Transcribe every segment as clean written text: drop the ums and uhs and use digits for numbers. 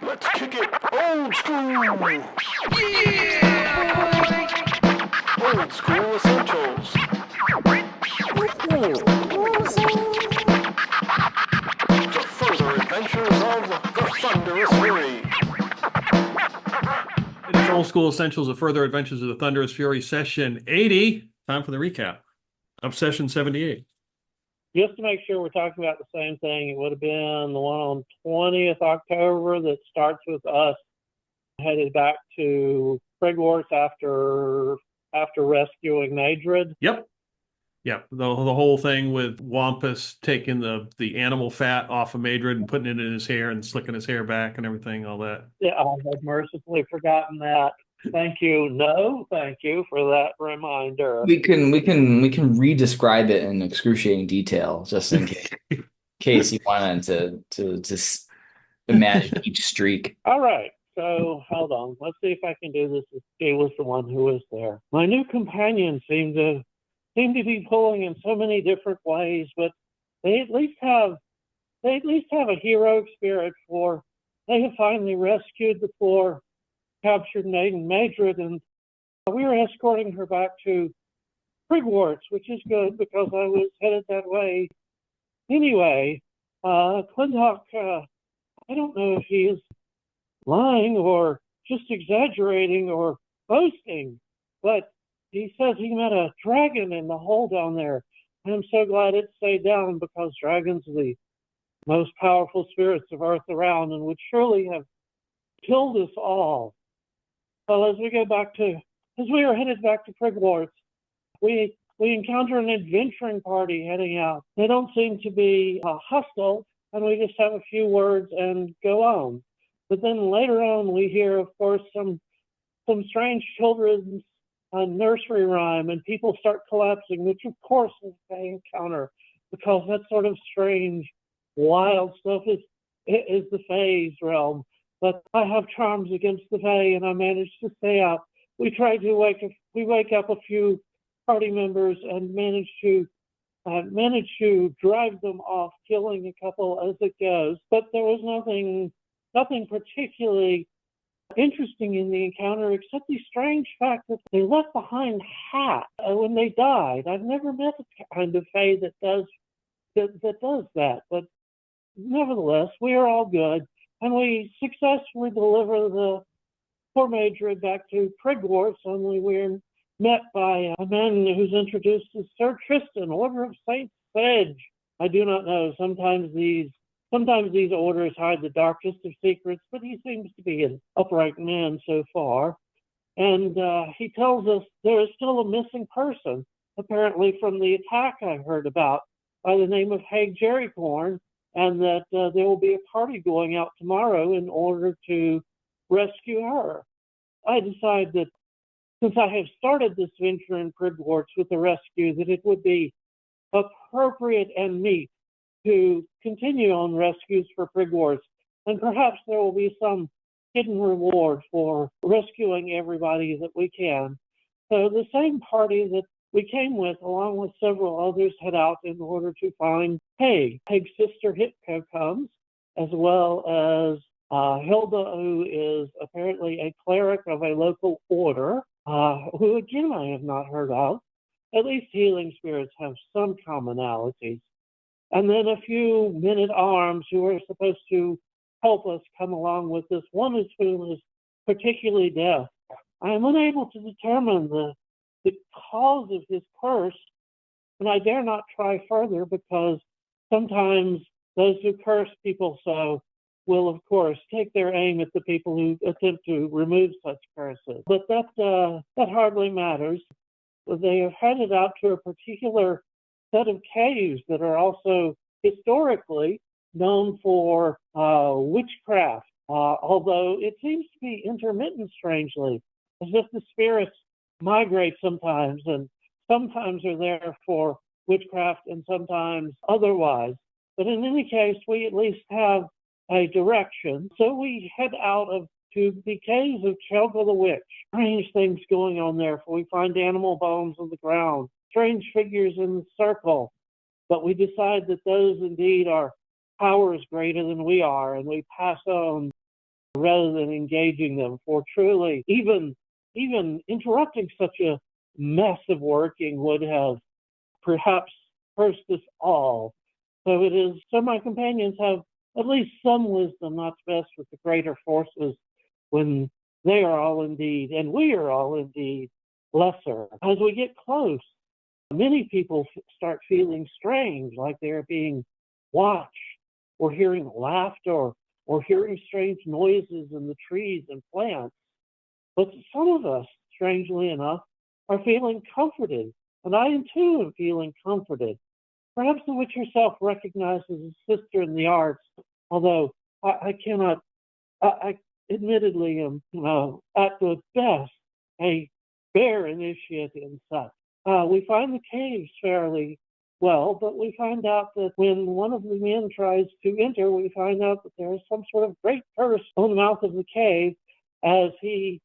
Let's kick it old school! Old school essentials. The further adventures of the Thunderous Fury. It is Old School Essentials, The Further Adventures of the Thunderous Fury, session 80. Time for the recap of session 78. Just to make sure we're talking about the same thing, it would have been the one on 20th October that starts with us headed back to Frigwarts after rescuing Madrid. Yep. The whole thing with Wampus taking the animal fat off of Madrid and putting it in his hair and slicking his hair back and everything, all that. Yeah, I had mercifully forgotten that. Thank you. No, thank you for that reminder. We can re-describe it in excruciating detail, just in case you wanted to just imagine each streak. All right. So hold on. Let's see if I can do this as she was the one who was there. My new companions seem to be pulling in so many different ways, but they at least have a heroic spirit, for they have finally rescued the poor captured maiden Madrid, and we are escorting her back to Frigwarts, which is good because I was headed that way anyway. Clintok, I don't know if he is lying or just exaggerating or boasting, but he says he met a dragon in the hole down there. And I'm so glad it stayed down, because dragons are the most powerful spirits of Earth around and would surely have killed us all. Well, as we are headed back to Frigwarts, we encounter an adventuring party heading out. They don't seem to be hostile, and we just have a few words and go on. But then later on, we hear, of course, some strange children's nursery rhyme, and people start collapsing, which of course is an encounter, because that sort of strange, wild stuff is the Fae's realm. But I have charms against the Fae, and I managed to stay out. We wake up a few party members and manage to drive them off, killing a couple as it goes. But there was nothing particularly interesting in the encounter, except the strange fact that they left behind hats when they died. I've never met a kind of Fae that does that. But nevertheless, we are all good. And we successfully deliver the poor Madrid back to Frigwarts, only we're met by a man who's introduced as Sir Tristan, Order of Saint Sedge. I do not know. Sometimes these orders hide the darkest of secrets, but he seems to be an upright man so far. And he tells us there is still a missing person, apparently from the attack I heard about, by the name of Hague Jerricorn, and that there will be a party going out tomorrow in order to rescue her. I decide that since I have started this venture in Frigwarts with the rescue, that it would be appropriate and meet to continue on rescues for Frigwarts, and perhaps there will be some hidden reward for rescuing everybody that we can. So the same party that we came with, along with several others, head out in order to find Hague. Hague's sister Hipko comes, as well as Hilda, who is apparently a cleric of a local order, who again I have not heard of. At least healing spirits have some commonalities. And then a few men-at-arms who are supposed to help us come along with this, one of whom is particularly deaf. I am unable to determine the cause of his curse, and I dare not try further, because sometimes those who curse people so will, of course, take their aim at the people who attempt to remove such curses. But that hardly matters. They have headed out to a particular set of caves that are also historically known for witchcraft, although it seems to be intermittent, strangely, as if the spirits migrate sometimes, and sometimes are there for witchcraft and sometimes otherwise. But in any case, we at least have a direction. So we head out to the Caves of Chelga the Witch. Strange things going on there, for we find animal bones on the ground, strange figures in the circle, but we decide that those indeed are powers greater than we are, and we pass on rather than engaging them. For truly, even interrupting such a massive working would have perhaps cursed us all. So my companions have at least some wisdom not to mess with the greater forces when they are all indeed, and we are all indeed, lesser. As we get close, many people start feeling strange, like they're being watched, or hearing laughter, or hearing strange noises in the trees and plants. But some of us, strangely enough, are feeling comforted, and I too am feeling comforted. Perhaps the witch herself recognizes a sister in the arts, although I cannot, I admittedly am, at the best, a bare initiate in such. We find the caves fairly well, but we find out that when one of the men tries to enter, we find out that there is some sort of great curse on the mouth of the cave as he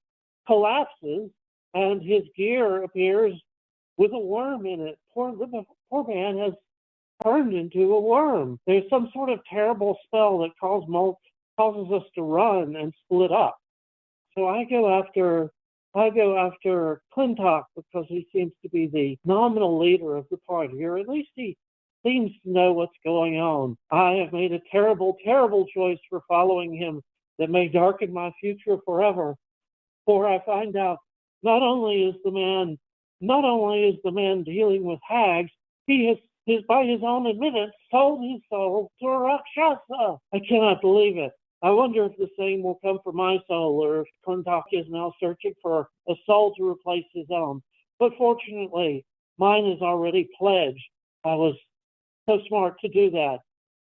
collapses and his gear appears with a worm in it. Poor man has turned into a worm. There's some sort of terrible spell that causes us to run and split up. So I go after Clintok because he seems to be the nominal leader of the party, or at least he seems to know what's going on. I have made a terrible, terrible choice for following him that may darken my future forever. For I find out not only is the man dealing with hags, he has by his own admittance, sold his soul to a Rakshasa. I cannot believe it. I wonder if the same will come for my soul, or if Clintok is now searching for a soul to replace his own. But fortunately, mine is already pledged. I was so smart to do that.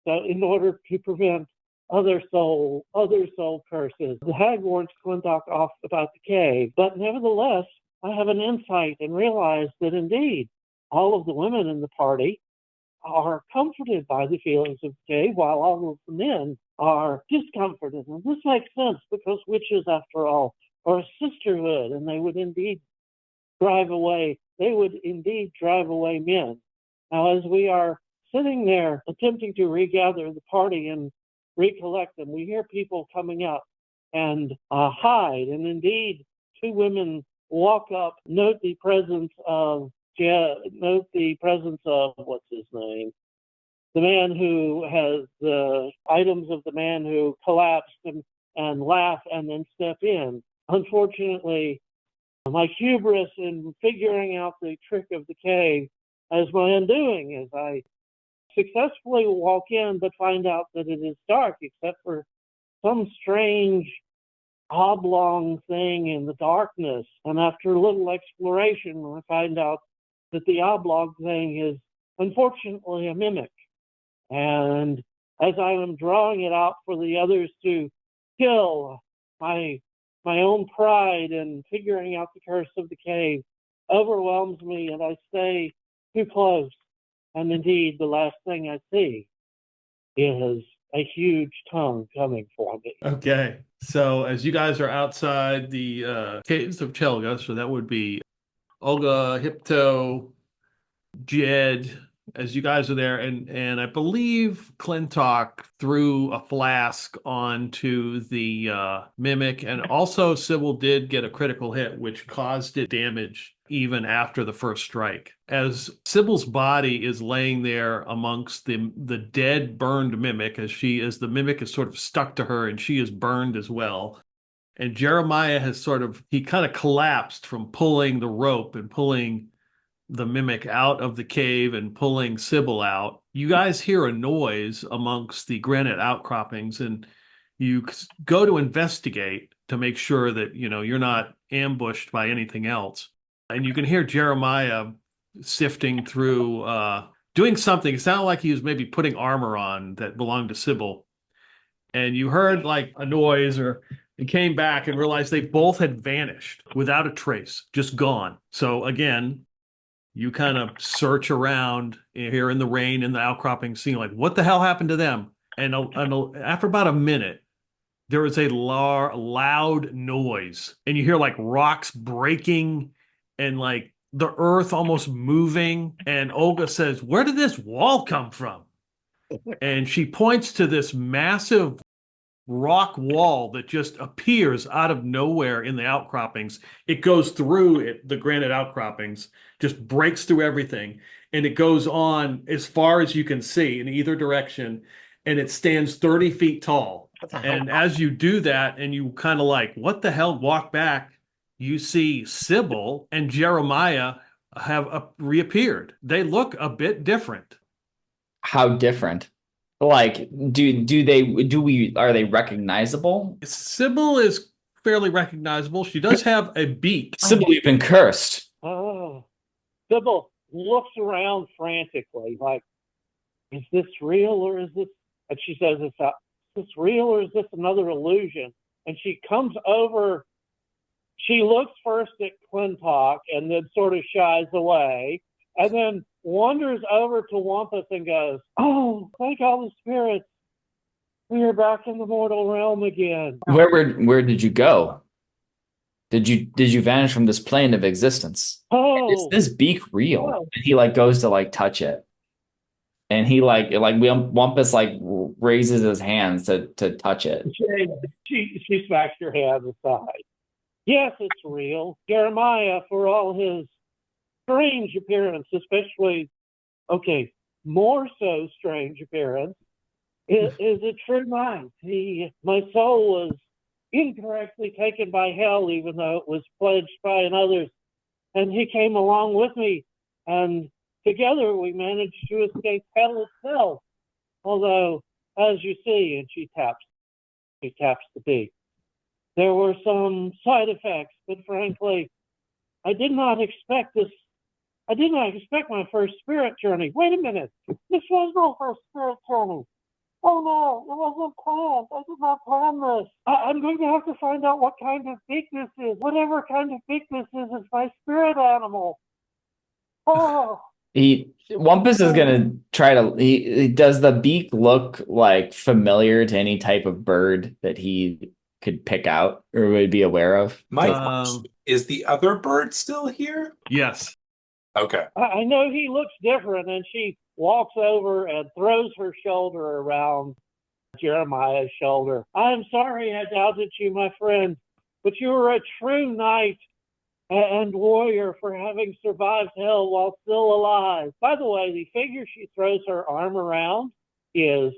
So in order to prevent other soul curses, the hag warns Clintok off about the cave. But nevertheless, I have an insight and realize that indeed all of the women in the party are comforted by the feelings of the cave, while all of the men are discomforted. And this makes sense because witches, after all, are a sisterhood, and they would indeed drive away men. Now, as we are sitting there attempting to regather the party and recollect them, we hear people coming up and hide. And indeed, two women walk up, note the presence of what's his name? The man who has the items of the man who collapsed and laugh and then step in. Unfortunately, my hubris in figuring out the trick of the cave is my undoing as I successfully walk in but find out that it is dark except for some strange oblong thing in the darkness. And after a little exploration, I find out that the oblong thing is unfortunately a mimic. And as I am drawing it out for the others to kill, my own pride in figuring out the curse of the cave overwhelms me, and I stay too close. And indeed, the last thing I see is a huge tongue coming for me. Okay. So as you guys are outside the Caves of Chelga, so that would be Olga, Hypto, Jed, as you guys are there, and I believe Clintok threw a flask onto the mimic, and also Sybil did get a critical hit, which caused it damage even after the first strike. As Sybil's body is laying there amongst the dead, burned mimic, as the mimic is sort of stuck to her, and she is burned as well. And Jeremiah has he kind of collapsed from pulling the rope and pulling the mimic out of the cave and pulling Sybil out. You guys hear a noise amongst the granite outcroppings, and you go to investigate to make sure that you're not ambushed by anything else. And you can hear Jeremiah sifting through, doing something. It sounded like he was maybe putting armor on that belonged to Sybil. And you heard like a noise, or you came back and realized they both had vanished without a trace, just gone. So again, you kind of search around here in the rain in the outcropping, seeing like, what the hell happened to them? And after about a minute, there is a loud noise, and you hear like rocks breaking and like the earth almost moving. And Olga says, "Where did this wall come from?" And she points to this massive rock wall that just appears out of nowhere in the outcroppings. It goes through the granite outcroppings, just breaks through everything, and it goes on as far as you can see in either direction, and it stands 30 feet tall. And as you do that, and you kind of like, what the hell, walk back, you see Sybil and Jeremiah have reappeared. They look a bit different. How different? Like, are they recognizable? Sybil is fairly recognizable. She does have a beak. Sybil, you've been cursed. Oh, Sybil looks around frantically, like, is this real or is this? And she says, is this real or is this another illusion? And she comes over. She looks first at Clintok and then sort of shies away, and then wanders over to Wampus and goes, "Oh, thank all the spirits. We are back in the mortal realm again." Where did you go? Did you vanish from this plane of existence? Oh, Is this beak real? oh. And he like goes to like touch it, and he like Wampus like raises his hands to touch it. She smacks her hand aside. Yes, it's real. Jeremiah, for all his strange appearance, especially, more so strange appearance, is a true knight. My soul was incorrectly taken by hell, even though it was pledged by another, and he came along with me, and together we managed to escape hell itself. Although, as you see, and she taps the beak, there were some side effects, but frankly, I did not expect this. I did not expect my first spirit journey. Wait a minute. This was my first spirit journey. Oh no, it wasn't planned. I did not plan this. I'm going to have to find out what kind of beak this is. Whatever kind of beak this is my spirit animal. Oh. Wampus is gonna try to. Does the beak look like familiar to any type of bird that he could pick out or would be aware of? Is the other bird still here? Yes. Okay. I know he looks different, and she walks over and throws her shoulder around Jeremiah's shoulder. I'm sorry I doubted you, my friend, but you were a true knight and warrior for having survived hell while still alive. By the way, the figure she throws her arm around is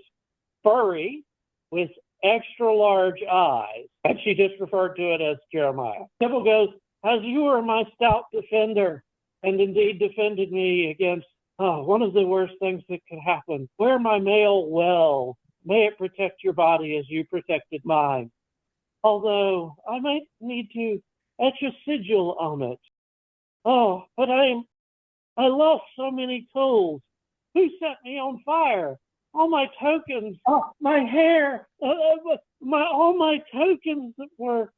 furry with extra large eyes, and she just referred to it as Jeremiah. Sybil goes, as you were my stout defender, and indeed defended me against one of the worst things that could happen. Wear my mail well. May it protect your body as you protected mine. Although I might need to etch a sigil on it. Oh, but I lost so many tools. Who set me on fire? All my tokens, my hair, all my tokens that were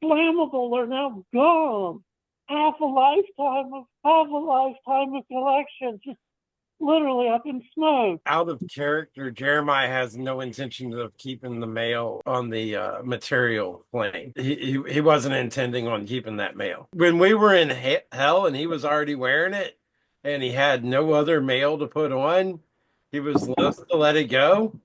flammable are now gone. Half a lifetime of collection. Just literally up in smoke. Out of character, Jeremiah has no intention of keeping the mail on the material plane. He wasn't intending on keeping that mail. When we were in hell and he was already wearing it and he had no other mail to put on, he was loath to let it go.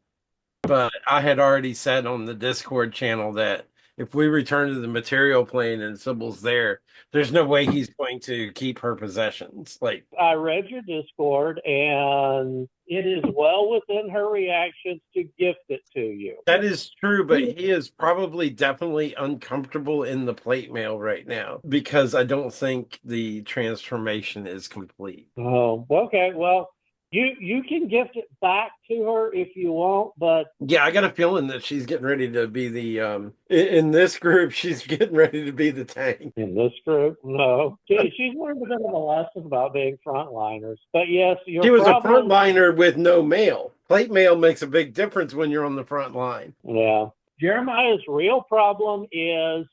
But I had already said on the Discord channel that if we return to the material plane and Sybil's there's no way he's going to keep her possessions. Like, I read your Discord, and it is well within her reactions to gift it to you. that is true, but he is probably definitely uncomfortable in the plate mail right now because I don't think the transformation is complete. Oh, okay. Well, you can gift it back to her if you want, but Yeah, I got a feeling that she's getting ready to be the in this group, she's getting ready to be the tank. in this group, no. She's learned a bit of a lesson about being frontliners. But yes, She was a frontliner with no mail. Plate mail makes a big difference when you're on the front line. Yeah. Jeremiah's real problem is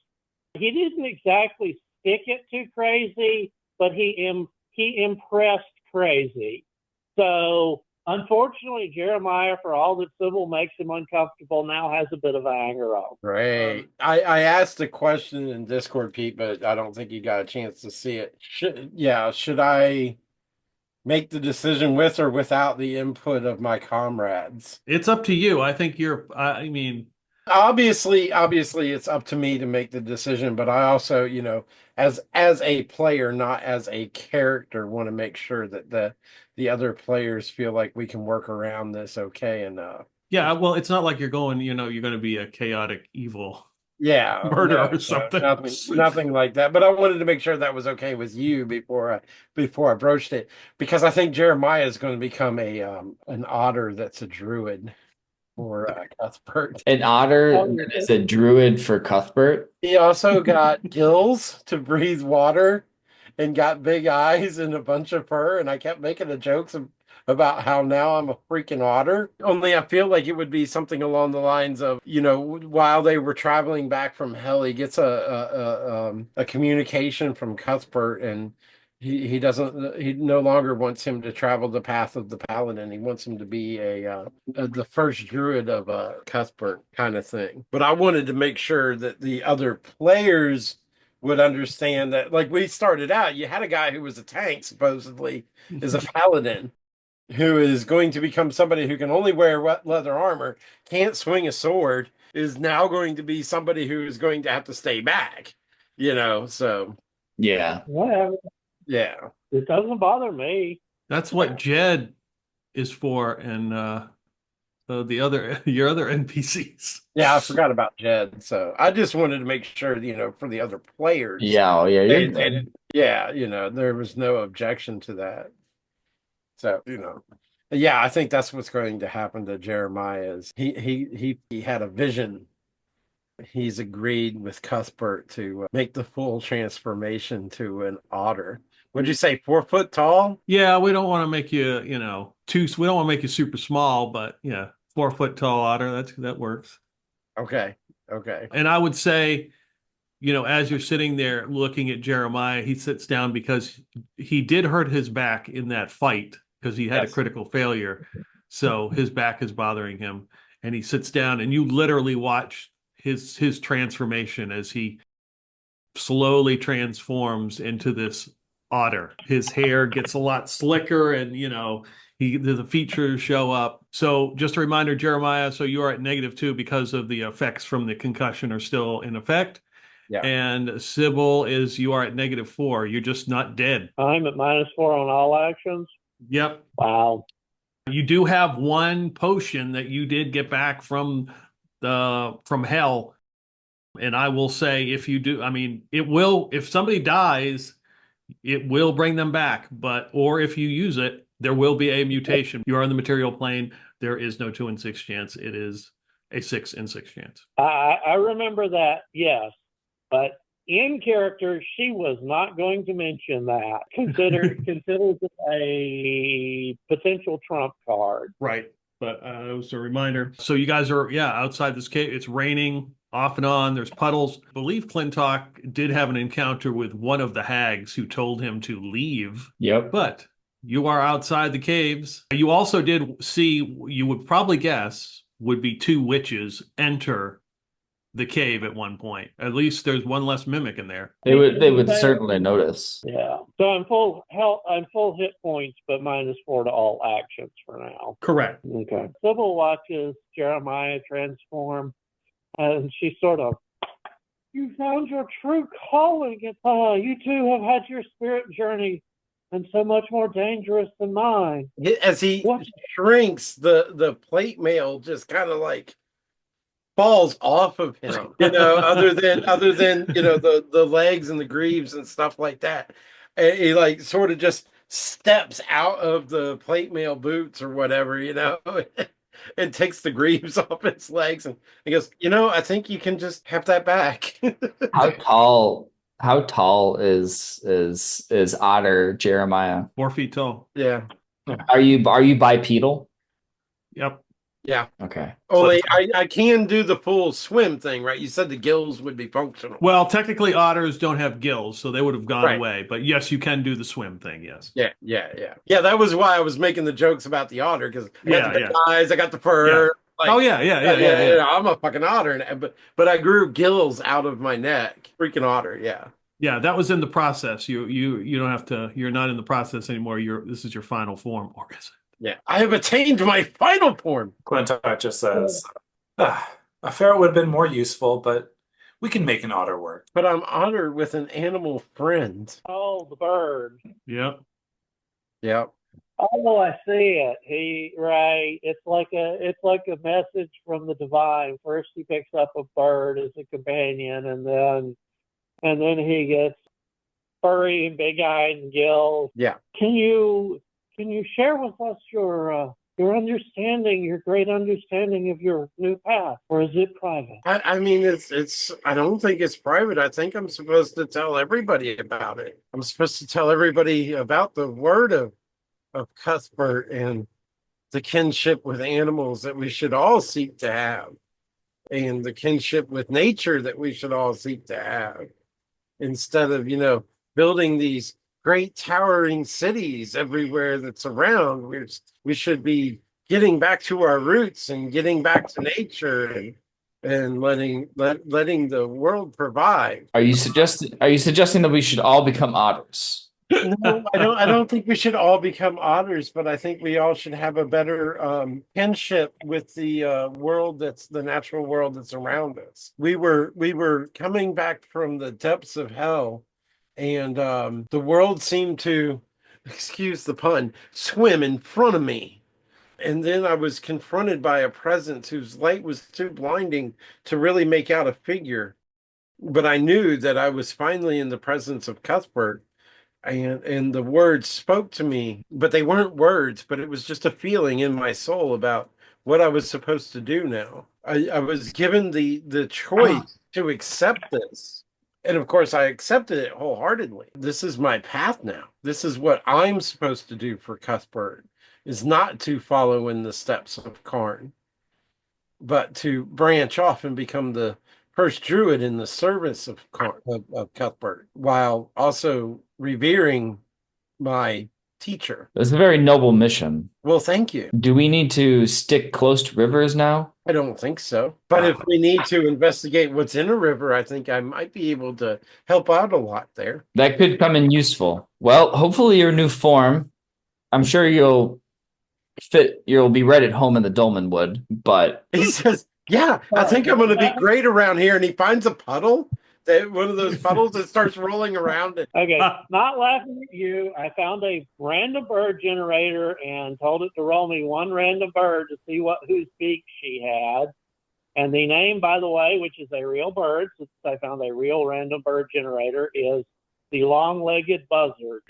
he didn't exactly stick it too crazy, but he impressed crazy. So, unfortunately, Jeremiah, for all that Sybil makes him uncomfortable, now has a bit of anger on. Right. I asked a question in Discord, Pete, but I don't think you got a chance to see it. Should I make the decision with or without the input of my comrades? It's up to you. I think I mean, Obviously, it's up to me to make the decision, but I also, as a player, not as a character, want to make sure that the other players feel like we can work around this okay enough. Yeah, well, it's not like you're going, you're going to be a chaotic evil Yeah, murder no, or something. nothing like that. But I wanted to make sure that was okay with you before I broached it, because I think Jeremiah is going to become an otter that's a druid for Cuthbert. An otter that is a druid for Cuthbert. He also got gills to breathe water and got big eyes and a bunch of fur. And I kept making the jokes about how now I'm a freaking otter. Only I feel like it would be something along the lines of, while they were traveling back from hell, he gets a communication from Cuthbert, and he doesn't, he no longer wants him to travel the path of the paladin. He wants him to be the first druid of Cuthbert kind of thing. But I wanted to make sure that the other players would understand that, like, we started out, you had a guy who was a tank, supposedly, is a paladin, who is going to become somebody who can only wear leather armor, can't swing a sword, is now going to be somebody who is going to have to stay back, so. Yeah. Whatever. Yeah. It doesn't bother me. That's what Jed is for, and your other NPCs. Yeah, I forgot about Jed. So I just wanted to make sure, for the other players. Yeah, oh, yeah, you're good. There was no objection to that. So, yeah, I think that's what's going to happen to Jeremiah is he had a vision. He's agreed with Cuthbert to make the full transformation to an otter. Would you say 4 foot tall? Yeah, we don't want to make you, we don't want to make you super small, but yeah, 4 foot tall otter, that works. Okay. And I would say, as you're sitting there looking at Jeremiah, he sits down because he did hurt his back in that fight because he had a critical failure. So his back is bothering him. And he sits down and you literally watch his transformation as he slowly transforms into this otter. His hair gets a lot slicker and, the features show up. So just a reminder, Jeremiah, so you are at -2 because of the effects from the concussion are still in effect. Yeah. And Sybil you are at -4. You're just not dead. I'm at -4 on all actions. Yep. Wow. You do have one potion that you did get back from hell. And I will say, if you do, if somebody dies, it will bring them back. Or if you use it, there will be a mutation. You are in the material plane. There is no 2 in 6 chance. It is a 6 in 6 chance. I remember that, yes. But in character, she was not going to mention that. Considered it a potential trump card. Right. But it was a reminder. So you guys are, outside this cave. It's raining off and on. There's puddles. I believe Clintok did have an encounter with one of the hags who told him to leave. Yep. But you are outside the caves. You also did see, you would probably guess, would be 2 witches enter the cave at one point. At least there's one less mimic in there. They would certainly notice. Yeah. So I'm full hit points, but -4 to all actions for now. Correct. Okay. Sybil watches Jeremiah transform, and she sort of, "You found your true calling. You two have had your spirit journey, and so much more dangerous than mine." As he shrinks, the plate mail just kind of like falls off of him, other than the legs and the greaves and stuff like that. And he like sort of just steps out of the plate mail boots or whatever, and takes the greaves off his legs, and he goes, I think you can just have that back. How tall is Otter Jeremiah? 4 feet tall. Yeah. Are you bipedal? Yep. Yeah. Okay. Only I can do the full swim thing, right? You said the gills would be functional. Well, technically otters don't have gills, so they would have gone away. But yes, you can do the swim thing, yes. Yeah. That was why I was making the jokes about the otter, because I got the eyes, I got the fur. Yeah. Yeah. I'm a fucking otter, but I grew gills out of my neck. Freaking otter, yeah. Yeah, that was in the process. You don't have to. You're not in the process anymore. This is your final form, or is it? Yeah, I have attained my final form. Clintok just says, A ferret would have been more useful, but we can make an otter work. But I'm honored with an animal friend. Oh, the bird. Yep. Yep. Oh, I see it. Right. It's like a message from the divine. First, he picks up a bird as a companion, and then he gets furry and big-eyed and gills. Yeah. Can you share with us your understanding, your great understanding of your new path, or is it private? I mean, it's. I don't think it's private. I think I'm supposed to tell everybody about it. I'm supposed to tell everybody about the word of Cuthbert and the kinship with animals that we should all seek to have, and the kinship with nature that we should all seek to have, instead of building these great towering cities everywhere that's around. We should be getting back to our roots and getting back to nature and letting the world provide. Are you suggesting that we should all become otters? No, I don't think we should all become otters, but I think we all should have a better kinship with the world that's the natural world that's around us. We were coming back from the depths of hell, and the world seemed to, excuse the pun, swim in front of me. And then I was confronted by a presence whose light was too blinding to really make out a figure. But I knew that I was finally in the presence of Cuthbert, and the words spoke to me, but they weren't words, but it was just a feeling in my soul about what I was supposed to do now. I was given the choice to accept this. And of course, I accepted it wholeheartedly. This is my path now. This is what I'm supposed to do for Cuthbert, is not to follow in the steps of Karn, but to branch off and become the first druid in the service of Cuthbert, while also revering my teacher. That's a very noble mission. Well, thank you. Do we need to stick close to rivers now? I don't think so. But if we need to investigate what's in a river, I think I might be able to help out a lot there. That could come in useful. Well, hopefully your new form, I'm sure you'll be right at home in the Dolmen Wood, but He says, yeah, I think I'm going to be great around here. And he finds a puddle, one of those puddles that starts rolling around. Okay, not laughing at you. I found a random bird generator and told it to roll me one random bird to see whose beak she had. And the name, by the way, which is a real bird, since I found a real random bird generator, is the long-legged buzzard.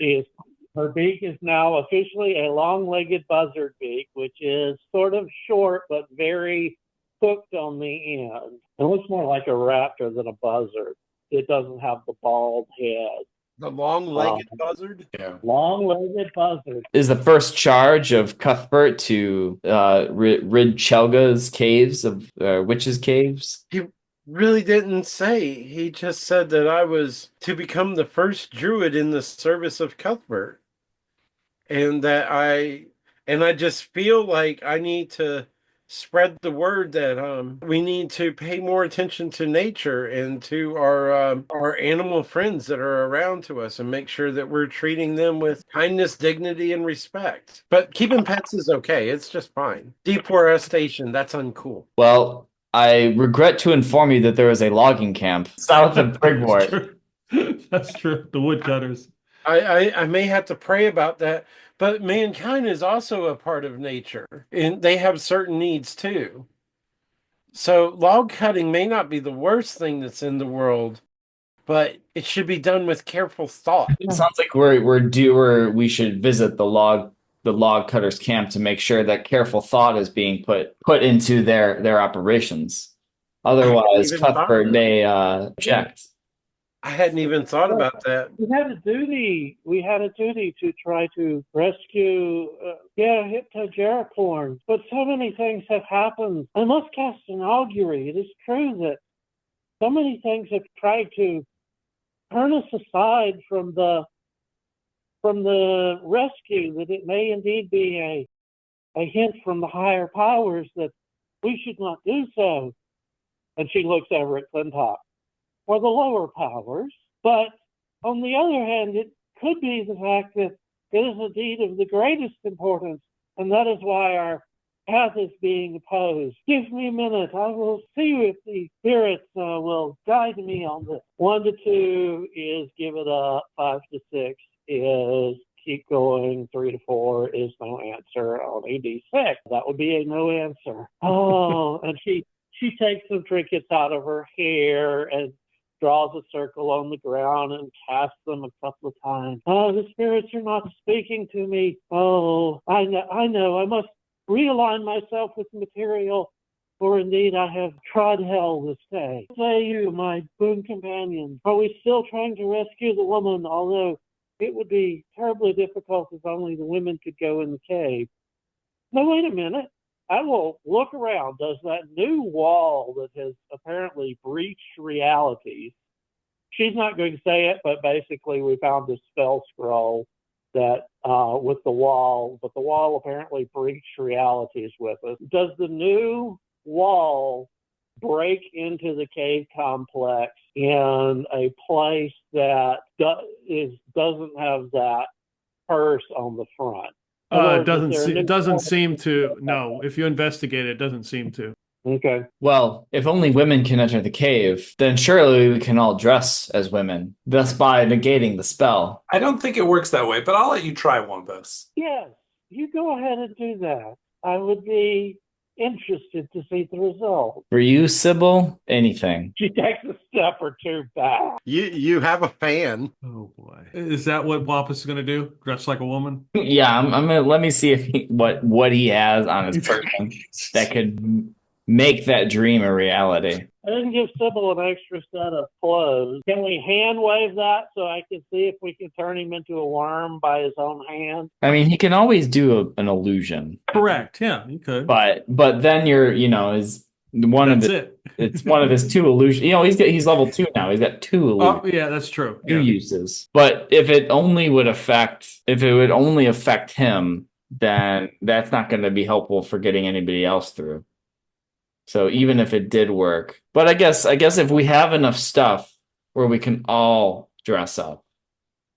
Her beak is now officially a long-legged buzzard beak, which is sort of short but very hooked on the end. It looks more like a raptor than a buzzard. It doesn't have the bald head. The long-legged buzzard? Yeah. Long-legged buzzard. is the first charge of Cuthbert to rid Chelga's caves of witches' caves? He really didn't say. He just said that I was to become the first druid in the service of Cuthbert. And that I just feel like I need to spread the word that we need to pay more attention to nature and to our animal friends that are around to us, and make sure that we're treating them with kindness, dignity, and respect. But keeping pets is okay. It's just fine. Deforestation, that's uncool. Well, I regret to inform you that there is a logging camp south of Brigwort. That's true. The woodcutters. I may have to pray about that, but mankind is also a part of nature, and they have certain needs too. So log cutting may not be the worst thing that's in the world, but it should be done with careful thought. It sounds like we should visit the log cutters camp to make sure that careful thought is being put into their operations. Otherwise, Cuthbert may object. I hadn't even thought about that. We had a duty to try to rescue Hague Jerricorn, but so many things have happened. I must cast an augury. It is true that so many things have tried to turn us aside from the rescue, that it may indeed be a hint from the higher powers that we should not do so. And she looks over at Clintok. Or the lower powers. But on the other hand, it could be the fact that it is a deed of the greatest importance, and that is why path is being opposed. Give me a minute. I will see if the spirits will guide me on this. 1 to 2 is give it up. 5 to 6 is keep going. 3 to 4 is no answer on a D6. That would be a no answer. Oh, and she takes some trinkets out of her hair and draws a circle on the ground and casts them a couple of times. Oh, the spirits are not speaking to me. Oh, I know. I must realign myself with the material, for indeed I have trod hell this day. Say you, my boon companion, are we still trying to rescue the woman, although it would be terribly difficult if only the women could go in the cave? No, wait a minute. I will look around. Does that new wall that has apparently breached realities, she's not going to say it, but basically we found this spell scroll that with the wall, but the wall apparently breached realities with us. Does the new wall break into the cave complex in a place that doesn't have that purse on the front? It doesn't seem to. No, if you investigate it doesn't seem to. Okay. Well, if only women can enter the cave, then surely we can all dress as women, thus by negating the spell. I don't think it works that way, but I'll let you try one, Bus. Yes, you go ahead and do that. I would be interested to see the result. For you, Sybil, anything. She takes a step or two back. You have a fan. Oh boy, is that what Wampus is going to do? Dress like a woman? Yeah, I'm gonna let me see if what he has on his person that could make that dream a reality. I didn't give Sybil an extra set of clothes. Can we hand wave that so I can see if we can turn him into a worm by his own hand? I mean, he can always do an illusion. Correct. Yeah, you could. But then it's one of his 2 illusions. He's level 2 now. He's got 2 illusions. Oh, yeah, that's true. 2 uses. But if it would only affect him, then that's not going to be helpful for getting anybody else through. So even if it did work, but I guess if we have enough stuff where we can all dress up.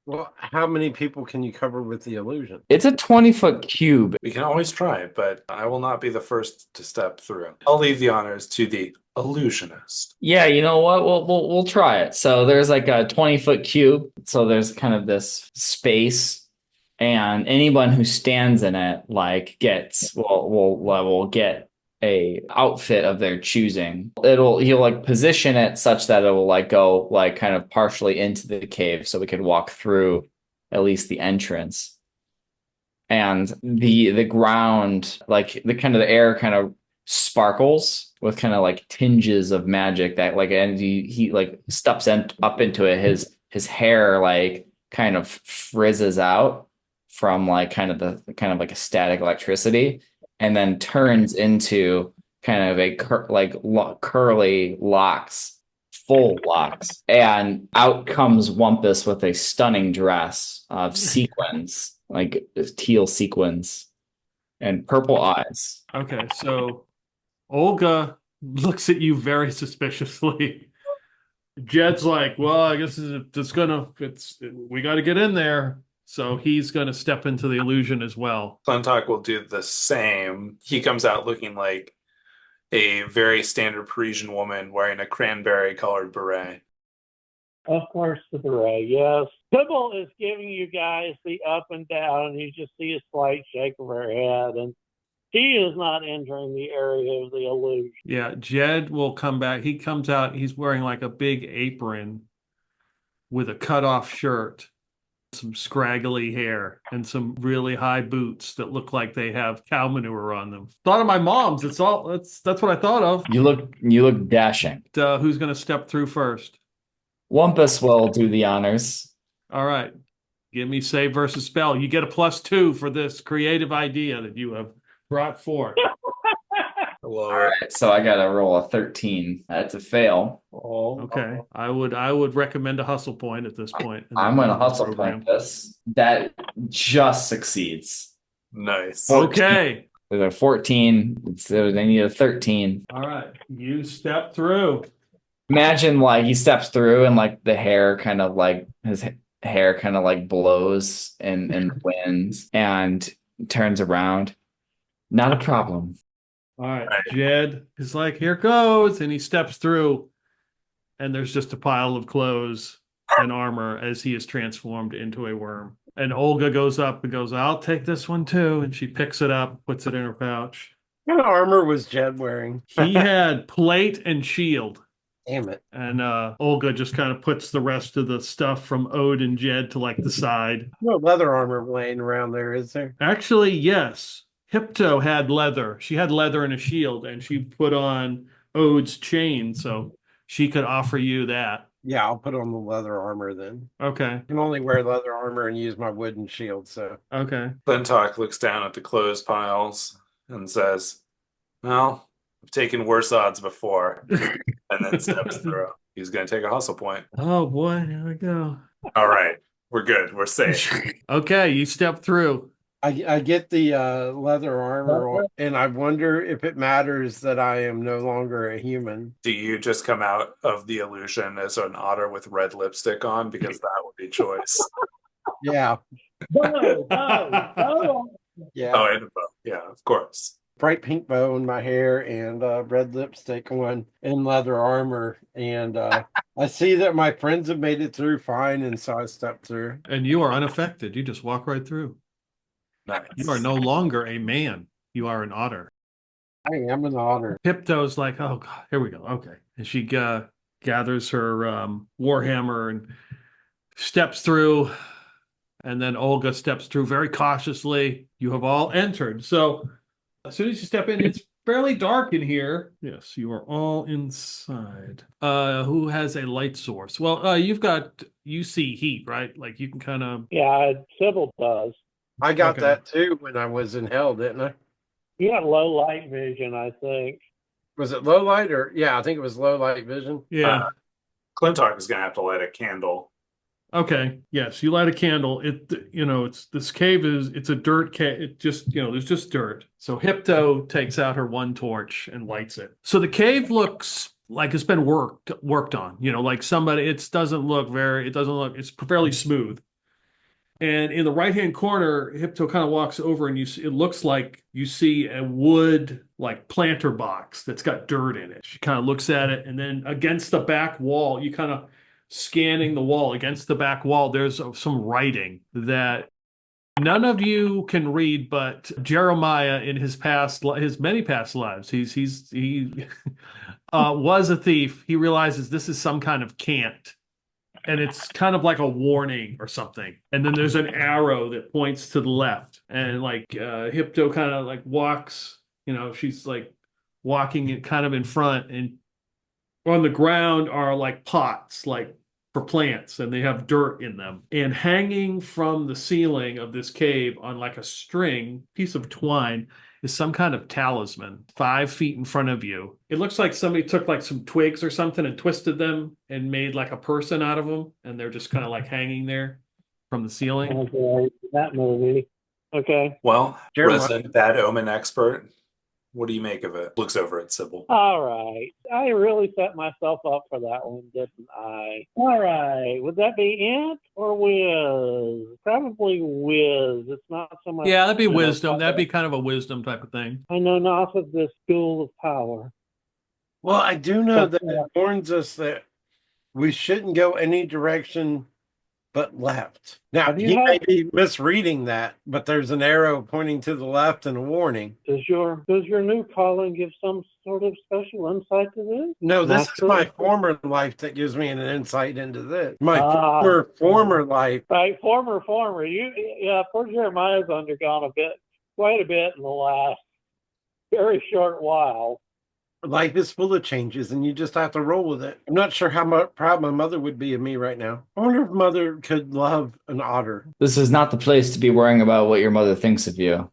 Well, how many people can you cover with the illusion? It's a 20-foot cube. We can always try, but I will not be the first to step through. I'll leave the honors to the illusionist. Yeah, you know what? We'll try it. So there's like a 20-foot cube. So there's kind of this space, and anyone who stands in it will get a outfit of their choosing. He'll position it such that it will go kind of partially into the cave, so we could walk through at least the entrance. And the ground, the air kind of sparkles with kind of tinges of magic that and he steps up into it. His hair kind of frizzes out from kind of a static electricity, and then turns into kind of a curly locks, full locks. And out comes Wumpus with a stunning dress of sequins, teal sequins, and purple eyes. Okay, so Olga looks at you very suspiciously. Jed's like, well, I guess we got to get in there. So he's going to step into the illusion as well. Clintok will do the same. He comes out looking like a very standard Parisian woman wearing a cranberry-colored beret. Of course, the beret, yes. Sybil is giving you guys the up and down, and you just see a slight shake of her head, and she is not entering the area of the illusion. Yeah, Jed will come back. He comes out. He's wearing a big apron with a cut-off shirt, some scraggly hair, and some really high boots that look like they have cow manure on them. Thought of my mom's. That's what I thought of. You look dashing. Who's going to step through first? Wumpus will do the honors. All right. Give me save versus spell. You get a +2 for this creative idea that you have brought forth. All right, so I got to roll a 13. That's a fail. Okay. I would recommend a hustle point at this point. I'm going to hustle point this. That just succeeds. Nice. 14. Okay. There's a 14. So they need a 13. All right. You step through. Imagine he steps through and the hair kind of his hair kind of blows in the wind and turns around. Not a problem. All right. Jed is like, here goes. And he steps through, and there's just a pile of clothes and armor as he is transformed into a worm. And Olga goes up and goes, I'll take this one too. And she picks it up, puts it in her pouch. What kind of armor was Jed wearing? He had plate and shield. Damn it. And Olga just kind of puts the rest of the stuff from Ode and Jed to like the side. No leather armor laying around there, is there? Actually, yes. Hypto had leather. She had leather and a shield, and she put on Ode's chain, so she could offer you that. Yeah, I'll put on the leather armor then. Okay. I can only wear leather armor and use my wooden shield, so. Okay. Clintok looks down at the clothes piles and says, well, I've taken worse odds before. And then steps through. He's going to take a hustle point. Oh, boy. Here we go. All right. We're good. We're safe. Okay. You step through. I get the leather armor, and I wonder if it matters that I am no longer a human. Do you just come out of the illusion as an otter with red lipstick on? Because that would be choice. Yeah. No. Yeah. Oh, and a bow. Yeah, of course. Bright pink bow in my hair and red lipstick on and leather armor. And I see that my friends have made it through fine, and so I stepped through. And you are unaffected. You just walk right through. Nice. You are no longer a man. You are an otter. I am an otter. Hypto's like, oh, God, here we go. Okay. And she gathers her warhammer and steps through. And then Olga steps through very cautiously. You have all entered. So as soon as you step in, it's fairly dark in here. Yes, you are all inside. Who has a light source? Well, you see heat, right? Like you can kind of. Yeah, Sybil does. I got Okay. that too when I was in hell, didn't I? You got low light vision, I think. Was it low light or yeah, I think it was low light vision. Yeah. Clintok is going to have to light a candle. Okay. Yes, you light a candle. This cave it's a dirt cave. It just, there's just dirt. So Hypto takes out her one torch and lights it. So the cave looks like it's been worked on. Like somebody. It's fairly smooth. And in the right-hand corner, Hypto kind of walks over, and it looks like you see a wood like planter box that's got dirt in it. She kind of looks at it, and then against the back wall, you kind of scanning the wall. Against the back wall, there's some writing that none of you can read, but Jeremiah in his many past lives, he was a thief. He realizes this is some kind of cant. And it's kind of like a warning or something. And then there's an arrow that points to the left. And like Hypto kind of like walks, she's like walking it kind of in front. And on the ground are like pots, like for plants, and they have dirt in them. And hanging from the ceiling of this cave on like a piece of twine, is some kind of talisman 5 feet in front of you. It looks like somebody took like some twigs or something and twisted them and made like a person out of them, and they're just kind of like hanging there from the ceiling. Okay, that movie. Okay. Well, Jeremiah. resident bad omen expert, what do you make of it? Looks over at Sybil. All right. I really set myself up for that one, didn't I? All right. Would that be Int or Wiz? Probably Wiz. It's not so much. Yeah, that'd be wisdom. That'd be kind of a wisdom type of thing. I know not of this school of power. Well, I do know that it warns us that we shouldn't go any direction but left. Now, Have you he may had- be misreading that, but there's an arrow pointing to the left and a warning. Does your new calling give some sort of special insight to this? No, this is Naturally. my former life that gives me an insight into this. My Ah. former life. Right, former. Poor Jeremiah's undergone quite a bit in the last very short while. Life is full of changes, and you just have to roll with it. I'm not sure how proud my mother would be of me right now. I wonder if mother could love an otter. This is not the place to be worrying about what your mother thinks of you.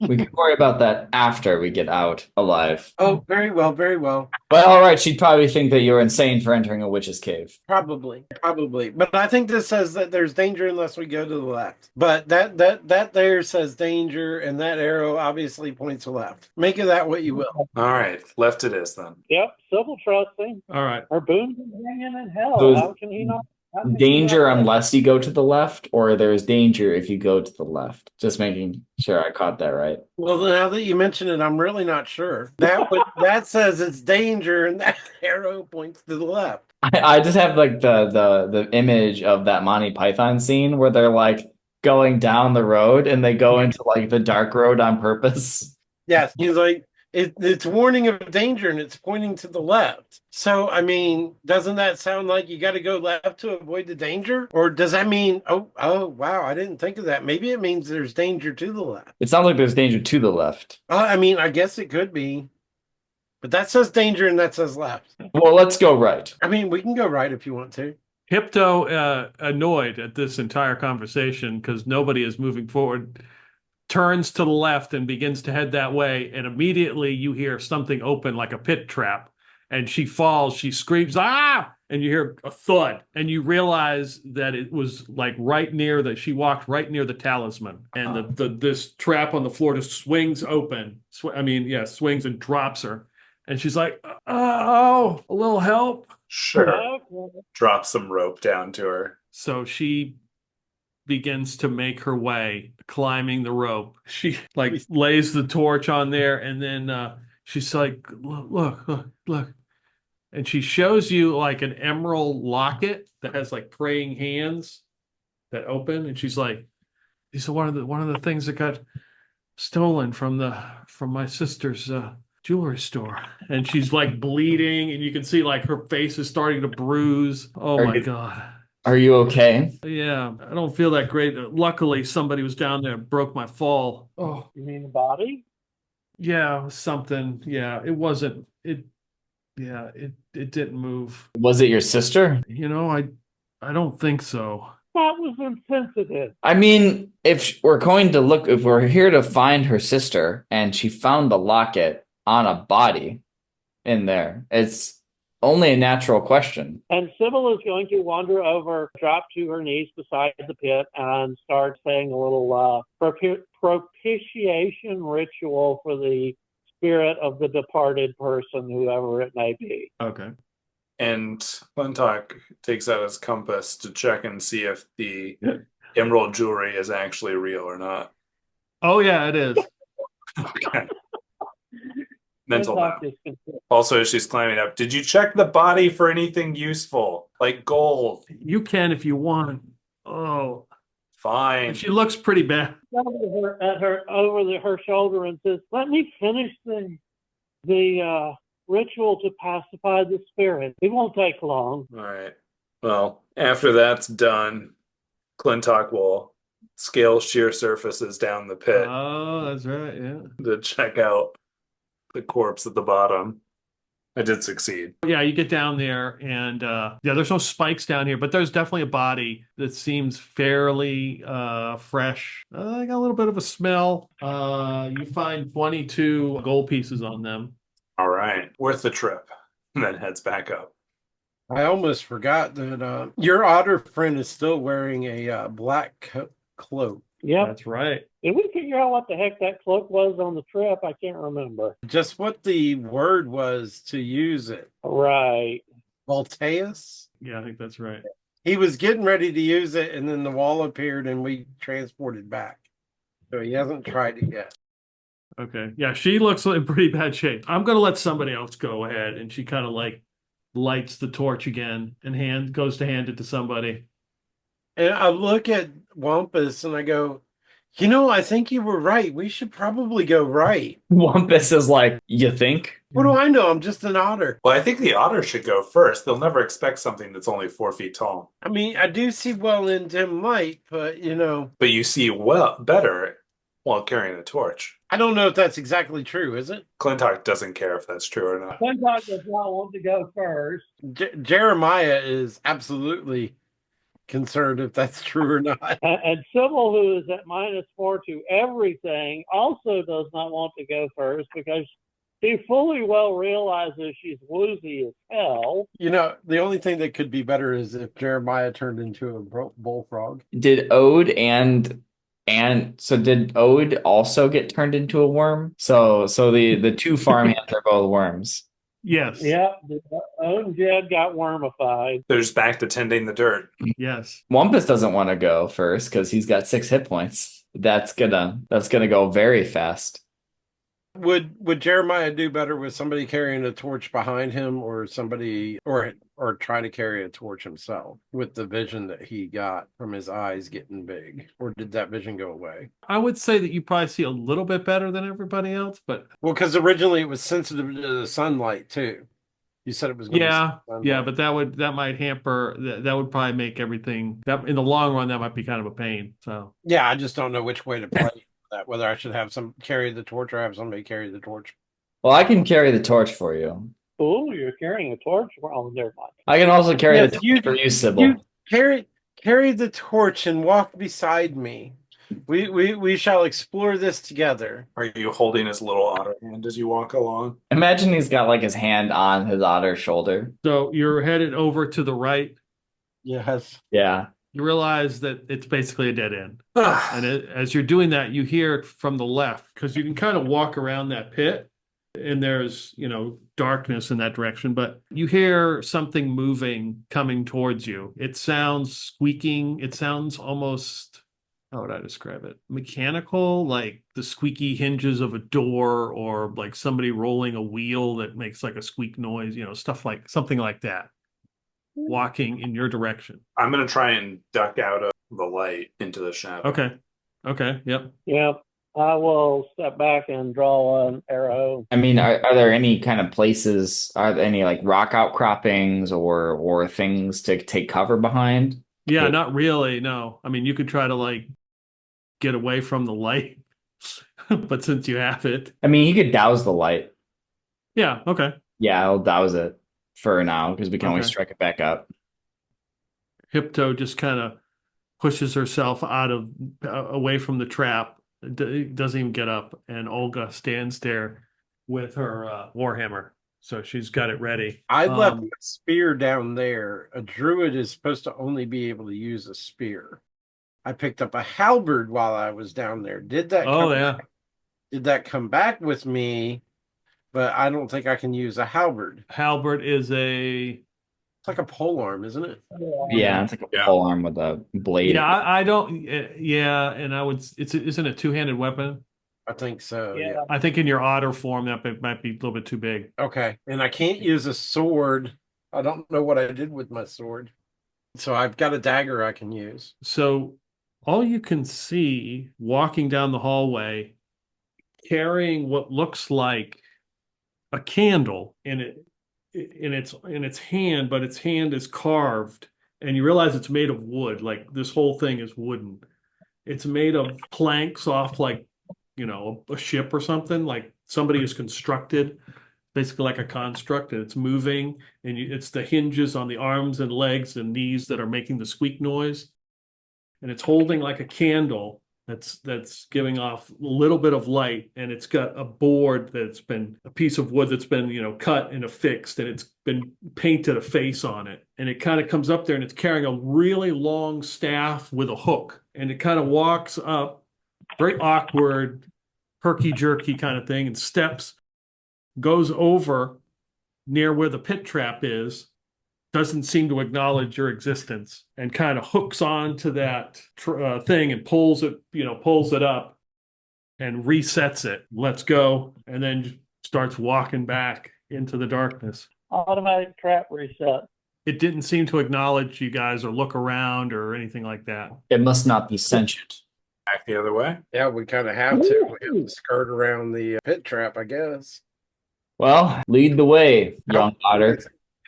We can worry about that after we get out alive. Oh, very well, very well. But all right, she'd probably think that you're insane for entering a witch's cave. Probably. But I think this says that there's danger unless we go to the left. But that there says danger, and that arrow obviously points to left. Make of that what you will. All right, left it is then. Yep, Sybil trusts him. All right. Our boon companion in hell. Those- How can he not? danger unless you go to the left, or there's danger if you go to the left. Just making sure I caught that right. Well, now that you mention it, I'm really not sure. That says it's danger, and that arrow points to the left. I just have like the image of that Monty Python scene where they're like going down the road and they go into like the dark road on purpose. Yes, he's like it's warning of danger and it's pointing to the left. So I mean, doesn't that sound like you got to go left to avoid the danger? Or does that mean oh wow, I didn't think of that. Maybe it means there's danger to the left. It sounds like there's danger to the left. I mean, I guess it could be. But that says danger and that says left. Well, let's go right. I mean, we can go right if you want to. Hypto, annoyed at this entire conversation because nobody is moving forward, turns to the left and begins to head that way. And immediately you hear something open like a pit trap. And she falls, she screams, ah! And you hear a thud. And you realize that it was like she walked right near the talisman. And this trap on the floor just swings open. Swings and drops her. And she's like, oh, a little help. Sure. Drop some rope down to her. So she begins to make her way, climbing the rope. She lays the torch on there, and then she's like, look. And she shows you like an emerald locket that has like praying hands that open. And she's like, these are one of the things that got stolen from my sister's jewelry store. And she's like bleeding, and you can see like her face is starting to bruise. Oh my God. Are you okay? Yeah, I don't feel that great. Luckily, somebody was down there and broke my fall. Oh, you mean the body? Yeah, something. Yeah, it wasn't. It didn't move. Was it your sister? I don't think so. That was insensitive. I mean, if we're here to find her sister, and she found the locket on a body in there, it's only a natural question. And Sybil is going to wander over, drop to her knees beside the pit, and start saying a little propitiation ritual for the spirit of the departed person, whoever it may be. Okay. And Clintok takes out his compass to check and see if the emerald jewelry is actually real or not. Oh, yeah, it is. Okay. Mental map. Also, as she's climbing up, did you check the body for anything useful, like gold? You can if you want. Oh, fine. And she looks pretty bad. Over her shoulder and says, "Let me finish the ritual to pacify the spirit. It won't take long." All right. Well, after that's done, Clintok will scale sheer surfaces down the pit. Oh, that's right. Yeah. To check out the corpse at the bottom. I did succeed. Yeah, you get down there, and there's no spikes down here, but there's definitely a body that seems fairly fresh. I got a little bit of a smell. You find 22 gold pieces on them. All right, worth the trip. And then heads back up. I almost forgot that your otter friend is still wearing a black cloak. Yep. That's right. Did we figure out what the heck that cloak was on the trip? I can't remember. Just what the word was to use it. Right. Voltaeus? Yeah, I think that's right. He was getting ready to use it, and then the wall appeared, and we transported back. So he hasn't tried it yet. Okay. Yeah, she looks in pretty bad shape. I'm going to let somebody else go ahead. And she kind of like lights the torch again and goes to hand it to somebody. And I look at Wampus and I go, I think you were right. We should probably go right. Wampus is like, you think? What do I know? I'm just an otter. Well, I think the otter should go first. They'll never expect something that's only 4 feet tall. I mean, I do see well in dim light, but But you see better while carrying a torch. I don't know if that's exactly true, is it? Clintok doesn't care if that's true or not. Clintok does not want to go first. Jeremiah is absolutely concerned if that's true or not. And Sybil, who is at -4 to everything, also does not want to go first because she fully well realizes she's woozy as hell. The only thing that could be better is if Jeremiah turned into a bullfrog. Did Ode did Ode also get turned into a worm? So the two farm hands are both worms. Yes. Yep, the own Jed got wormified. They're just back to tending the dirt. Yes. Wampus doesn't want to go first because he's got 6 hit points. That's gonna go very fast. Would Jeremiah do better with somebody carrying a torch behind him, or somebody, or try to carry a torch himself with the vision that he got from his eyes getting big? Or did that vision go away? I would say that you probably see a little bit better than everybody else, but Well, because originally it was sensitive to the sunlight too. You said it was going yeah, to yeah, but that might hamper that would probably make everything that in the long run that might be kind of a pain. So yeah, I just don't know which way to play that. Whether I should have some carry the torch or have somebody carry the torch. Well, I can carry the torch for you. Oh, you're carrying a torch? Well, never mind. I can also carry Yes, the torch you- for you, Sybil. You carry the torch and walk beside me. We shall explore this together. Are you holding his little otter hand as you walk along? Imagine he's got like his hand on his otter's shoulder. so you're headed over to the right. Yes. Yeah. You realize that it's basically a dead end. And as you're doing that, you hear it from the left because you can kind of walk around that pit and there's, darkness in that direction, but you hear something moving coming towards you. It sounds squeaking. It sounds almost, how would I describe it? Mechanical, like the squeaky hinges of a door or like somebody rolling a wheel that makes like a squeak noise, something like that, walking in your direction. I'm going to try and duck out of the light into the shadow. Okay. Yep. Yep. I will step back and draw an arrow. I mean, are there any kind of places, are there any like rock outcroppings or things to take cover behind? Yeah, not really. No. I mean, you could try to like get away from the light, but since you have it. I mean, you could douse the light. Yeah. Okay. Yeah, I'll douse it for now because we can always Okay. strike it back up. Hypto just kind of pushes herself away from the trap. Doesn't even get up, and Olga stands there with her warhammer. So she's got it ready. I left my spear down there. A druid is supposed to only be able to use a spear. I picked up a halberd while I was down there. Did that come back with me? But I don't think I can use a halberd. Halberd is It's like a polearm, isn't it? Yeah, it's like a pole arm with a blade. Yeah, I don't. Yeah, and isn't it a two-handed weapon? I think so. Yeah. Yeah. I think in your otter form that might be a little bit too big. Okay. And I can't use a sword. I don't know what I did with my sword. So I've got a dagger I can use. So all you can see walking down the hallway, carrying what looks like a candle in its hand, but its hand is carved, and you realize it's made of wood. Like this whole thing is wooden. It's made of planks off like, a ship or something. Like somebody has constructed, basically like a construct, and it's moving, and it's the hinges on the arms and legs and knees that are making the squeak noise, and it's holding like a candle that's giving off a little bit of light, and it's got a board that's been a piece of wood that's been cut and affixed, and it's been painted a face on it, and it kind of comes up there and it's carrying a really long staff with a hook, and it kind of walks up, very awkward, herky jerky kind of thing, and steps, goes over near where the pit trap is, doesn't seem to acknowledge your existence, and kind of hooks onto that thing and pulls it up and resets it, lets go, and then starts walking back into the darkness. Automatic trap reset. It didn't seem to acknowledge you guys or look around or anything like that. It must not be sentient. Back the other way. Yeah, we kind of have to. We have to skirt around the pit trap, I guess. Well, lead the way, young otter.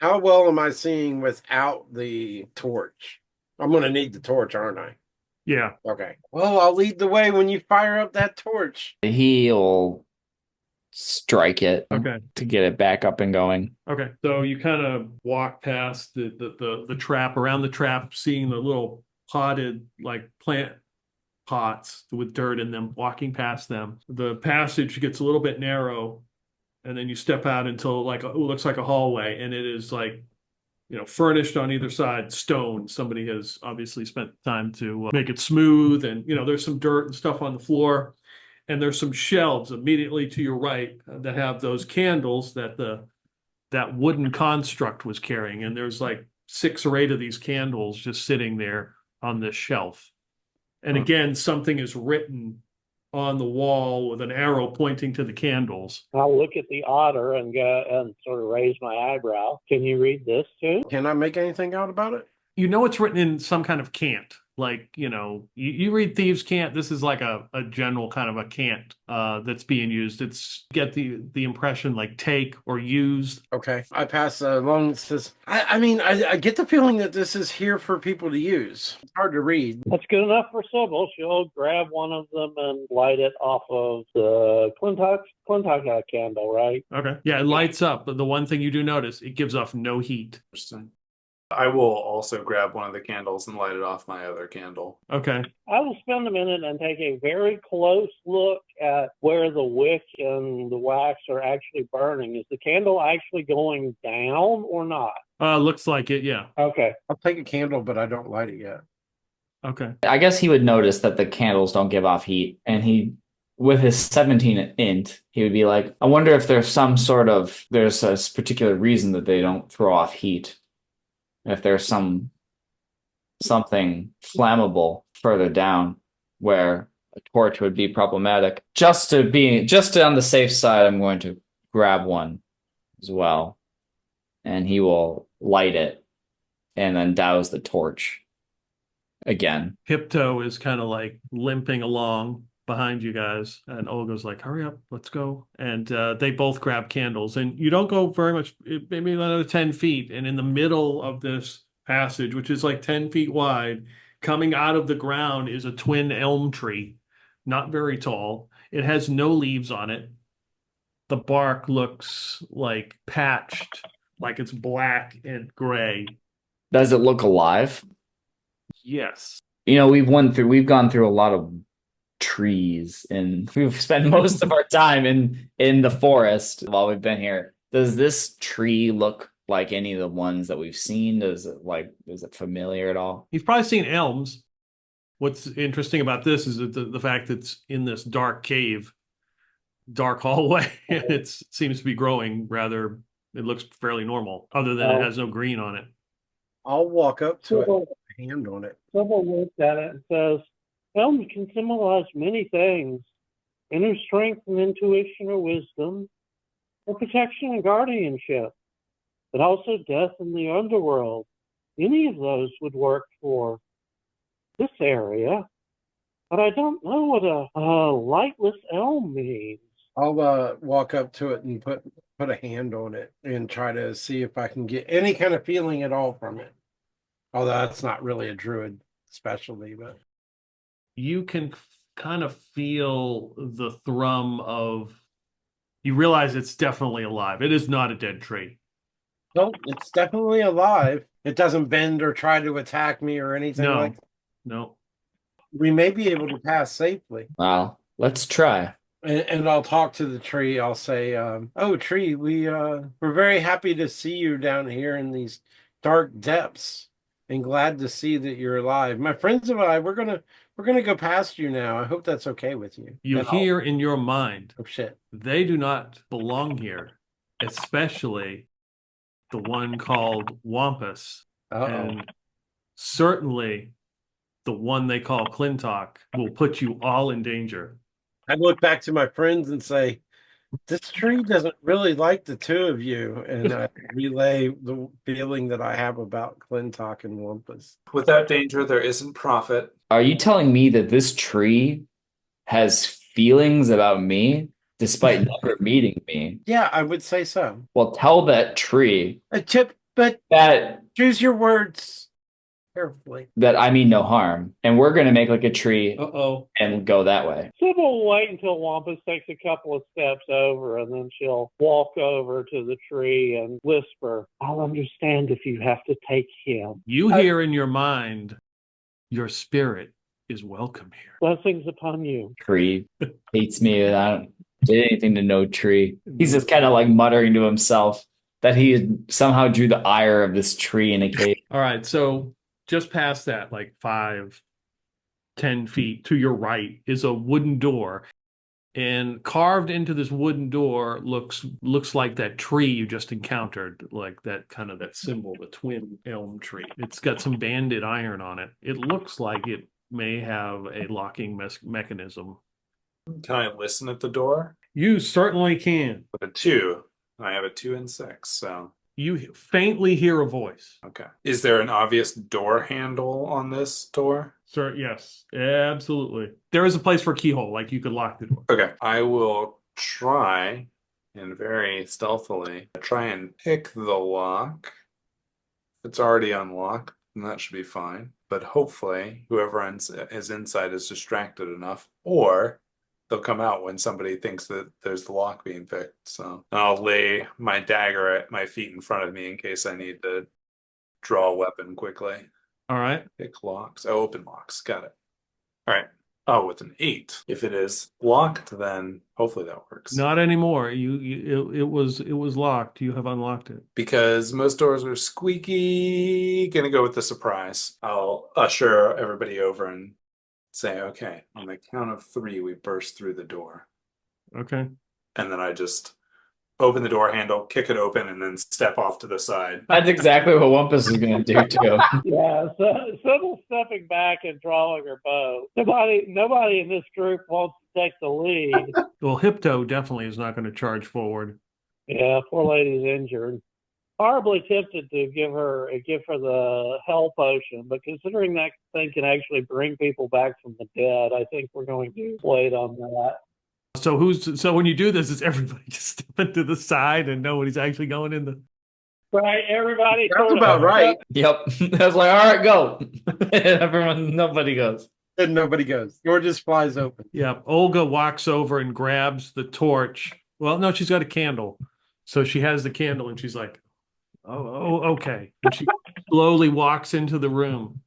How well am I seeing without the torch? I'm going to need the torch, aren't I? Yeah. Okay. Well, I'll lead the way when you fire up that torch. He'll strike it Okay. to get it back up and going. Okay. So you kind of walk past the trap, around the trap, seeing the little potted like plant pots with dirt in them, walking past them. The passage gets a little bit narrow, and then you step out until it looks like a hallway, and it is like, furnished on either side, stone. Somebody has obviously spent time to make it smooth, and there's some dirt and stuff on the floor, and there's some shelves immediately to your right that have those candles that the that wooden construct was carrying. And there's like 6 or 8 of these candles just sitting there on this shelf. And again, something is written on the wall with an arrow pointing to the candles. I'll look at the otter and go and sort of raise my eyebrow. Can you read this too? Can I make anything out about it? You know it's written in some kind of cant. Like, you read Thieves' Cant. This is like a general kind of a cant that's being used. It's get the impression like take or used. Okay. I pass along. It says, I get the feeling that this is here for people to use. It's hard to read. That's good enough for Sybil. She'll grab one of them and light it off of the Clintok candle, right? Okay. Yeah, it lights up. But the one thing you do notice, it gives off no heat. Interesting. I will also grab one of the candles and light it off my other candle. Okay. I will spend a minute and take a very close look at where the wick and the wax are actually burning. Is the candle actually going down or not? Looks like it, yeah. Okay. I'll take a candle, but I don't light it yet. Okay. I guess he would notice that the candles don't give off heat, and he, with his 17 int, he would be like, I wonder if there's a particular reason that they don't throw off heat. If there's something flammable further down where a torch would be problematic. Just on the safe side, I'm going to grab one as well, and he will light it and then douse the torch again. Hypto is kind of like limping along behind you guys, and Olga's like, hurry up, let's go. And they both grab candles, and you don't go very much, maybe another 10 feet, and in the middle of this passage, which is like 10 feet wide, coming out of the ground is a twin elm tree, not very tall. It has no leaves on it. The bark looks like patched, like it's black and gray. Does it look alive? Yes. We've gone through a lot of trees, and we've spent most of our time in the forest while we've been here. Does this tree look like any of the ones that we've seen? Is it familiar at all? You've probably seen elms. What's interesting about this is that the fact that it's in this dark cave, dark hallway, and it seems to be growing rather, it looks fairly normal, other than it has no green on it. I'll walk up to it and put a hand on it. Sybil looks at it and says, elm can symbolize many things. Inner strength and intuition or wisdom, or protection and guardianship, but also death in the underworld. Any of those would work for this area, but I don't know what a lightless elm means. I'll walk up to it and put a hand on it and try to see if I can get any kind of feeling at all from it. Although that's not really a druid specialty, but You can kind of feel the thrum of, you realize it's definitely alive. It is not a dead tree. no, it's definitely alive. It doesn't bend or try to attack me or anything No. like that. No. We may be able to pass safely. Well, let's try. And I'll talk to the tree. I'll say, oh, tree, we're very happy to see you down here in these dark depths and glad to see that you're alive. My friends and I, we're gonna go past you now. I hope that's okay with you. You And hear in your mind, oh shit. they do not belong here, especially the one called Wampus. Uh-oh. And certainly the one they call Clintok will put you all in danger. I look back to my friends and say, this tree doesn't really like the two of you. And I relay the feeling that I have about Clintok and Wampus. Without danger, there isn't profit. Are you telling me that this tree has feelings about me despite never meeting me? Yeah, I would say so. Well, tell that tree But that choose your words carefully. I mean no harm, and we're gonna make like a tree Uh-oh. and go that way. Sybil will wait until Wampus takes a couple of steps over, and then she'll walk over to the tree and whisper, I'll understand if you have to take him. You hear in your mind, your spirit is welcome here. Blessings upon you. Tree hates me. I don't did anything to no tree. He's just kind of like muttering to himself that he somehow drew the ire of this tree in a cave. All right, so just past that, like 5, 10 feet to your right is a wooden door. And carved into this wooden door looks like that tree you just encountered, like that kind of that symbol, the twin elm tree. It's got some banded iron on it. It looks like it may have a locking mechanism. Can I listen at the door? You certainly can. With a 2. I have a 2 and 6, so You faintly hear a voice. okay. Is there an obvious door handle on this door? Sir, yes, absolutely. There is a place for a keyhole, like you could lock the door. Okay. I will try and very stealthily try and pick the lock. If it's already unlocked, then that should be fine. But hopefully, whoever is inside is distracted enough, or they'll come out when somebody thinks that there's the lock being picked. So I'll lay my dagger at my feet in front of me in case I need to draw a weapon quickly. All right. Pick locks. Oh, open locks. Got it. All right. Oh, with an 8. If it is locked, then hopefully that works. Not anymore. It was locked. You have unlocked it. Because most doors are squeaky. Gonna go with the surprise. I'll usher everybody over and say, okay, on the count of 3, we burst through the door. Okay. And then I just open the door handle, kick it open, and then step off to the side. That's exactly what Wumpus is going to do too. Yeah, so Sybil stepping back and drawing her bow. Nobody in this group wants to take the lead. Well, Hypto definitely is not going to charge forward. Yeah, poor lady's injured. Horribly tempted to give her the hell potion, but considering that thing can actually bring people back from the dead, I think we're going to wait on that. So when you do this, is everybody just stepping to the side and nobody's actually going in the... Right, everybody. That's about right. Yep. I was like, all right, go. Nobody goes. And nobody goes. Door just flies open. Yeah, Olga walks over and grabs the torch. Well, no, she's got a candle. So she has the candle and she's like, oh, okay. And she slowly walks into the room.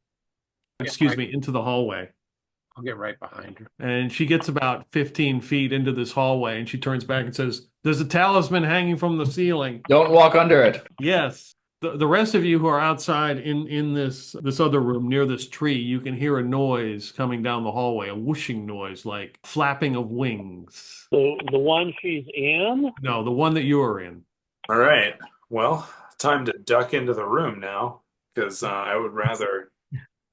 Into the hallway. I'll get right behind her. And she gets about 15 feet into this hallway and she turns back and says, there's a talisman hanging from the ceiling. Don't walk under it. Yes. The rest of you who are outside in this other room near this tree, you can hear a noise coming down the hallway, a whooshing noise like flapping of wings. The one she's in? No, the one that you are in. All right. Well, time to duck into the room now, because I would rather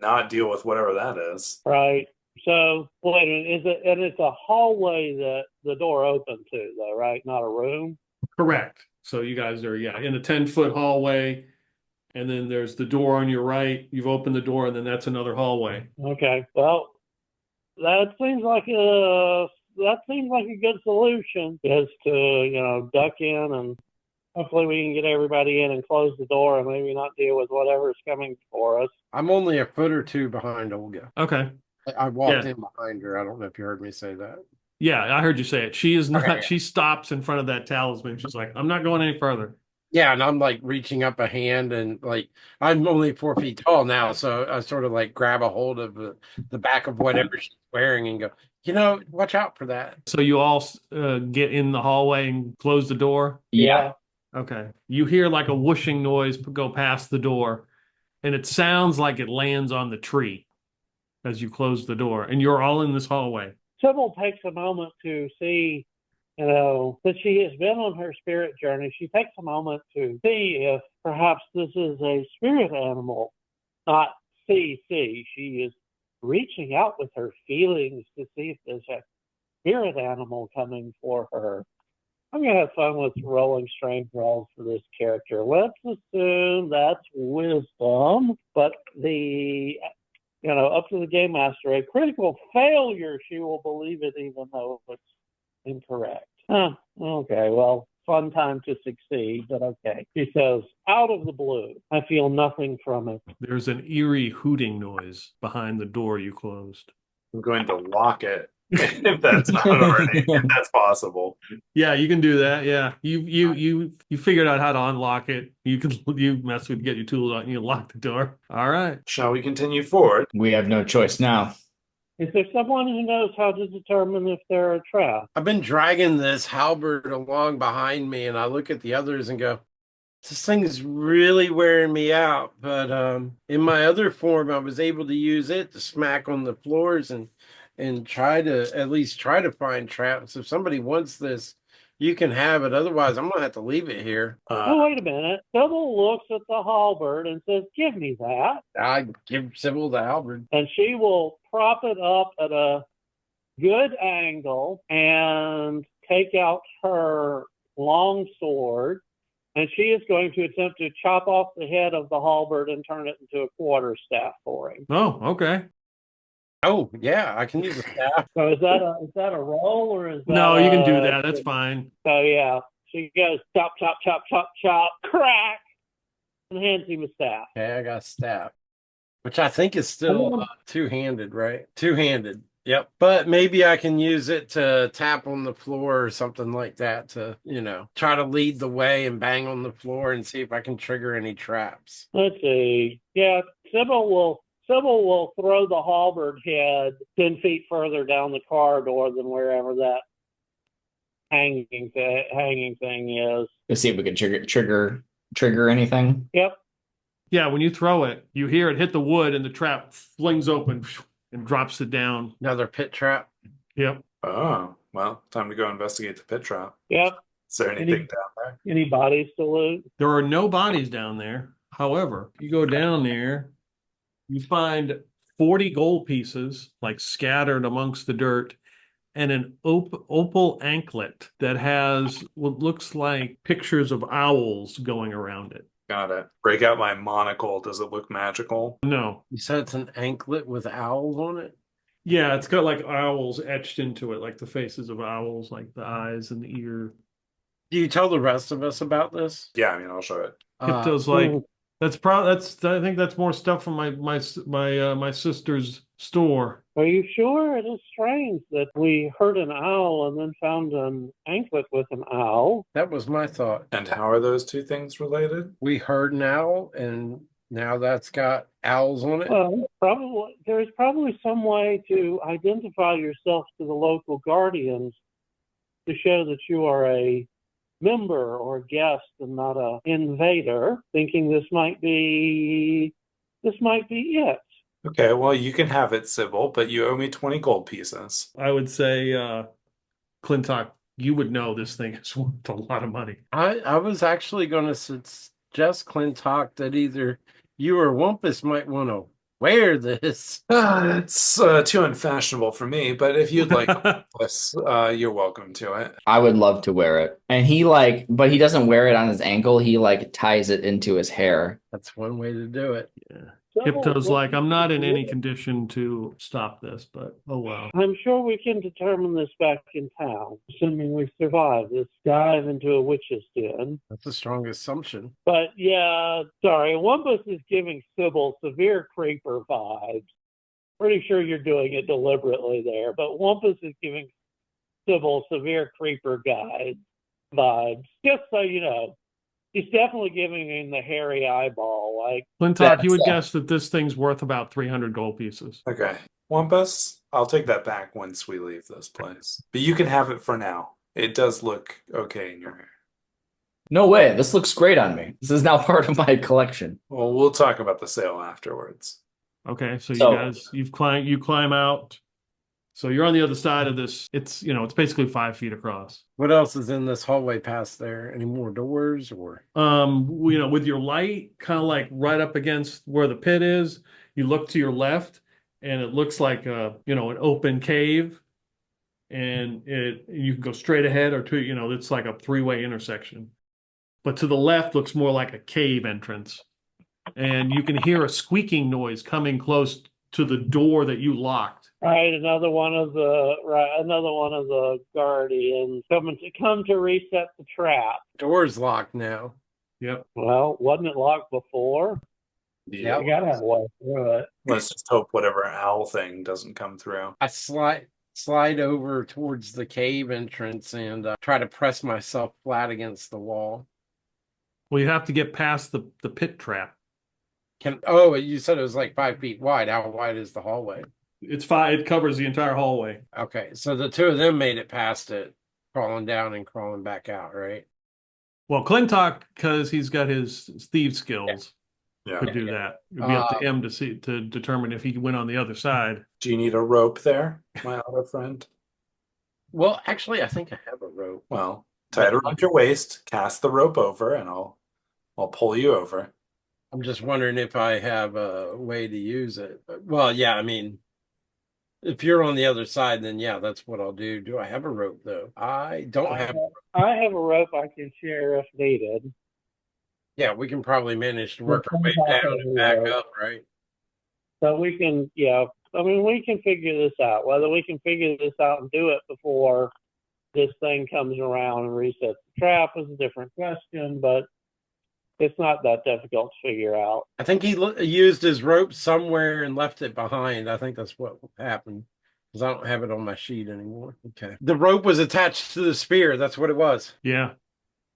not deal with whatever that is. Right. So, wait a minute, it's a hallway that the door opened to, though, right? Not a room? Correct. So you guys are, in a 10-foot hallway, and then there's the door on your right. You've opened the door, and then that's another hallway. Okay. Well, that seems like a good solution, is to, duck in and hopefully we can get everybody in and close the door and maybe not deal with whatever's coming for us. I'm only a foot or two behind Olga. Okay. I walked in behind her. I don't know if you heard me say that. Yeah, I heard you say it. She is not. Okay. She stops in front of that talisman. She's like, I'm not going any further. Yeah, and I'm like reaching up a hand, and like I'm only 4 feet tall now, so I sort of like grab a hold of the back of whatever she's wearing and go, watch out for that. So you all get in the hallway and close the door? Yeah. Okay. You hear like a whooshing noise go past the door, and it sounds like it lands on the tree as you close the door, and you're all in this hallway. Sybil takes a moment to see, that she has been on her spirit journey. She takes a moment to see if perhaps this is a spirit animal, not see. She is reaching out with her feelings to see if there's a spirit animal coming for her. I'm going to have fun with rolling strange rolls for this character. Let's assume that's wisdom, but up to the game master, a critical failure, she will believe it even though it's incorrect. Okay, well, fun time to succeed, but okay. She says, out of the blue, I feel nothing from it. There's an eerie hooting noise behind the door you closed. I'm going to lock it if that's not already, if that's possible. Yeah, you can do that. Yeah, you figured out how to unlock it. You mess with get your tools on. You lock the door. All right. Shall we continue forward? We have no choice now. Is there someone who knows how to determine if they're a trap? I've been dragging this halberd along behind me, and I look at the others and go, this thing is really wearing me out. But in my other form, I was able to use it to smack on the floors and and at least try to find traps. If somebody wants this, you can have it. Otherwise, I'm gonna have to leave it here. Oh, wait a minute. Sybil looks at the halberd and says, "Give me that." I give Sybil the halberd. And she will prop it up at a good angle and take out her long sword. And she is going to attempt to chop off the head of the halberd and turn it into a quarterstaff for him. Oh, okay. Oh yeah, I can use a staff. So is that a roll or is that No, you can do that. That's fine. So yeah, she goes chop, chop, chop, chop, chop, crack, and hands him a staff. Okay, I got a staff, which I think is still two-handed, right? Two-handed. Yep. But maybe I can use it to tap on the floor or something like that to, try to lead the way and bang on the floor and see if I can trigger any traps. Let's see. Yeah, Sybil will throw the halberd head 10 feet further down the corridor than wherever that hanging thing is. Let's see if we can trigger anything. Yep. Yeah, when you throw it, you hear it hit the wood and the trap flings open and drops it down. Another pit trap. Yep. Oh, well, time to go investigate the pit trap. Yep. Is there anything down there? Any bodies to loot? There are no bodies down there. However, you go down there, you find 40 gold pieces like scattered amongst the dirt and an opal anklet that has what looks like pictures of owls going around it. Got it. Break out my monocle. Does it look magical? No. You said it's an anklet with owls on it? Yeah, it's got like owls etched into it, like the faces of owls, like the eyes and the ear. Do you tell the rest of us about this? Yeah, I mean, I'll show it. Crypto's like, I think that's more stuff from my sister's store. Are you sure? It is strange that we heard an owl and then found an anklet with an owl. That was my thought. And how are those two things related? We heard an owl, and now that's got owls on it. Well, there's probably some way to identify yourself to the local guardians to show that you are a member or guest and not a invader, thinking this might be it. Okay, well, you can have it, Sybil, but you owe me 20 gold pieces. I would say, Clintok, you would know this thing is worth a lot of money. I was actually going to suggest, Clintok, that either you or Wumpus might want to wear this. It's too unfashionable for me, but if you'd like this, you're welcome to it. I would love to wear it. And but he doesn't wear it on his ankle. He ties it into his hair. That's one way to do it. Yeah. Crypto's like, I'm not in any condition to stop this, but oh well. I'm sure we can determine this back in town, assuming we survive this dive into a witch's den. That's a strong assumption. But yeah, sorry, Wumpus is giving Sybil severe creeper vibes. Pretty sure you're doing it deliberately there, but Wumpus is giving Sybil severe creeper vibes. Just so you know. He's definitely giving him the hairy eyeball. Like Clintok, you would guess that this thing's worth about 300 gold pieces. Okay. Wampus, I'll take that back once we leave this place. But you can have it for now. It does look okay in your hair. No way. This looks great on me. This is now part of my collection. Well, we'll talk about the sale afterwards. Okay, so you guys, you climb out. So you're on the other side of this. It's basically 5 feet across. What else is in this hallway past there? Any more doors or? With your light kind of like right up against where the pit is, you look to your left and it looks like an open cave, and you can go straight ahead or it's like a 3-way intersection. But to the left looks more like a cave entrance. And you can hear a squeaking noise coming close to the door that you locked. Right, another one of the guardians come to reset the trap. Door's locked now. Yep. Well, wasn't it locked before? Yeah. You gotta have a way through it. Let's just hope whatever owl thing doesn't come through. I slide over towards the cave entrance and try to press myself flat against the wall. Well, you have to get past the pit trap. You said it was like 5 feet wide. How wide is the hallway? It's 5. It covers the entire hallway. Okay, so the two of them made it past it, crawling down and crawling back out, right? Well, Clintok, because he's got his thief skills, Yeah. could do that. It'd be up to him to determine if he went on the other side. Do you need a rope there, my other friend? Well, actually, I think I have a rope. Well, tie it around your waist, cast the rope over, and I'll pull you over. I'm just wondering if I have a way to use it. Well, yeah, I mean, if you're on the other side, then yeah, that's what I'll do. Do I have a rope though? I don't have. I have a rope I can share if needed. Yeah, we can probably manage to work our way down and back up, right? So we can, yeah. I mean, we can figure this out. Whether we can figure this out and do it before this thing comes around and resets the trap is a different question, but it's not that difficult to figure out. I think he used his rope somewhere and left it behind. I think that's what happened because I don't have it on my sheet anymore. Okay. The rope was attached to the spear. That's what it was. Yeah.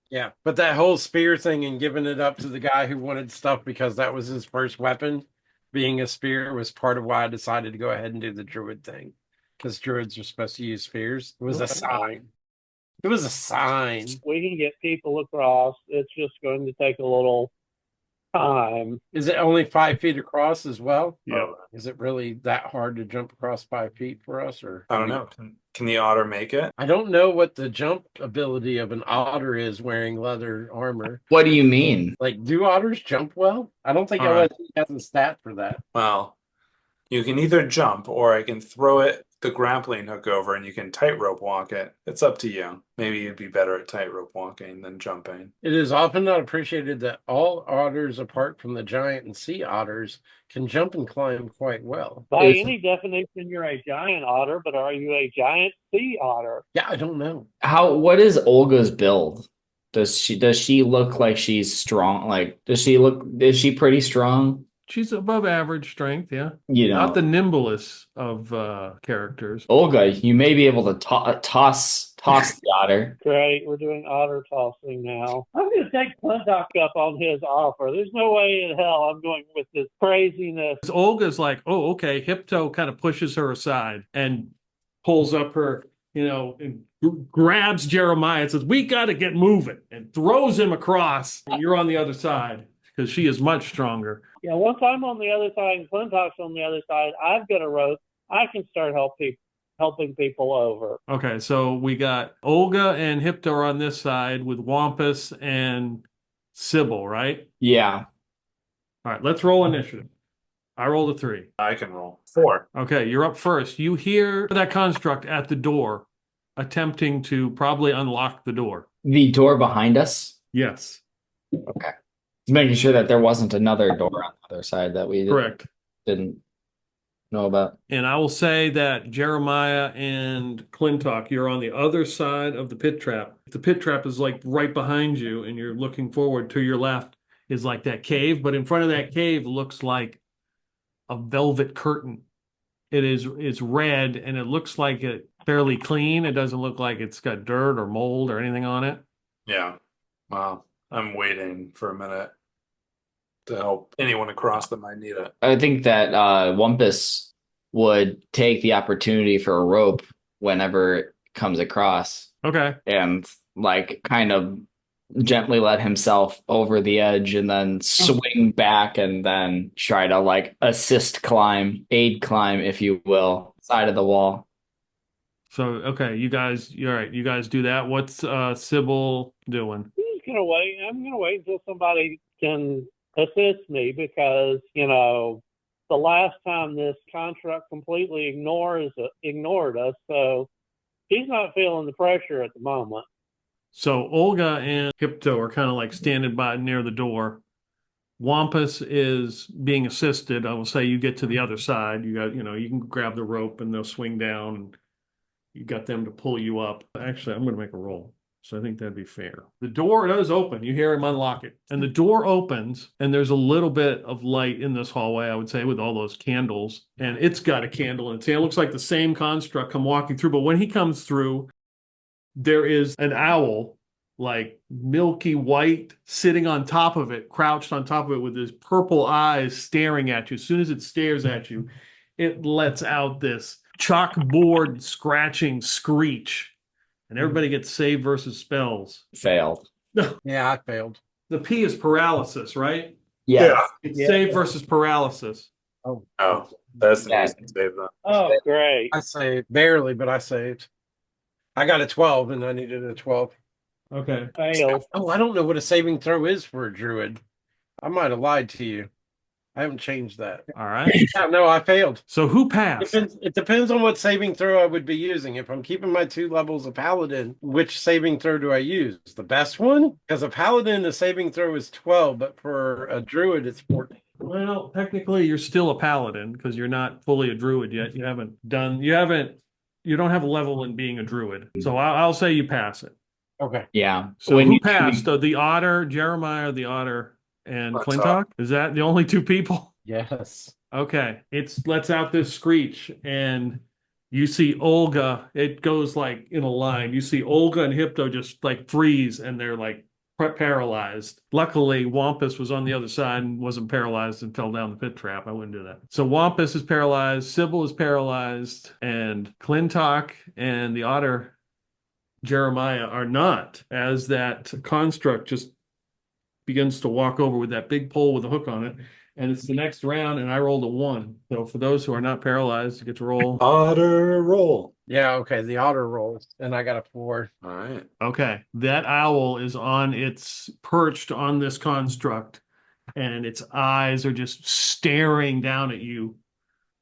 Yeah. But that whole spear thing and giving it up to the guy who wanted stuff because that was his first weapon, being a spear, was part of why I decided to go ahead and do the druid thing. Because druids are supposed to use spears. It was a sign. It was a sign. We can get people across. It's just going to take a little time. Is it only 5 feet across as well? Yeah. Is it really that hard to jump across 5 feet for us? Or I don't know. Can the otter make it? I don't know what the jump ability of an otter is wearing leather armor. What do you mean? Like, do otters jump well? I don't think All right. OSE has a stat for that. Well, you can either jump or I can throw the grappling hook over and you can tightrope walk it. It's up to you. Maybe you'd be better at tightrope walking than jumping. It is often not appreciated that all otters, apart from the giant and sea otters, can jump and climb quite well. By any definition, you're a giant otter, but are you a giant sea otter? Yeah, I don't know. What is Olga's build? Does she look like she's strong? Like, is she pretty strong? She's above average strength, yeah. You know, Not the nimblest of characters. Olga, you may be able to toss the otter. Great, we're doing otter tossing now. I'm going to take Clintok up on his offer. There's no way in hell I'm going with this craziness. Olga's like, oh, okay. Hypto kind of pushes her aside and pulls up her, and grabs Jeremiah and says, we got to get moving, and throws him across. And you're on the other side because she is much stronger. Yeah, once I'm on the other side and Clintok's on the other side, I've got a rope. I can start helping people over. Okay, so we got Olga and Hypto are on this side with Wampus and Sybil, right? Yeah. All right, let's roll initiative. I rolled a 3. I can roll 4. Okay, you're up first. You hear that construct at the door attempting to probably unlock the door. The door behind us? Yes. Okay. Just making sure that there wasn't another door on the other side that we Correct. didn't know about. And I will say that Jeremiah and Clintok, you're on the other side of the pit trap. The pit trap is like right behind you, and you're looking forward. To your left is like that cave, but in front of that cave looks like a velvet curtain. It's red, and it looks like it fairly clean. It doesn't look like it's got dirt or mold or anything on it. Yeah. Wow. I'm waiting for a minute to help anyone across that might need it. I think that Wumpus would take the opportunity for a rope whenever it comes across. Okay. And like kind of gently let himself over the edge and then swing back and then try to like aid climb, if you will, side of the wall. So, okay, you guys do that. What's Sybil doing? I'm going to wait until somebody can assist me because, the last time this construct completely ignored us, so he's not feeling the pressure at the moment. So Olga and Hypto are kind of like standing by near the door. Wampus is being assisted. I will say you get to the other side. You can grab the rope and they'll swing down. And you got them to pull you up. Actually, I'm going to make a roll. So I think that'd be fair. The door does open. You hear him unlock it. And the door opens, and there's a little bit of light in this hallway, I would say, with all those candles. And it's got a candle in it. It looks like the same construct come walking through. But when he comes through, there is an owl, like milky white, sitting on top of it, crouched on top of it with his purple eyes staring at you. As soon as it stares at you, it lets out this chalkboard scratching screech. And everybody gets save versus spells. Failed. Yeah, I failed. The P is paralysis, right? Yeah. It's Yeah. save versus paralysis. Oh, Oh, that's an Yeah. easy save then. Oh, great. I saved barely, but I saved. I got a 12, and I needed a 12. Okay. Failed. Oh, I don't know what a saving throw is for a druid. I might have lied to you. I haven't changed that. All right. Yeah, no, I failed. So who passed? It depends on what saving throw I would be using. If I'm keeping my 2 levels of paladin, which saving throw do I use? The best one? Because a paladin, the saving throw is 12, but for a druid, it's 14. Well, technically, you're still a paladin because you're not fully a druid yet. You don't have a level in being a druid. So I'll say you pass it. Okay. Yeah. So When who you- passed? The Otter, Jeremiah, the Otter, and Clintok. Clintok? Is that the only 2 people? Yes. Okay. It lets out this screech, and you see Olga. It goes like in a line. You see Olga and Hypto just like freeze, and they're like paralyzed. Luckily, Wampus was on the other side and wasn't paralyzed and fell down the pit trap. I wouldn't do that. So Wampus is paralyzed, Sybil is paralyzed, and Clintok and the Otter Jeremiah are not, as that construct just begins to walk over with that big pole with a hook on it. And it's the next round, and I rolled a 1. So for those who are not paralyzed, you get to roll. Otter roll. Yeah, okay. The otter rolls, and I got a 4. All right. Okay. That owl is perched on this construct, and its eyes are just staring down at you,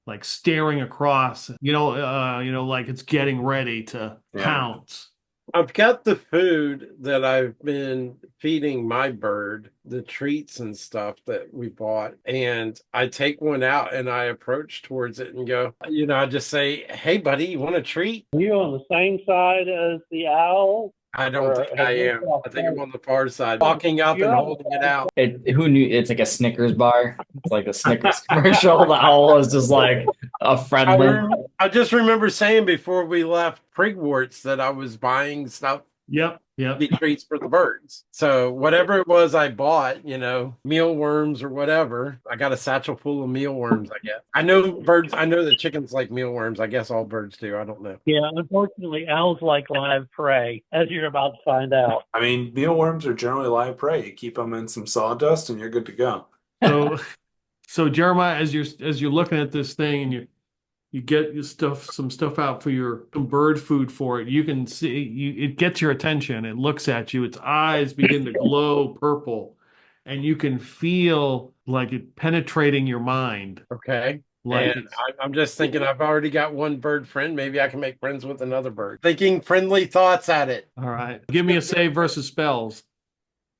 like staring across, like it's getting ready to pounce. I've got the food that I've been feeding my bird, the treats and stuff that we bought. And I take one out and I approach towards it and go, I just say, "Hey, buddy, you want a treat?" Are you on the same side as the owl? I don't Or think I have you am. crossed I think I'm over? on the far side, walking up and You're on the holding it far out. Who knew it's like a Snickers bar? It's like a Snickers commercial. The owl is just like a friendly. I just remember saying before we left Prigwarts that I was buying stuff, Yep. the treats for the birds. So whatever it was I bought, mealworms or whatever, I got a satchel full of mealworms, I guess. I know that chickens like mealworms. I guess all birds do. I don't know. Yeah, unfortunately, owls like live prey, as you're about to find out. I mean, mealworms are generally live prey. You keep them in some sawdust, and you're good to go. So Jeremiah, as you're looking at this thing, and you get some stuff out for some bird food for it. You can see it gets your attention. It looks at you. Its eyes begin to glow purple, and you can feel like it penetrating your mind. Okay. Like And I'm just thinking I've already got one bird friend. Maybe I can make friends with another bird. Thinking friendly thoughts at it. all right. Give me a save versus spells.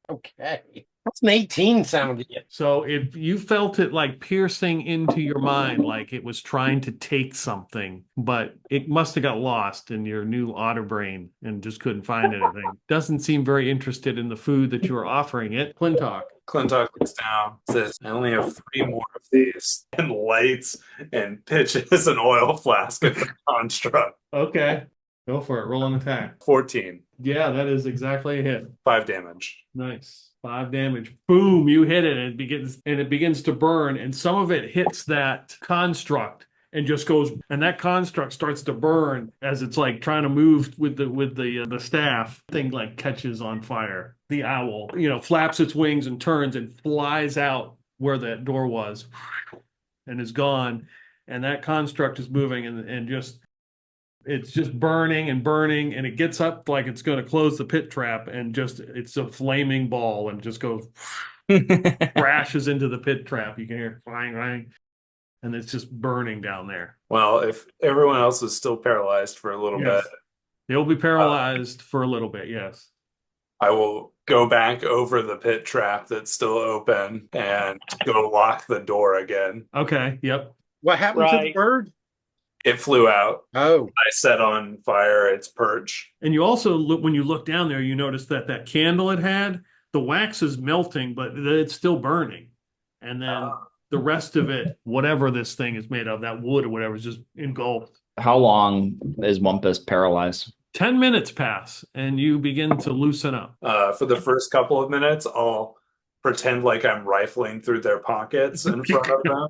Okay. That's an 18 sounding. So if you felt it like piercing into your mind, like it was trying to take something, but it must have got lost in your new otter brain and just couldn't find anything. Doesn't seem very interested in the food that you were offering it. Clintok. Clintok looks down, says, "I only have 3 more of these," and lights and pitches an oil flask at the construct. Okay. Go for it. Roll an attack. 14. Yeah, that is exactly a hit. 5 damage. Nice. 5 damage. Boom, you hit it, and it begins to burn, and some of it hits that construct and just goes, and that construct starts to burn as it's like trying to move with the staff. Thing like catches on fire. The owl, flaps its wings and turns and flies out where that door was and is gone. And that construct is moving and just it's just burning and burning, and it gets up like it's going to close the pit trap, and it's a flaming ball and just goes crashes into the pit trap. You can hear clang, and it's just burning down there. Well, if everyone else is still paralyzed for a little Yes. bit, They'll be paralyzed for a little bit, yes. I will go back over the pit trap that's still open and go lock the door again. Okay, yep. What happened to the Right. bird? It flew out. Oh, I set on fire its perch. And you also when you look down there, you notice that candle it had, the wax is melting, but it's still burning. And then the rest of it, whatever this thing is made of, that wood or whatever, is just engulfed. How long is Wumpus paralyzed? 10 minutes pass, and you begin to loosen up. For the first couple of minutes, I'll pretend like I'm rifling through their pockets in front of them.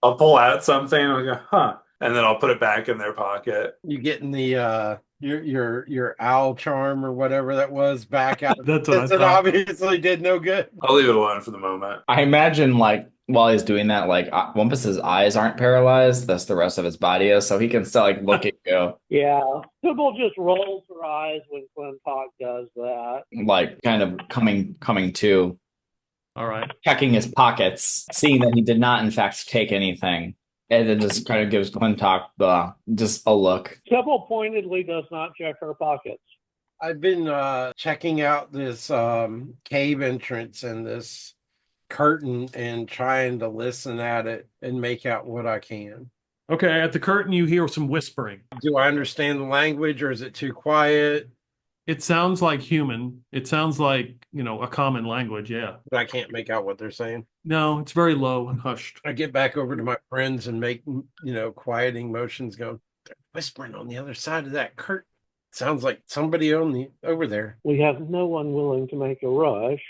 I'll pull out something and I'll go, huh. And then I'll put it back in their pocket. you getting the your owl charm or whatever that was back out. That's what I It thought. obviously did no good. I'll leave it alone for the moment. I imagine like while he's doing that, like Wumpus's eyes aren't paralyzed. That's the rest of his body is, so he can still like look at you, Yeah. Sybil just rolls her eyes when Clintok does that. like kind of coming to, All right. checking his pockets, seeing that he did not in fact take anything, and then just kind of gives Clintok just a look. Sybil pointedly does not check her pockets. I've been checking out this cave entrance and this curtain and trying to listen at it and make out what I can. Okay, at the curtain you hear some whispering. Do I understand the language or is it too quiet? It sounds like human. It sounds like, a common language, yeah. But I can't make out what they're saying. No, it's very low and hushed. I get back over to my friends and make, quieting motions going, they're whispering on the other side of that curtain. Sounds like somebody over there. We have no one willing to make a rush.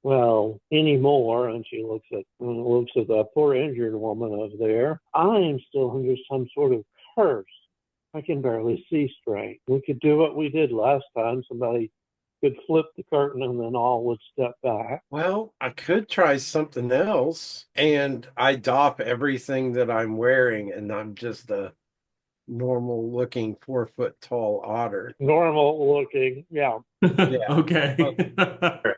Well, anymore, and she looks at the poor injured woman over there. I am still under some sort of curse. I can barely see straight. We could do what we did last time. Somebody could flip the curtain and then all would step back. Well, I could try something else. And I doff everything that I'm wearing, and I'm just a normal looking 4 foot tall otter. Normal looking, yeah. Okay.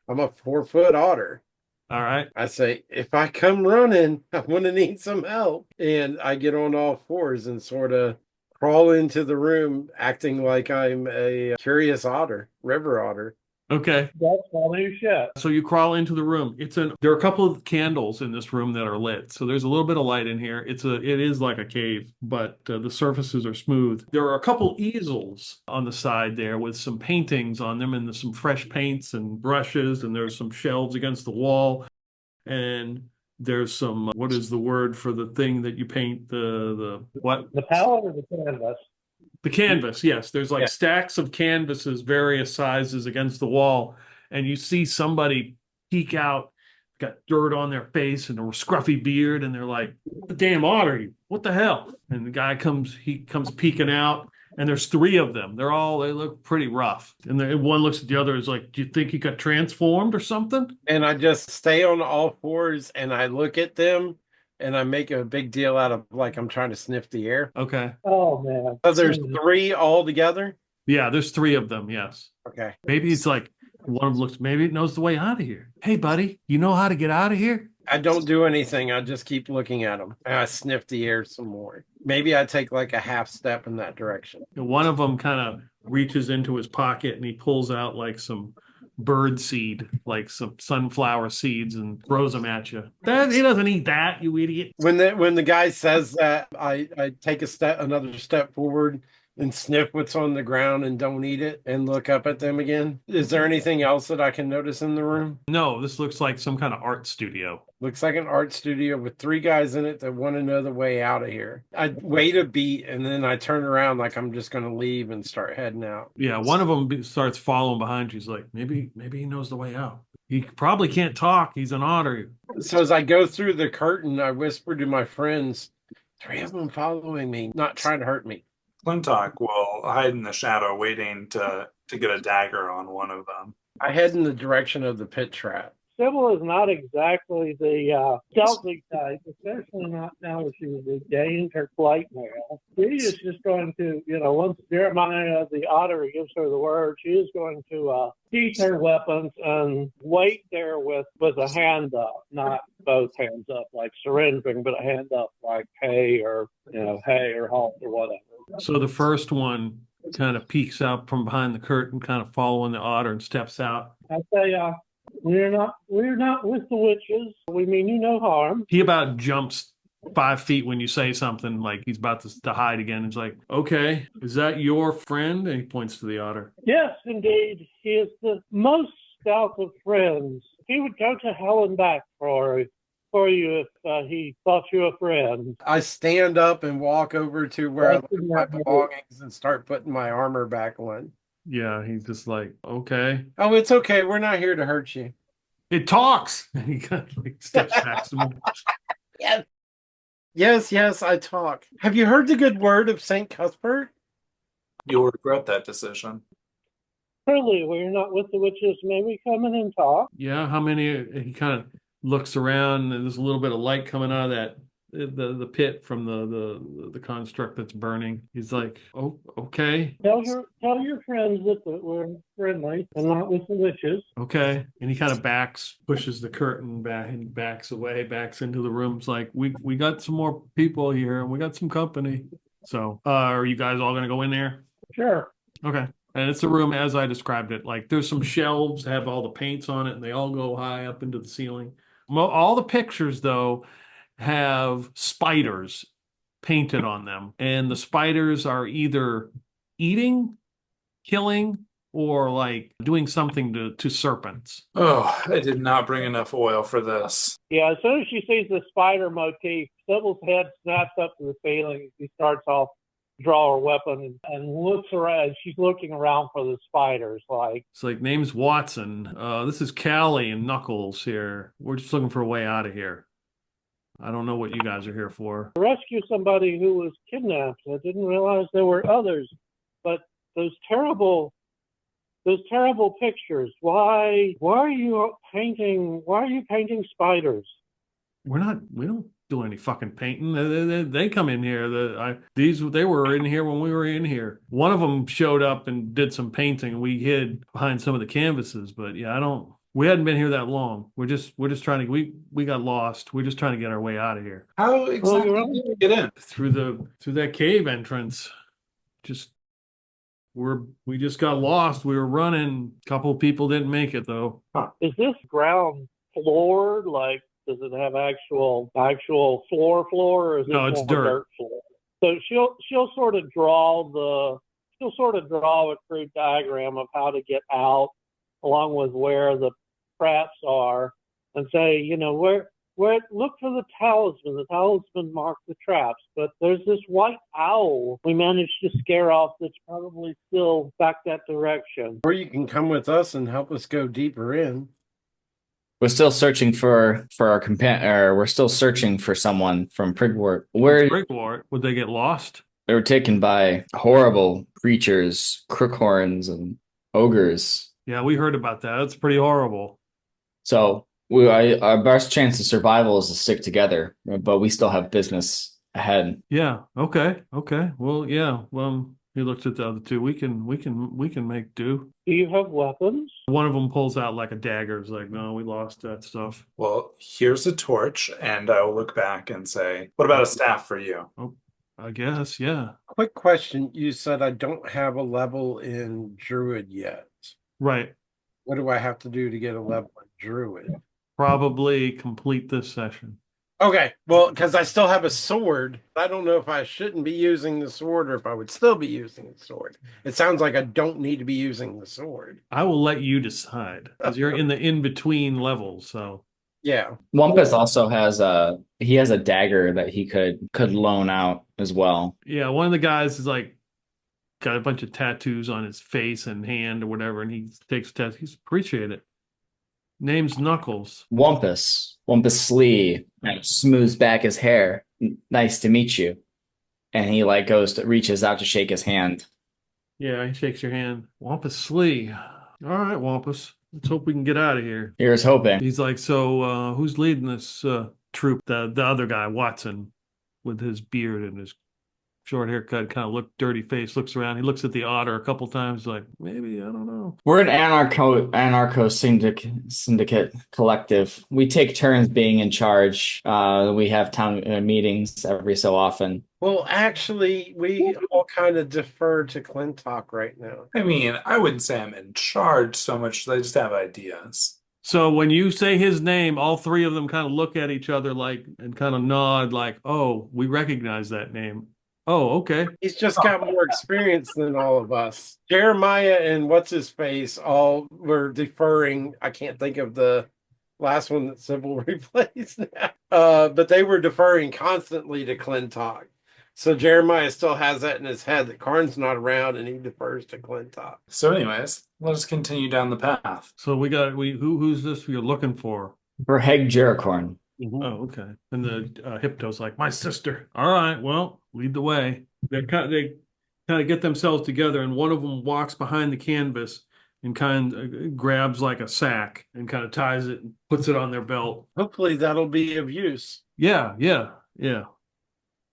I'm a 4 foot otter. All right. I say, if I come running, I'm going to need some help. And I get on all fours and sort of crawl into the room, acting like I'm a curious otter, river otter. Okay. That's funny shit. So you crawl into the room. There are a couple of candles in this room that are lit. So there's a little bit of light in here. It is like a cave, but the surfaces are smooth. There are a couple easels on the side there with some paintings on them and there's some fresh paints and brushes, and there's some shelves against the wall. And there's some, what is the word for the thing that you paint? The what? The palette or the canvas? The canvas, yes. There's like stacks of canvases, various sizes against the wall, and you see somebody peek out, got dirt on their face and a scruffy beard, and they're like, "What the damn otter? What the hell?" And the guy comes peeking out, and there's 3 of them. They look pretty rough, and one looks at the other, is like, "Do you think he got transformed or something?" And I just stay on all fours and I look at them. And I make a big deal out of like I'm trying to sniff the air. Okay. Oh, man. So there's 3 all together? Yeah, there's 3 of them, yes. Okay. Maybe it's like one of them looks, maybe it knows the way out of here. Hey, buddy, you know how to get out of here? I don't do anything. I just keep looking at them. And I sniff the air some more. Maybe I take like a half step in that direction. And one of them kind of reaches into his pocket and he pulls out like some bird seed, like some sunflower seeds, and throws them at you. He doesn't eat that, you idiot. When the guy says that, I take another step forward and sniff what's on the ground and don't eat it and look up at them again. Is there anything else that I can notice in the room? No, this looks like some kind of art studio. Looks like an art studio with 3 guys in it that want to know the way out of here. I wait a beat and then I turn around like I'm just going to leave and start heading out. Yeah, one of them starts following behind you. He's like, maybe he knows the way out. He probably can't talk. He's an otter. So as I go through the curtain, I whisper to my friends, 3 of them following me, not trying to hurt me. Clintok will hide in the shadow, waiting to get a dagger on one of them. I head in the direction of the pit trap. Sybil is not exactly the stealthy type, especially not now that she's regained her flight mail. She is just going to, once Jeremiah the otter gives her the word, she is going to sheath her weapons and wait there with a hand up, not both hands up like surrendering, but a hand up like hey or halt or whatever. So the first one kind of peeks out from behind the curtain, kind of following the otter, and steps out. I say, we're not with the witches. We mean you no harm. He about jumps 5 feet when you say something like he's about to hide again. He's like, "Okay, is that your friend?" And he points to the otter. Yes, indeed. He is the most stout of friends. He would go to hell and back for you if he thought you a friend. I stand up and walk over to where I left my belongings and start putting my armor back on. Yeah, he's just like, "Okay." Oh, it's okay. We're not here to hurt you. It talks. And he kind of like steps back some more. Yes, I talk. Have you heard the good word of St. Cuthbert? You'll regret that decision. Truly, we're not with the witches. May we come in and talk? Yeah, how many? He kind of looks around, and there's a little bit of light coming out of that the pit from the construct that's burning. He's like, "Oh, okay, Tell your friends that we're friendly and not with the witches. okay." And he kind of pushes the curtain back, and backs away, backs into the room. It's like, we got some more people here, and we got some company. So, are you guys all gonna go in there? Sure. Okay. And it's a room as I described it. Like there's some shelves that have all the paints on it, and they all go high up into the ceiling. All the pictures, though, have spiders painted on them, and the spiders are either eating, killing, or like doing something to serpents. Oh, I did not bring enough oil for this. Yeah, as soon as she sees the spider motif, Sybil's head snaps up to the ceiling. She starts off draw her weapon and looks around. She's looking around for the spiders. Like, It's like, name's Watson. This is Callie and Knuckles here. We're just looking for a way out of here. I don't know what you guys are here for. rescue somebody who was kidnapped. I didn't realize there were others. But those terrible pictures. Why are you painting spiders? We don't do any fucking painting. They come in here. They were in here when we were in here. One of them showed up and did some painting. We hid behind some of the canvases, but yeah, we hadn't been here that long. We're just trying to, we got lost. We're just trying to get our way out of here. How exactly did you get in? Through that cave entrance. We just got lost. We were running. A couple of people didn't make it though. Is this ground floor? Like, does it have actual floor, or is it No, it's more dirt. floor? So she'll sort of draw a crude diagram of how to get out, along with where the traps are, and say, where look for the talisman. The talisman marks the traps, but there's this white owl we managed to scare off that's probably still back that direction. Or you can come with us and help us go deeper in. We're still searching for our companion, or we're still searching for someone from Prigwort. Brickwart, would they get lost? They were taken by horrible creatures, crookhorns and ogres. Yeah, we heard about that. That's pretty horrible. So our best chance of survival is to stick together, but we still have business ahead. Yeah. Okay. Well, yeah. Well, he looks at the other two. We can make do. Do you have weapons? One of them pulls out like a dagger. It's like, no, we lost that stuff. Well, here's a torch, and I will look back and say, what about a staff for you? Oh, I guess, yeah. Quick question. You said I don't have a level in Druid yet. Right. What do I have to do to get a level in Druid? Probably complete this session. Okay, well, because I still have a sword. I don't know if I shouldn't be using the sword or if I would still be using the sword. It sounds like I don't need to be using the sword. I will let you decide because you're in the in-between levels. So Yeah. Wampus also has a dagger that he could loan out as well. yeah, one of the guys is like got a bunch of tattoos on his face and hand or whatever, and he takes tattoos. Appreciate it. Name's Knuckles. Wampus Slee smooths back his hair. Nice to meet you. And he reaches out to shake his hand. Yeah, he shakes your hand. Wampus Slee. All right, Wampus. Let's hope we can get out of here. Here's hoping. He's like, so who's leading this troop? The other guy, Watson, with his beard and his short haircut, kind of dirty face, looks around. He looks at the Otter a couple times, like, maybe, I don't know. We're an anarcho syndicate collective. We take turns being in charge. We have town meetings every so often. Well, actually, we all kind of defer to Clintok right now. I mean, I wouldn't say I'm in charge so much as I just have ideas. So when you say his name, all three of them kind of look at each other like and kind of nod like, oh, we recognize that name. Oh, okay. He's just got more experience than all of us. Jeremiah and what's-his-face all were deferring. I can't think of the last one that Sybil replaced now. But they were deferring constantly to Clintok. So Jeremiah still has that in his head that Karn's not around and he defers to Clintok. So anyways, let us continue down the path. So who's this you're looking for? For Hague Jerricorn. Oh, okay. And the Hypto's like, my sister. All right, well, lead the way. They kind of get themselves together, and one of them walks behind the canvas and kind of grabs like a sack and kind of ties it and puts it on their belt. Hopefully that'll be of use. Yeah, yeah, yeah.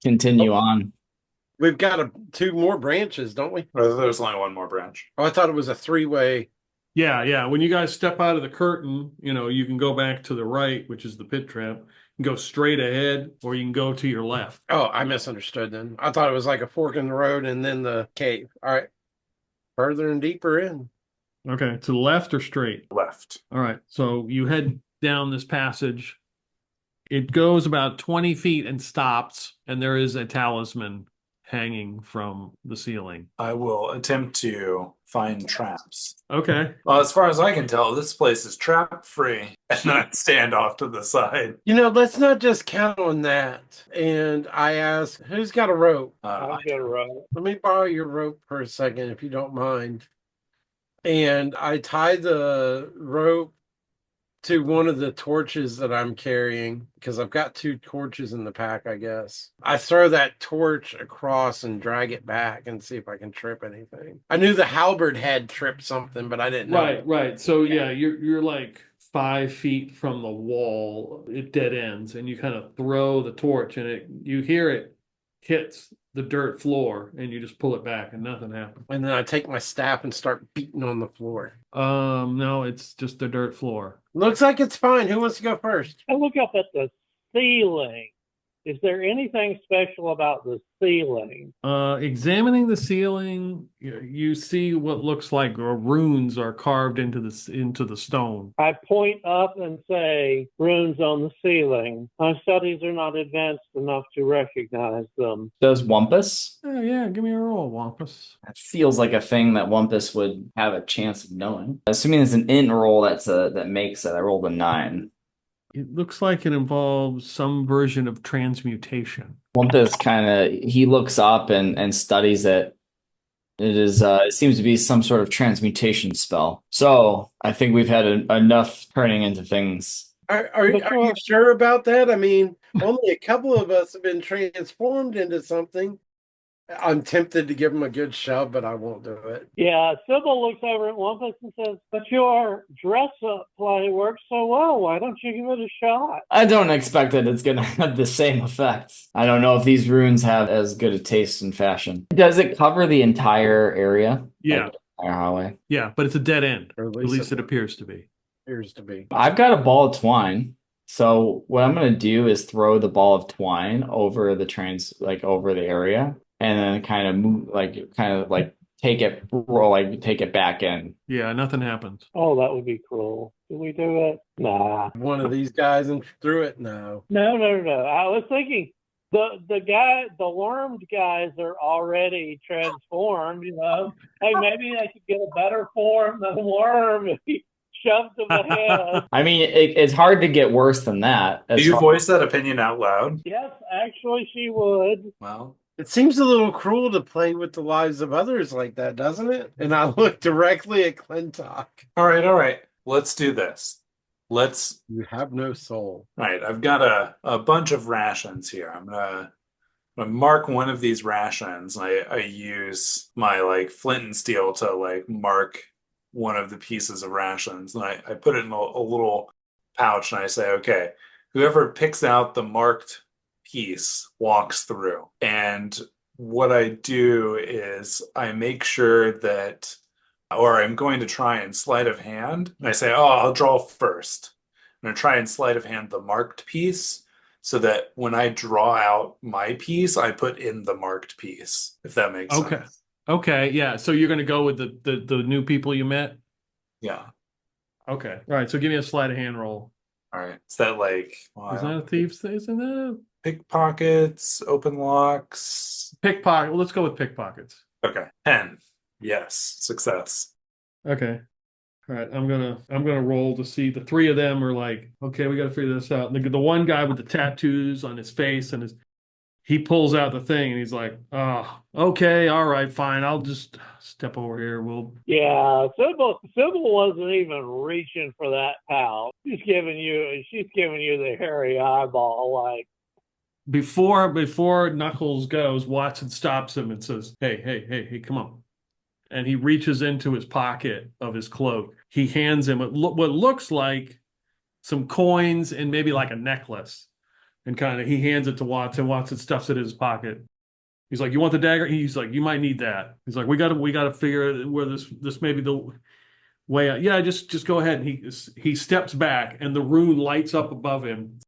Continue on. We've got 2 more branches, don't we? Or there's only one more branch. Oh, I thought it was a 3-way. Yeah, yeah. When you guys step out of the curtain, you can go back to the right, which is the pit trap, and go straight ahead, or you can go to your left. Oh, I misunderstood then. I thought it was like a fork in the road and then the cave. All right. Further and deeper in. Okay, to the left or straight? Left. All right, so you head down this passage. It goes about 20 feet and stops, and there is a talisman hanging from the ceiling. I will attempt to find traps. Okay. Well, as far as I can tell, this place is trap free and not stand off to the side. Let's not just count on that. And I asked, who's got a rope? I've got a rope. Let me borrow your rope for a second, if you don't mind. And I tie the rope to one of the torches that I'm carrying, because I've got 2 torches in the pack, I guess. I throw that torch across and drag it back and see if I can trip anything. I knew the halberd had tripped something, but I didn't know. Right. So yeah, you're like 5 feet from the wall. It dead ends, and you kind of throw the torch, and you hear it hits the dirt floor, and you just pull it back, and nothing happens. And then I take my staff and start beating on the floor. No, it's just the dirt floor. Looks like it's fine. Who wants to go first? I look up at the ceiling. Is there anything special about the ceiling? Examining the ceiling, you see what looks like runes are carved into the stone. I point up and say, runes on the ceiling. My studies are not advanced enough to recognize them. Does Wumpus? Oh, yeah, give me a roll, Wampus. That feels like a thing that Wumpus would have a chance of knowing. Assuming it's an int roll that makes it. I rolled a 9. It looks like it involves some version of transmutation. Wumpus he looks up and studies it. It seems to be some sort of transmutation spell. So I think we've had enough turning into things. Are you sure about that? I mean, only a couple of us have been transformed into something. I'm tempted to give him a good shove, but I won't do it. Yeah, Sybil looks over at Wampus and says, but your dress-up play works so well. Why don't you give it a shot? I don't expect that it's going to have the same effect. I don't know if these runes have as good a taste in fashion. Does it cover the entire area? Yeah. Like the entire highway? Yeah, but it's a dead end. Or At least it appears to be. I've got a ball of twine. So what I'm going to do is throw the ball of twine over over the area. And then kind of move, take it back in. Yeah, nothing happens. Oh, that would be cruel. Did we do it? Nah. One of these guys and threw it? No. No. I was thinking the wormed guys are already transformed, Hey, maybe they could get a better form than a worm if he shoved them ahead. I mean, it's hard to get worse than that. Do you voice that opinion out loud? Yes, actually she would. Well, it seems a little cruel to play with the lives of others like that, doesn't it? And I look directly at Clintok. All right. Let's do this. You have no soul. All right, I've got a bunch of rations here. I'm gonna mark one of these rations. I use my flint and steel to mark one of the pieces of rations, and I put it in a little pouch, and I say, okay, whoever picks out the marked piece walks through. And what I do is I make sure that, or I'm going to try and sleight of hand, and I say, I'll draw first. I'm going to try and sleight of hand the marked piece so that when I draw out my piece, I put in the marked piece, if that makes sense. Okay, yeah. So you're going to go with the new people you met? Yeah. Okay. All right, so give me a sleight of hand roll. All right. Is that is that a thief's thing? Isn't that pickpockets, open locks? Pickpocket. Well, let's go with pickpockets. Okay. 10. Yes. Success. Okay. All right. I'm gonna roll to see. The 3 of them are okay, we got to figure this out. The one guy with the tattoos on his face and he pulls out the thing and he's like, oh, okay, all right, fine. I'll just step over here. Yeah, Sybil wasn't even reaching for that pouch. She's giving you the hairy eyeball before Knuckles goes, Watson stops him and says, "Hey, come on." And he reaches into his pocket of his cloak. He hands him what looks like some coins and maybe like a necklace. And kind of he hands it to Watson. Watson stuffs it in his pocket. He's like, "You want the dagger?" He's like, "You might need that." He's like, "We gotta figure where this may be the way out." Yeah, just go ahead. And he steps back, and the rune lights up above him,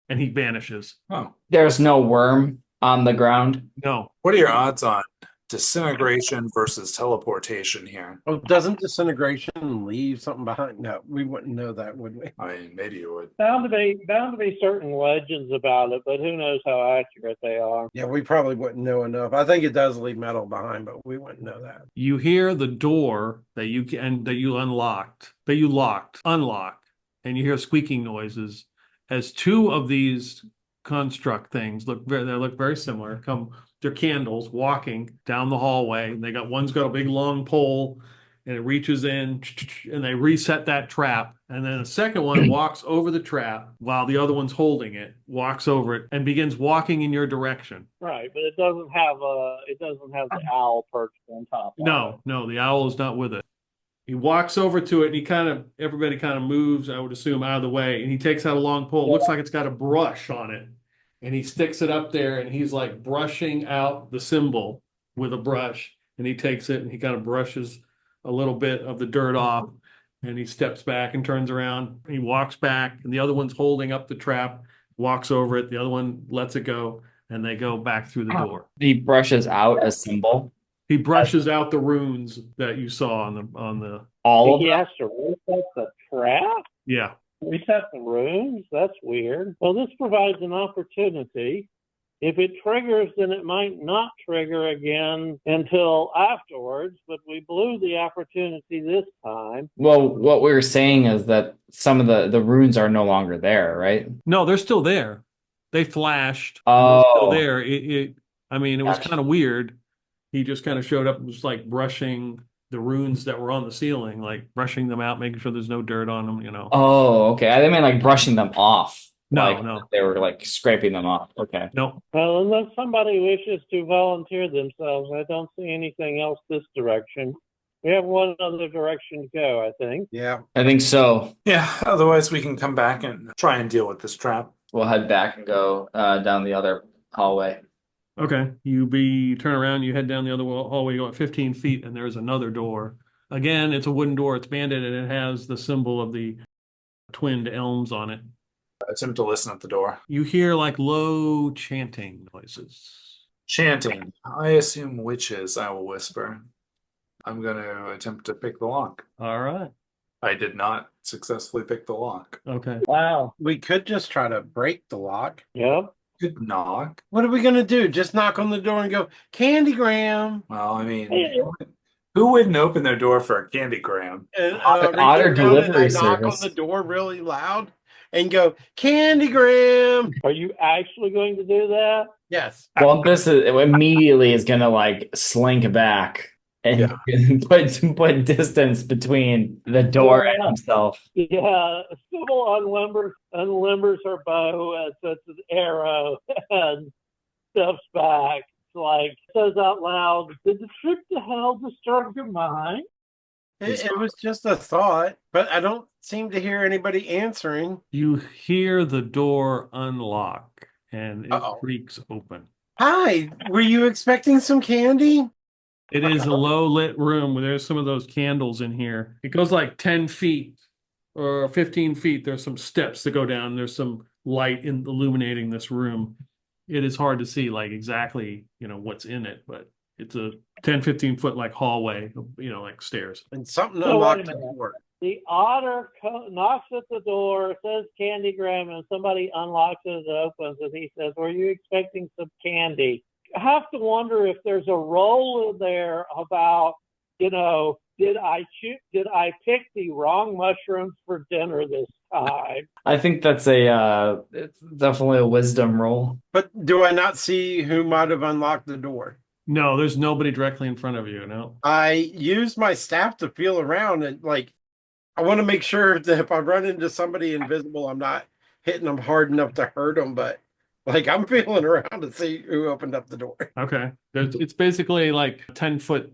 and he vanishes. Oh, There's no worm on the ground. No, what are your odds on disintegration versus teleportation here? Oh, doesn't disintegration leave something behind? No, we wouldn't know that, would we? I mean, maybe you would. Bound to be certain legends about it, but who knows how accurate they are. Yeah, we probably wouldn't know enough. I think it does leave metal behind, but we wouldn't know that. you hear the door that you unlocked, and you hear squeaking noises as two of these construct things look very similar. They're candles walking down the hallway. One's got a big long pole, and it reaches in, and they reset that trap. And then the second one walks over the trap while the other one's holding it, walks over it, and begins walking in your direction. Right, but it doesn't have the owl perched on top. No, the owl is not with it. He walks over to it, and everybody kind of moves, I would assume, out of the way, and he takes out a long pole. It looks like it's got a brush on it. And he sticks it up there, and he's like brushing out the symbol with a brush. And he takes it and he kind of brushes a little bit of the dirt off. And he steps back and turns around. He walks back, and the other one's holding up the trap, walks over it. The other one lets it go, and they go back through the door. He brushes out a symbol. He brushes out the runes that you saw on the. All of He them? has to reset the trap? Yeah. Reset the runes? That's weird. Well, this provides an opportunity. If it triggers, then it might not trigger again until afterwards, but we blew the opportunity this time. Well, what we were saying is that some of the runes are no longer there, right? No, they're still there. They flashed. Oh. They're still there. It was Gotcha. kind of weird. He just kind of showed up and was like brushing the runes that were on the ceiling, like brushing them out, making sure there's no dirt on them, Oh, okay. I didn't mean like brushing them off. No, Like, no. They were like scraping them off. Okay. No. Well, unless somebody wishes to volunteer themselves, I don't see anything else this direction. We have one other direction to go, I think. Yeah. I think so. Yeah, otherwise we can come back and try and deal with this trap. We'll head back and go down the other hallway. Okay. Turn around, you head down the other hallway, you go 15 feet, and there's another door. Again, it's a wooden door. It's banded, and it has the symbol of the twinned elms on it. Attempt to listen at the door. You hear like low chanting noises. Chanting. I assume witches, I will whisper. I'm going to attempt to pick the lock. All right. I did not successfully pick the lock. Okay. Wow. We could just try to break the lock. Yep. Good knock. What are we going to do? Just knock on the door and go, Candygram. Well, I mean, who wouldn't open their door for a candygram? And, Otter reach around and delivery knock service. on the door really loud and go, Candygram. Are you actually going to do that? Yes. Bumpus immediately is gonna like slink back and put distance between the door and himself. Yeah. Sybil unlimbers her bow and sets an arrow and steps back. It's like, says out loud, "Did the trip to hell disturb your mind?" It was just a thought, but I don't seem to hear anybody answering. You hear the door unlock, and it Uh-oh. creaks open. Hi, were you expecting some candy? It is a low lit room where there's some of those candles in here. It goes like 10 feet or 15 feet. There's some steps that go down. There's some light illuminating this room. It is hard to see like exactly, what's in it, but it's a 10, 15 foot like hallway, like stairs. And something So wait a unlocked the minute. door. The otter knocks at the door, says candygram, and somebody unlocks it and opens it. He says, "Were you expecting some candy?" I have to wonder if there's a role in there about, did I pick the wrong mushrooms for dinner this time? I think that's it's definitely a wisdom roll. But do I not see who might have unlocked the door? No, there's nobody directly in front of you. No. I use my staff to feel around and I want to make sure that if I run into somebody invisible, I'm not hitting them hard enough to hurt them. But Like I'm feeling around to see who opened up the door. Okay. It's basically like a 10-foot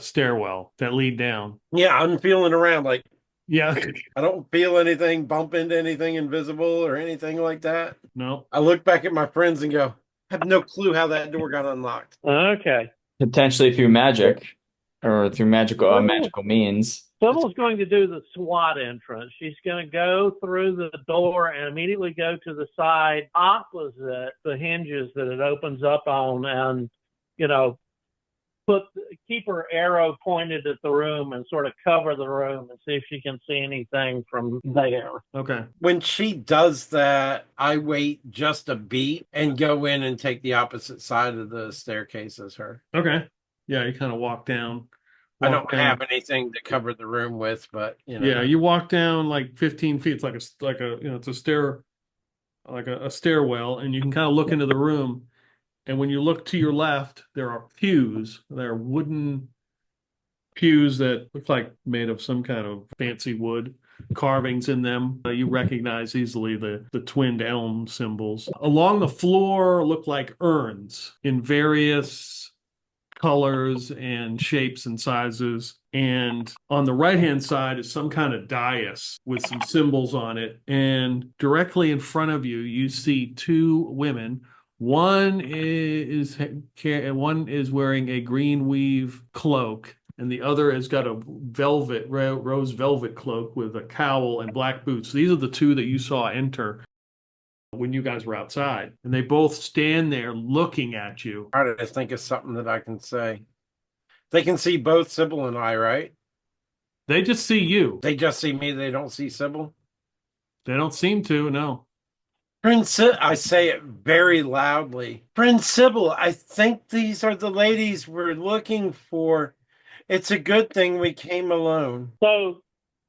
stairwell that lead down. Yeah, I'm feeling around like Yeah. I don't feel anything bump into anything invisible or anything like that. No. I look back at my friends and go, I have no clue how that door got unlocked. Okay. Potentially through magic or through magical means. Sybil's going to do the SWAT entrance. She's going to go through the door and immediately go to the side opposite the hinges that it opens up on, and keep her arrow pointed at the room and sort of cover the room and see if she can see anything from there. Okay. When she does that, I wait just a beat and go in and take the opposite side of the staircase as her. Okay. Yeah, you kind of walk down. I don't have anything to cover the room with, but Yeah, you walk down like 15 feet. It's like a it's a stair, like a stairwell, and you can kind of look into the room. And when you look to your left, there are pews. There are wooden pews that look like made of some kind of fancy wood, carvings in them. You recognize easily the twinned elm symbols. Along the floor look like urns in various colors and shapes and sizes. And on the right-hand side is some kind of dais with some symbols on it. And directly in front of you, you see two women. One is wearing a green weave cloak, and the other has got a rose velvet cloak with a cowl and black boots. These are the two that you saw enter when you guys were outside, and they both stand there looking at you. Try to think of something that I can say. They can see both Sybil and I, right? They just see you. They just see me. They don't see Sybil. They don't seem to, no. I say it very loudly. Prince Sybil, I think these are the ladies we're looking for. It's a good thing we came alone. So,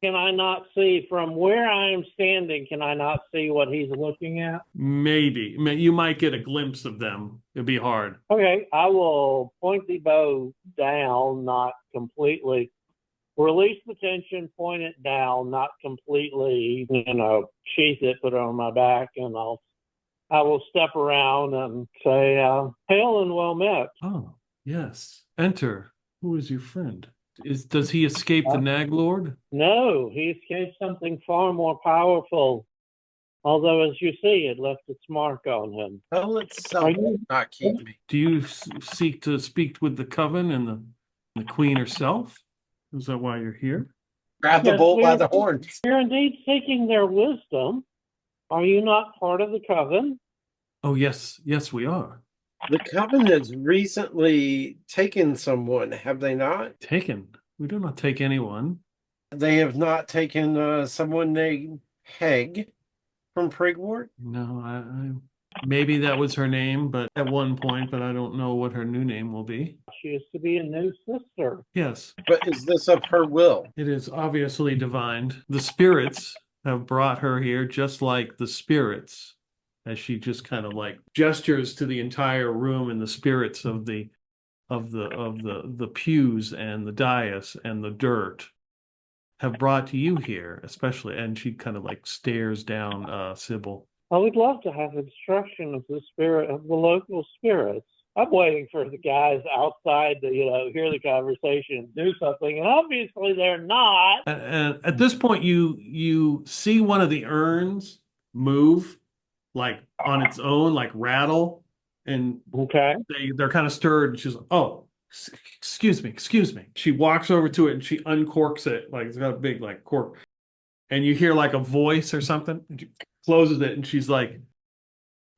can I not see from where I am standing? Can I not see what he's looking at? Maybe. You might get a glimpse of them. It'd be hard. Okay, I will point the bow down, not completely. Release the tension, point it down, not completely, sheath it, put it on my back, and I will step around and say, hail and well met. Oh, yes. Enter. Who is your friend? Does he escape the Nag Lord? No, he escaped something far more powerful. Although, as you see, it left its mark on him. Oh, it's not keep me. Do you seek to speak with the coven and the queen herself? Is that why you're here? Grab the bull by the horns. You're indeed seeking their wisdom. Are you not part of the coven? Oh, yes. Yes, we are. The coven has recently taken someone, have they not? Taken? We do not take anyone. They have not taken someone named Hague from Prigwort? No, I maybe that was her name, but at one point, but I don't know what her new name will be. She is to be a new sister. Yes. But is this of her will? It is obviously divined. The spirits have brought her here, just like the spirits, as she just kind of like gestures to the entire room, and the spirits of the pews and the dais and the dirt have brought you here, especially. And she kind of like stares down Sybil. I would love to have instruction of the local spirits. I'm waiting for the guys outside to, hear the conversation and do something, and obviously they're not. And at this point, you see one of the urns move, like on its own, like rattle, and okay, they're kind of stirred. And she's like, "Oh, excuse me." She walks over to it and she uncorks it, like it's got a big like cork, and you hear like a voice or something. And she closes it and she's like,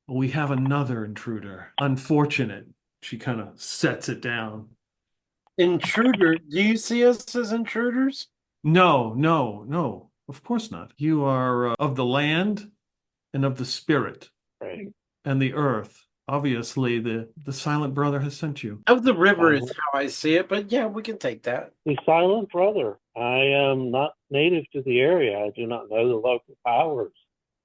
"We have another intruder. Unfortunate." She kind of sets it down. Intruder? Do you see us as intruders? No. Of course not. You are of the land and of the spirit, right, and the earth. Obviously, the Silent Brother has sent you. Of the river is how I see it, but yeah, we can take that. The Silent Brother. I am not native to the area. I do not know the local powers.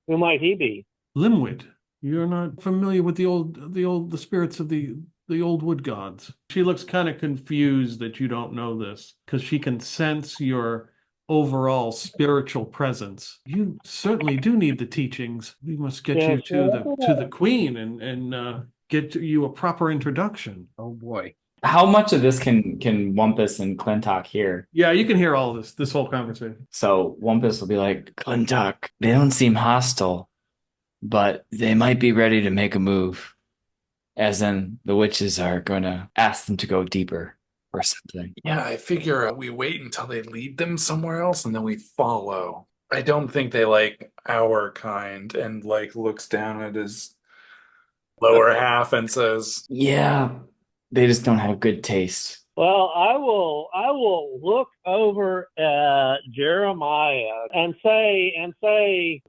Who might he be? Limwood. You're not familiar with the spirits of the old wood gods. She looks kind of confused that you don't know this, because she can sense your overall spiritual presence. You certainly do need the teachings. We must get Yes, you to the queen and get you a proper introduction. Oh boy. How much of this can Wumpus and Clintok hear? Yeah, you can hear all this whole conversation. So Wumpus will be like, Clintok, they don't seem hostile, but they might be ready to make a move. As in, the witches are going to ask them to go deeper or something. Yeah, I figure we wait until they lead them somewhere else and then we follow. I don't think they like our kind and like looks down at his lower half and says, Yeah, they just don't have good taste. Well, I will look over at Jeremiah and say,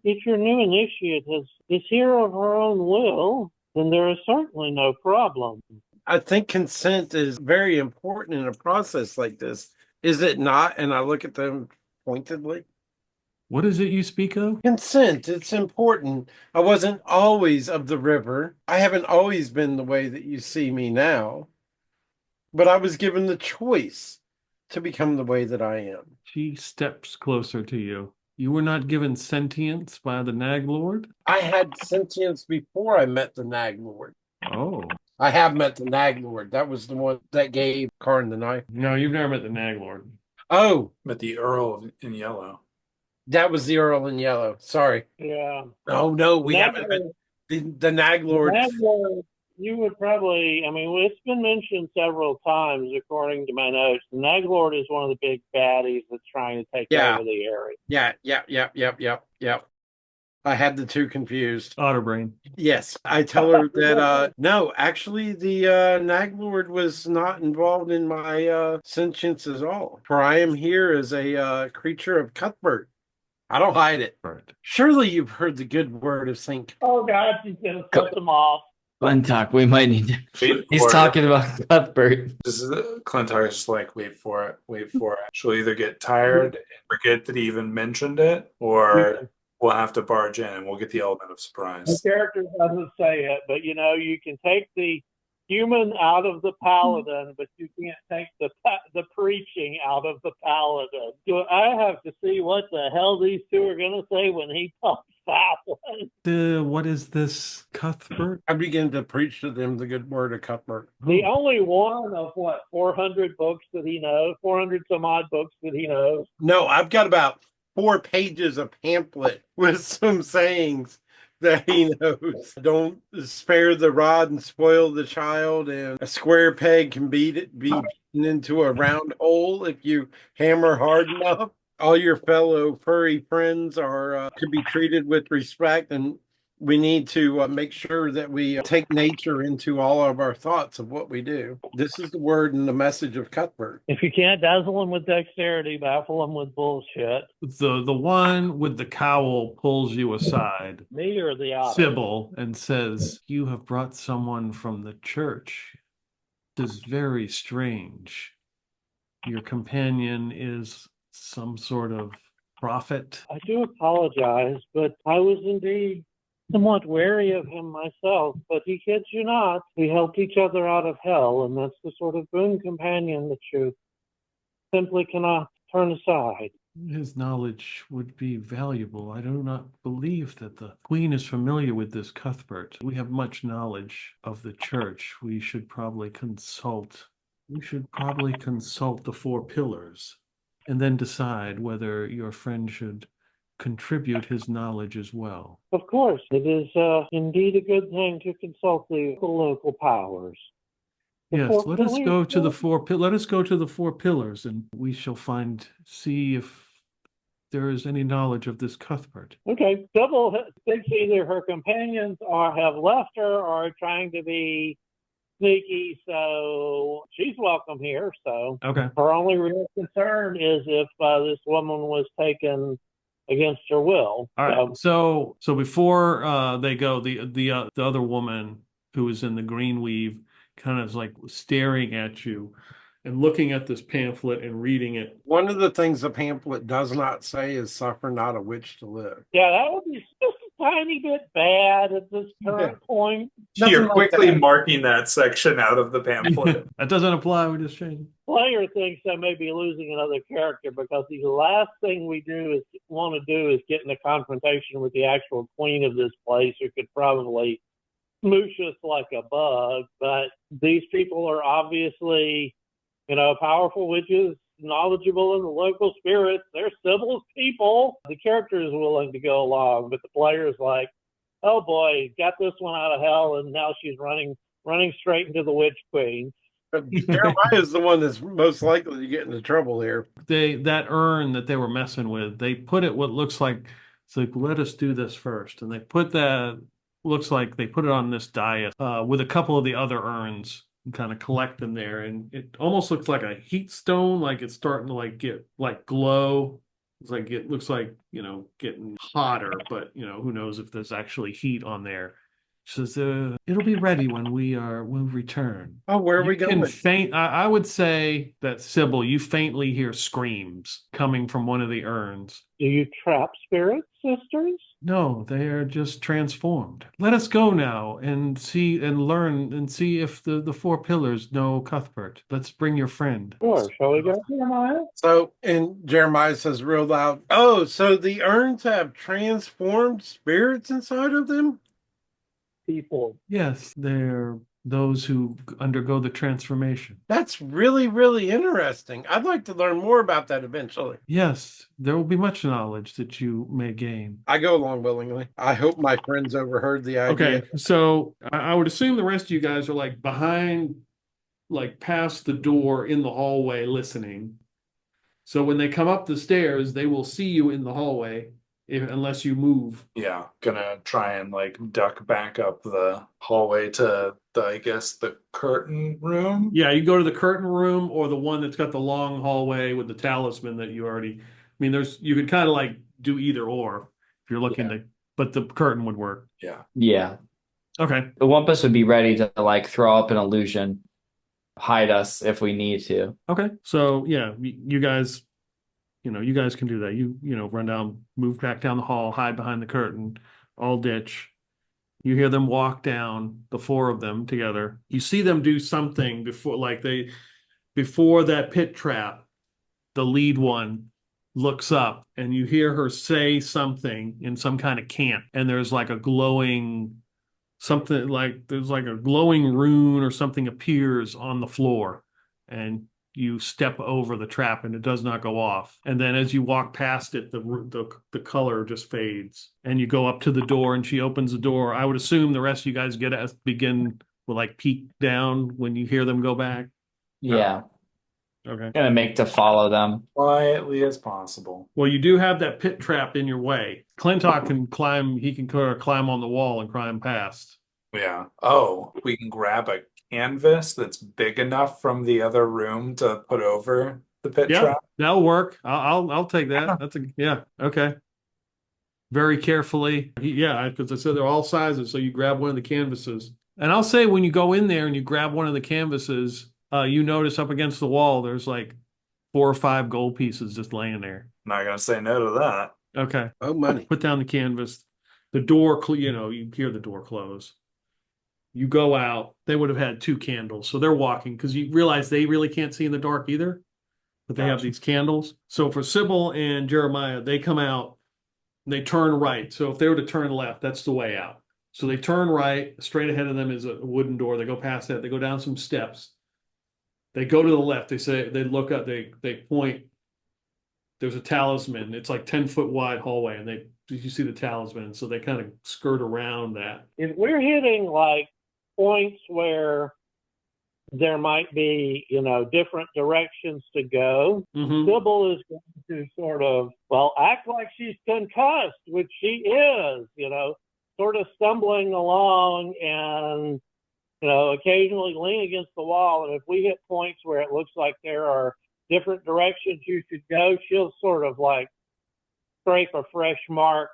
if your new initiate is here of her own will, then there is certainly no problem. I think consent is very important in a process like this. Is it not? And I look at them pointedly. What is it you speak of? Consent, it's important. I wasn't always of the river. I haven't always been the way that you see me now. But I was given the choice to become the way that I am. She steps closer to you. You were not given sentience by the Nag Lord? I had sentience before I met the Nag Lord. Oh. I have met the Nag Lord. That was the one that gave Karn the knife. No, you've never met the Nag Lord. Oh, but the Earl in yellow. that was the Earl in yellow. Sorry. Yeah. Oh, no, we Nag haven't met the Nag Lord. Nag Lord, you would probably, it's been mentioned several times according to my notes. The Nag Lord is one of the big baddies that's trying to take over the area. Yeah. I had the two confused. Otterbrain. Yes, I tell her that, no, actually the Nag Lord was not involved in my sentience at all. For I am here as a creature of Cuthbert. I don't hide it. Right. Surely you've heard the good word of Saint. Oh, God, she's going to cut them off. Clintok, we might need to. He's talking about Cuthbert. Clintok is just like, wait for it. She'll either get tired and forget that he even mentioned it, or we'll have to barge in and we'll get the element of surprise. The character doesn't say it, but you can take the human out of the paladin, but you can't take the preaching out of the paladin. So I have to see what the hell these two are going to say when he pops that one. What is this, Cuthbert? I begin to preach to them the good word of Cuthbert. The only one of 400 books that he knows, 400 some odd books that he knows. No, I've got about 4 pages of pamphlet with some sayings that he knows. Don't spare the rod and spoil the child, and a square peg can be beaten into a round hole if you hammer hard enough. All your fellow furry friends are to be treated with respect, and we need to make sure that we take nature into all of our thoughts of what we do. This is the word and the message of Cuthbert. If you can't dazzle them with dexterity, baffle them with bullshit. The one with the cowl pulls you aside, Me or the Otter? Sybil, and says, "You have brought someone from the church. This is very strange. Your companion is some sort of prophet." I do apologize, but I was indeed somewhat wary of him myself, but he kids you not. We helped each other out of hell, and that's the sort of boon companion that you simply cannot turn aside. His knowledge would be valuable. I do not believe that the Queen is familiar with this Cuthbert. We have much knowledge of the church. We should probably consult the 4 pillars and then decide whether your friend should contribute his knowledge as well. Of course, it is indeed a good thing to consult the local powers. Yes, let us go to the 4 pillars, and we shall see if there is any knowledge of this Cuthbert. Okay, Sybil thinks either her companions have left her or are trying to be sneaky, so she's welcome here. So Okay. her only real concern is if this woman was taken against her will. All right. So before they go, the other woman who is in the green weave kind of is like staring at you and looking at this pamphlet and reading it. One of the things the pamphlet does not say is suffer not a witch to live. Yeah, that would be just a tiny bit bad at this current point. Nothing You're like quickly that. marking that section out of the pamphlet. That doesn't apply. We just changed it. Player thinks I may be losing another character because the last thing we want to do is get in a confrontation with the actual queen of this place, who could probably smoosh us like a bug. But these people are obviously, powerful witches, knowledgeable in the local spirits. They're Sybil's people. The character is willing to go along, but the player's like, oh boy, got this one out of hell, and now she's running straight into the Witch Queen. Jeremiah is the one that's most likely to get into trouble here. That urn that they were messing with, they put it what looks like, it's like, let us do this first. And they put that, looks like they put it on this dais with a couple of the other urns and kind of collect them there. And it almost looks like a heat stone, like it's starting to get glow. It's like, it looks like, getting hotter, but who knows if there's actually heat on there. She says, it'll be ready when we'll return. Oh, where are we going? I would say that, Sybil, you faintly hear screams coming from one of the urns. Do you trap spirits, sisters? No, they are just transformed. Let us go now and see and learn and see if the four pillars know Cuthbert. Let's bring your friend. Sure. Shall we go, Jeremiah? So, and Jeremiah says real loud, oh, so the urns have transformed spirits inside of them? People. Yes, they're those who undergo the transformation. That's really, really interesting. I'd like to learn more about that eventually. Yes, there will be much knowledge that you may gain. I go along willingly. I hope my friends overheard the idea. Okay, so I would assume the rest of you guys are behind, past the door in the hallway listening. So when they come up the stairs, they will see you in the hallway. Unless you move. Yeah, gonna try and duck back up the hallway to the curtain room. Yeah, you go to the curtain room or the one that's got the long hallway with the talisman that you already. You could kind of do either or if you're looking to, but the curtain would work. Yeah. Yeah. Okay. The Wumpus would be ready to throw up an illusion, hide us if we need to. Okay. So yeah, you guys. You guys can do that. You run down, move back down the hall, hide behind the curtain, all ditch. You hear them walk down, the four of them together. You see them do something before that pit trap. The lead one looks up and you hear her say something in some kind of cant. And there's a glowing something, there's a glowing rune or something appears on the floor. And you step over the trap and it does not go off. And then as you walk past it, the color just fades. And you go up to the door and she opens the door. I would assume the rest of you guys will peek down when you hear them go back. Yeah. Okay. Gonna make to follow them. Quietly as possible. Well, you do have that pit trap in your way. Clintok can climb, he can climb on the wall and climb past. Yeah. Oh, we can grab a canvas that's big enough from the other room to put over the pit trap. That'll work. I'll take that. Okay. Very carefully, because I said they're all sizes. So you grab one of the canvases, and I'll say when you go in there and you grab one of the canvases, you notice up against the wall there's 4 or 5 gold pieces just laying there. Not gonna say no to that. Okay. Oh, money. Put down the canvas. The door, you hear the door close. You go out, they would have had 2 candles. So they're walking because you realize they really can't see in the dark either, but they have these candles. So for Sybil and Jeremiah, they come out, and they turn right. So if they were to turn left, that's the way out. So they turn right, straight ahead of them is a wooden door. They go past that, they go down some steps. They go to the left, they look up, they point. There's a talisman. It's 10-foot wide hallway, and you see the talisman. So they kind of skirt around that. If we're hitting points where there might be, different directions to go, Sybil is going to sort of, act like she's concussed, which she is, sort of stumbling along and, occasionally lean against the wall. And if we hit points where it looks like there are different directions you should go, she'll sort of scrape a fresh mark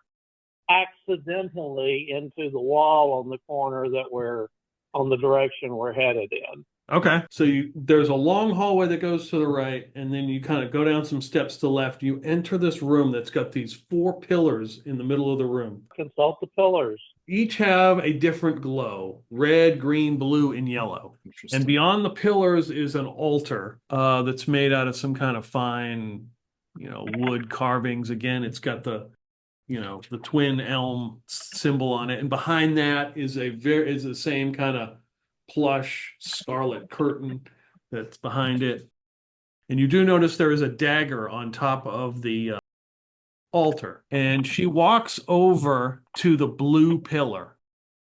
accidentally into the wall on the corner that we're on the direction we're headed in. Okay. So there's a long hallway that goes to the right, and then you kind of go down some steps to the left. You enter this room that's got these 4 pillars in the middle of the room. Consult the pillars. Each have a different glow: red, green, blue, and yellow. And beyond the pillars is an altar that's made out of some kind of fine, wood carvings. Again, it's got the twin elm symbol on it. And behind that is the same kind of plush scarlet curtain that's behind it. And you do notice there is a dagger on top of the altar. And she walks over to the blue pillar.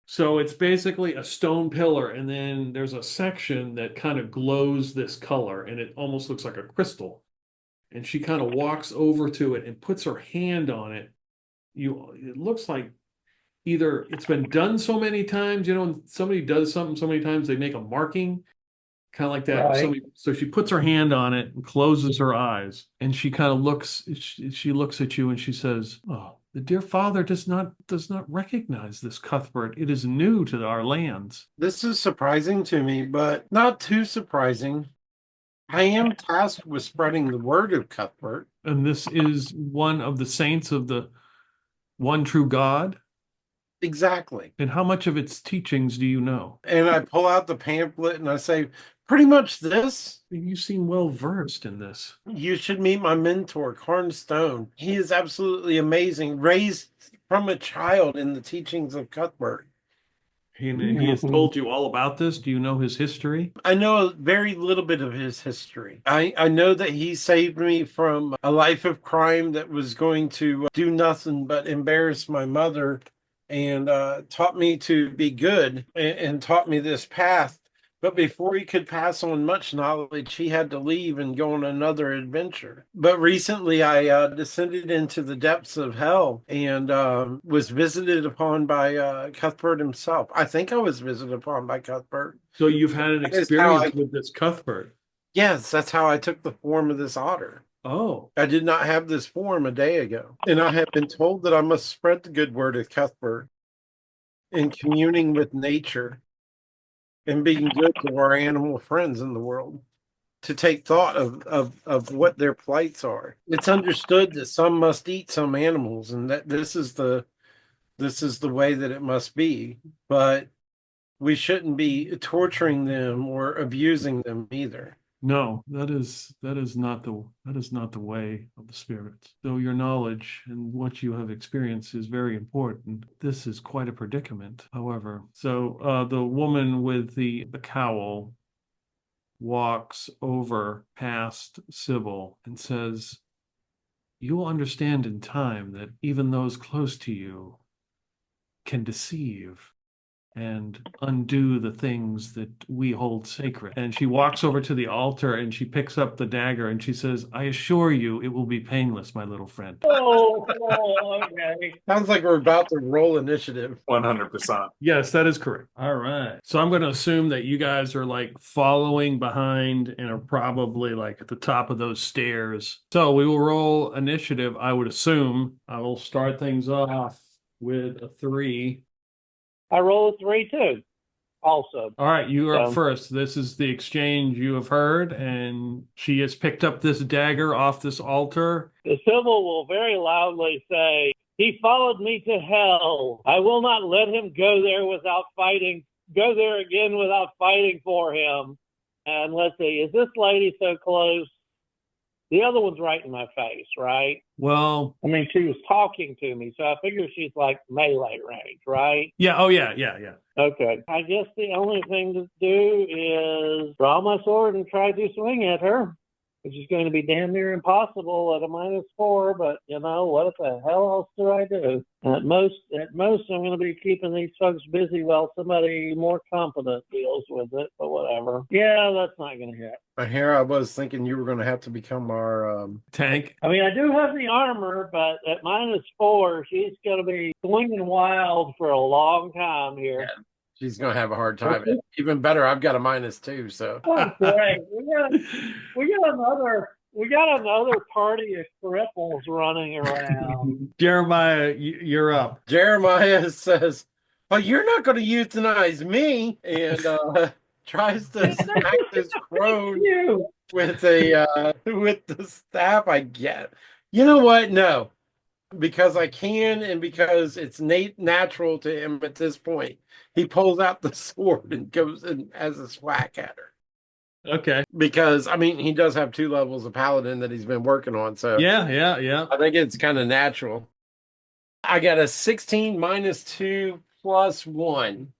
So it's basically a stone pillar, and then there's a section that kind of glows this color, and it almost looks like a crystal. And she kind of walks over to it and puts her hand on it. It looks like either it's been done so many times, when somebody does something so many times, they make a marking, kind of like that. Right. So she puts her hand on it and closes her eyes, and she kind of looks at you and she says, "Oh, the dear father does not recognize this Cuthbert. It is new to our lands." This is surprising to me, but not too surprising. I am tasked with spreading the word of Cuthbert. And this is one of the saints of the one true God. Exactly. And how much of its teachings do you know? And I pull out the pamphlet and I say, pretty much this. You seem well versed in this. You should meet my mentor, Cornstone. He is absolutely amazing, raised from a child in the teachings of Cuthbert. He has told you all about this. Do you know his history? I know a very little bit of his history. I know that he saved me from a life of crime that was going to do nothing but embarrass my mother, and taught me to be good, and taught me this path. But before he could pass on much knowledge, he had to leave and go on another adventure. But recently I descended into the depths of hell and was visited upon by Cuthbert himself. I think I was visited upon by Cuthbert. So you've had an experience with this Cuthbert. Yes, that's how I took the form of this otter. Oh. I did not have this form a day ago. And I have been told that I must spread the good word of Cuthbert in communing with nature and being good to our animal friends in the world, to take thought of what their plights are. It's understood that some must eat some animals, and that this is the way that it must be. But we shouldn't be torturing them or abusing them either. No, that is not the way of the spirits. Though your knowledge and what you have experienced is very important, this is quite a predicament. However, so the woman with the cowl walks over past Sybil and says, "You will understand in time that even those close to you can deceive and undo the things that we hold sacred." And she walks over to the altar and she picks up the dagger and she says, "I assure you it will be painless, my little friend." Oh, okay. Sounds like we're about to roll initiative. 100%. Yes, that is correct. All right. So I'm going to assume that you guys are like following behind and are probably like at the top of those stairs. So we will roll initiative, I would assume. I will start things off with a 3. I rolled a 3 too. Also. All right, you are up first. This is the exchange you have heard, and she has picked up this dagger off this altar. The Sybil will very loudly say, "He followed me to hell. I will not let him go there again without fighting for him." And let's see, is this lady so close? The other one's right in my face, right? Well, I mean, she was talking to me, so I figure she's like melee range, right? yeah. Oh, yeah. Okay. I guess the only thing to do is draw my sword and try to swing at her, which is going to be damn near impossible at a -4, but what the hell else do I do? At most, I'm going to be keeping these folks busy while somebody more competent deals with it, but whatever. Yeah, that's not going to hit. Here I was thinking you were going to have to become our tank. I mean, I do have the armor, but at -4, she's going to be swinging wild for a long time here. Yeah. She's going to have a hard time. Even better, I've got a -2, so. Oh, great. We got another party of cripples running around. Jeremiah, you're up. Jeremiah says, "Oh, you're not going to euthanize me." And tries to smack this crone You. with the staff. I get. You know what? No, because I can, and because it's natural to him at this point. He pulls out the sword and goes and has a swack at her. Okay. Because I mean, he does have 2 levels of paladin that he's been working on, so Yeah. I think it's kind of natural. I got a 16 minus 2 plus 1.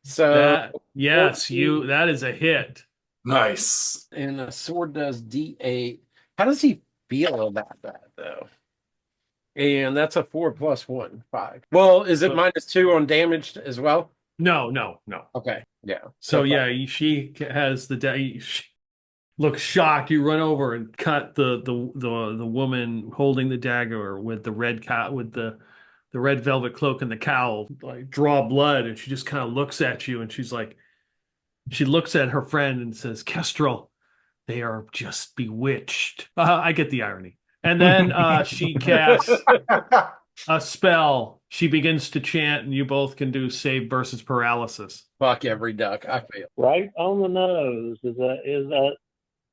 So Yes, 14. that is a hit. Nice. And the sword does D8. How does he feel about that though? And that's a 4 plus 1, 5. Well, is it minus 2 on damage as well? No. Okay. Yeah. So yeah, she has she looks shocked. You run over and cut the woman holding the dagger with the red the red velvet cloak and the cowl, like draw blood, and she just kind of looks at you and she's like, she looks at her friend and says, Kestrel, they are just bewitched. I get the irony. And then she casts a spell. She begins to chant, and you both can do save versus paralysis. Fuck every duck. I fail. Right on the nose. Is that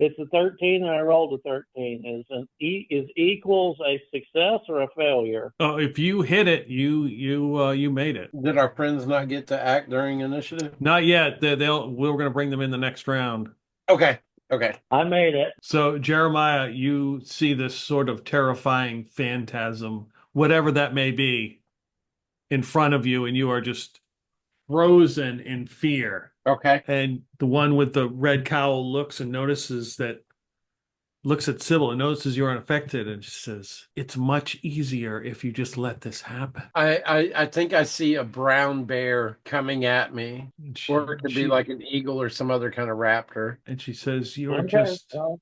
it's a 13 and I rolled a 13. Is equals a success or a failure? Oh, if you hit it, you made it. Did our friends not get to act during initiative? Not yet. We're going to bring them in the next round. Okay. I made it. So Jeremiah, you see this sort of terrifying phantasm, whatever that may be, in front of you, and you are just frozen in fear. Okay. And the one with the red cowl looks at Sybil and notices you're unaffected, and she says, "It's much easier if you just let this happen." I think I see a brown bear coming at me, or it could be like an eagle or some other kind of raptor. And she says, "You are Okay,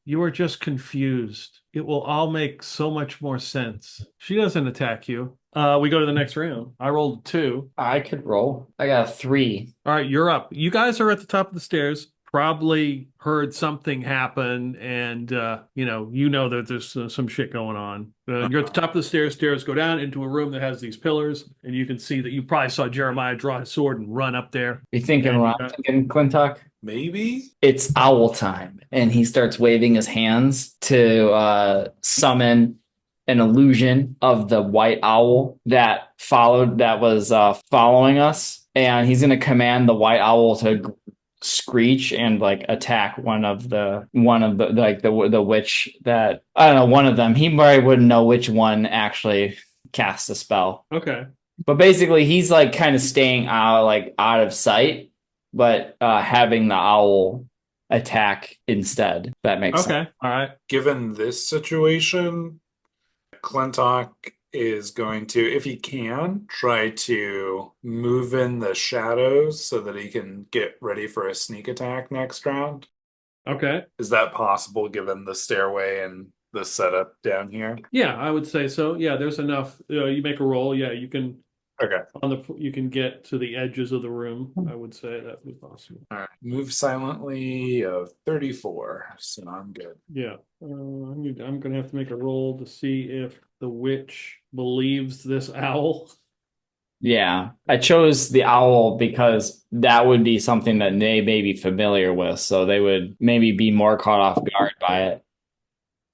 you are just confused. It will all make so much more sense." She doesn't attack you. We go to the next round. I rolled a 2. I could roll. I got a 3. All right, you're up. You guys are at the top of the stairs. Probably heard something happen, and you know that there's some shit going on. You're at the top of the stairs. Stairs go down into a room that has these pillars, and you can see that you probably saw Jeremiah draw his sword and run up there. You thinking what I'm thinking, Clintok? Maybe? It's owl time, and he starts waving his hands to summon an illusion of the white owl that was following us, and he's going to command the white owl to screech and like attack one of the witch that, I don't know, one of them. He probably wouldn't know which one actually cast a spell. Okay. But basically he's like kind of staying out of sight, but having the owl attack instead. That makes sense. Okay. All right. Given this situation, Clintok is going to, if he can, try to move in the shadows so that he can get ready for a sneak attack next round. Okay. Is that possible given the stairway and the setup down here? Yeah, I would say so. Yeah, there's enough. You make a roll. Yeah, you can. Okay. You can get to the edges of the room. I would say that would be possible. All right. Move silently of 34, so I'm good. Yeah. I'm going to have to make a roll to see if the witch believes this owl. Yeah, I chose the owl because that would be something that they may be familiar with, so they would maybe be more caught off guard by it.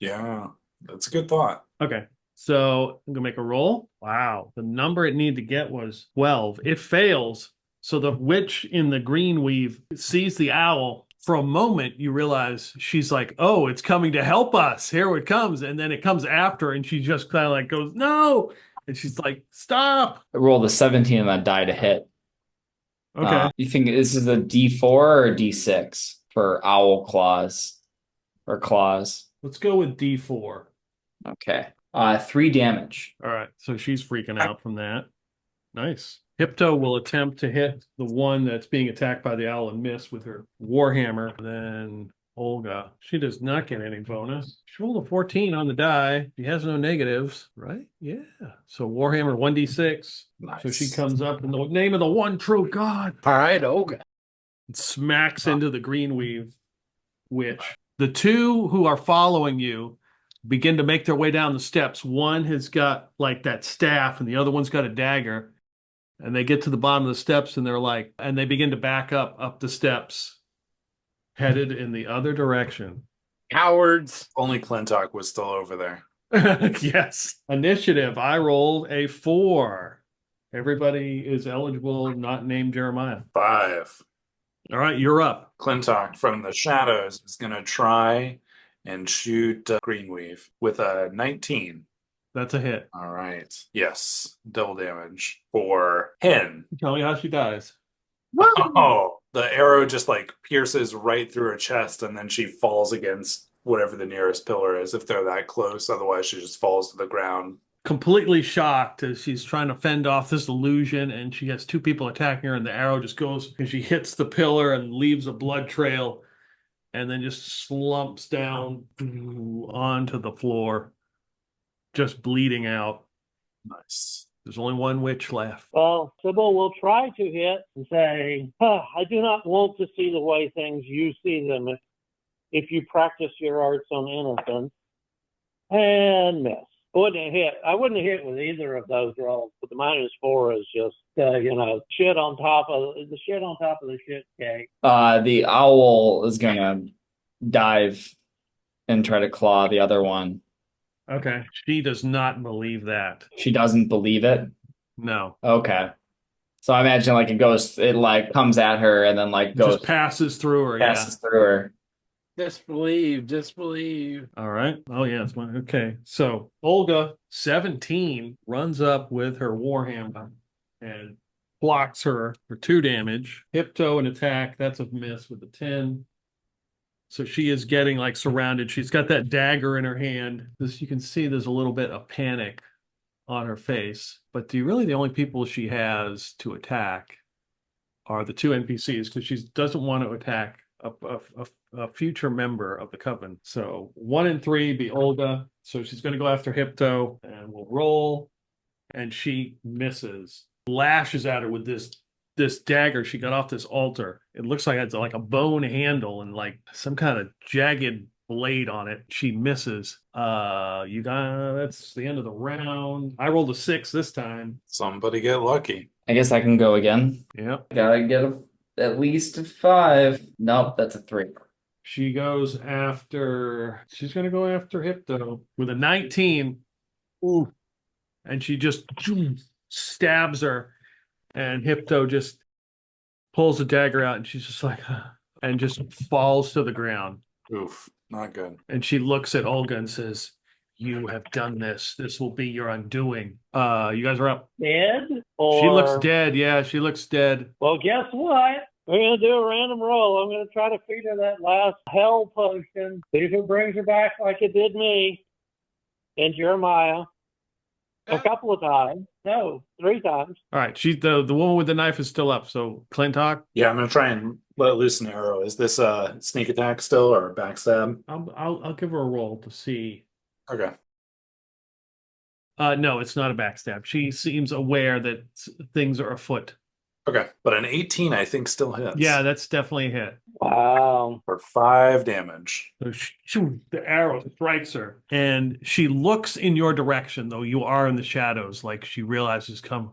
Yeah, that's a good thought. Okay. So I'm going to make a roll. Wow. The number it needed to get was 12. It fails. So the witch in the green weave sees the owl. For a moment, you realize she's like, oh, it's coming to help us. Here it comes. And then it comes after, and she just kind of like goes, no. And she's like, stop. I rolled a 17 and that die to hit. Okay. You think this is a D4 or a D6 for owl claws or claws? Let's go with D4. Okay. 3 damage. All right. So she's freaking out from that. Nice. Hypto will attempt to hit the one that's being attacked by the owl and miss with her warhammer. Then Olga, she does not get any bonus. She rolled a 14 on the die. She has no negatives, right? Yeah. So warhammer 1d6. Nice. So she comes up in the name of the one true God. All right, Olga. And smacks into the greenweave witch. The two who are following you begin to make their way down the steps. One has got like that staff and the other one's got a dagger. And they get to the bottom of the steps and they're like, and they begin to back up the steps. headed in the other direction. Cowards. Only Clintok was still over there. Yes. Initiative. I rolled a 4. Everybody is eligible, not named Jeremiah. 5. All right, you're up. Clintok from the shadows is going to try and shoot Greenweave with a 19. That's a hit. All right. Yes. Double damage for Hen. Tell me how she dies. Oh, the arrow just like pierces right through her chest, and then she falls against whatever the nearest pillar is, if they're that close. Otherwise, she just falls to the ground. Completely shocked as she's trying to fend off this illusion, and she has 2 people attacking her, and the arrow just goes and she hits the pillar and leaves a blood trail, and then just slumps down onto the floor, just bleeding out. Nice. There's only one witch left. Well, Sybil will try to hit and say, I do not want to see the way things you see them if you practice your arts on innocence. And miss. I wouldn't have hit with either of those rolls, but the -4 is just, shit on top of the shit cake. The owl is gonna dive and try to claw the other one. Okay. She does not believe that. She doesn't believe it. No. Okay. So I imagine like it like comes at her and then like goes Just passes through her. passes through her. Disbelieve. All right. Oh, yeah. It's one. Okay. So Olga, 17, runs up with her warhammer and blocks her for 2 damage. Hypto and attack. That's a miss with a 10. So she is getting like surrounded. She's got that dagger in her hand. You can see there's a little bit of panic on her face. But the only people she has to attack are the 2 NPCs, because she doesn't want to attack a future member of the coven. So 1 and 3 be Olga. So she's going to go after Hypto, and we'll roll, and she misses. Lashes at her with this dagger she got off this altar. It looks like it's like a bone handle and like some kind of jagged blade on it. She misses. That's the end of the round. I rolled a 6 this time. Somebody get lucky. I guess I can go again. Yep. Gotta get at least a 5. Nope, that's a 3. She's going to go after Hypto with a 19. Ooh. And she just stabs her, and Hypto just pulls the dagger out, and she's just like, and just falls to the ground. Oof, not good. And she looks at Olga and says, "You have done this. This will be your undoing." You guys are up. Dead? Or... She looks dead. Yeah, she looks dead. Well, guess what? We're going to do a random roll. I'm going to try to feed her that last hell potion. See if it brings her back like it did me and Jeremiah a couple of times. No, 3 times. All right. The woman with the knife is still up. So Clintok. Yeah, I'm going to try and let loose an arrow. Is this a sneak attack still or a backstab? I'll give her a roll to see. Okay. No, it's not a backstab. She seems aware that things are afoot. Okay, but an 18 I think still hits. Yeah, that's definitely a hit. Wow. For 5 damage. So the arrow strikes her, and she looks in your direction, though you are in the shadows, like she realizes come.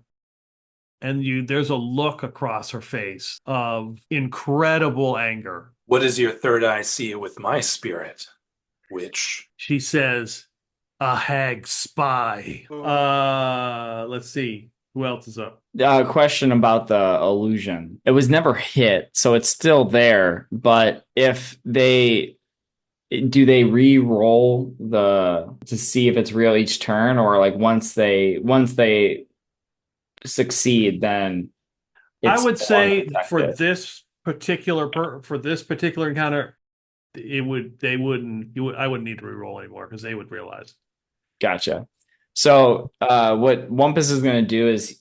And there's a look across her face of incredible anger. What does your third eye see with my spirit, witch? She says, "A hag spy." Let's see. Who else is up? Question about the illusion. It was never hit, so it's still there. But if do they re-roll to see if it's real each turn, or like once they succeed, then I would say for unaffected? this particular encounter, I wouldn't need to re-roll anymore, because they would realize. Gotcha. So what Wumpus is going to do is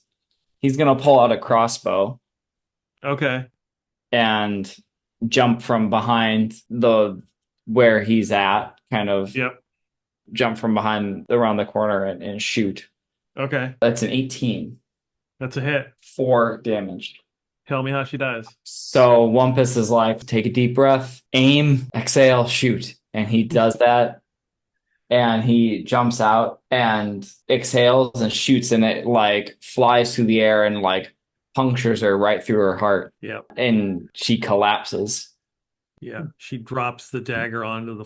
he's going to pull out a crossbow. Okay. And jump from behind where he's at, kind of. Yep. Jump from behind around the corner and shoot. Okay. That's an 18. That's a hit. 4 damage. Tell me how she dies. So Wumpus is like, take a deep breath, aim, exhale, shoot. And he does that. And he jumps out and exhales and shoots, and it like flies through the air and like punctures her right through her heart. Yep. And she collapses. Yeah, she drops the dagger onto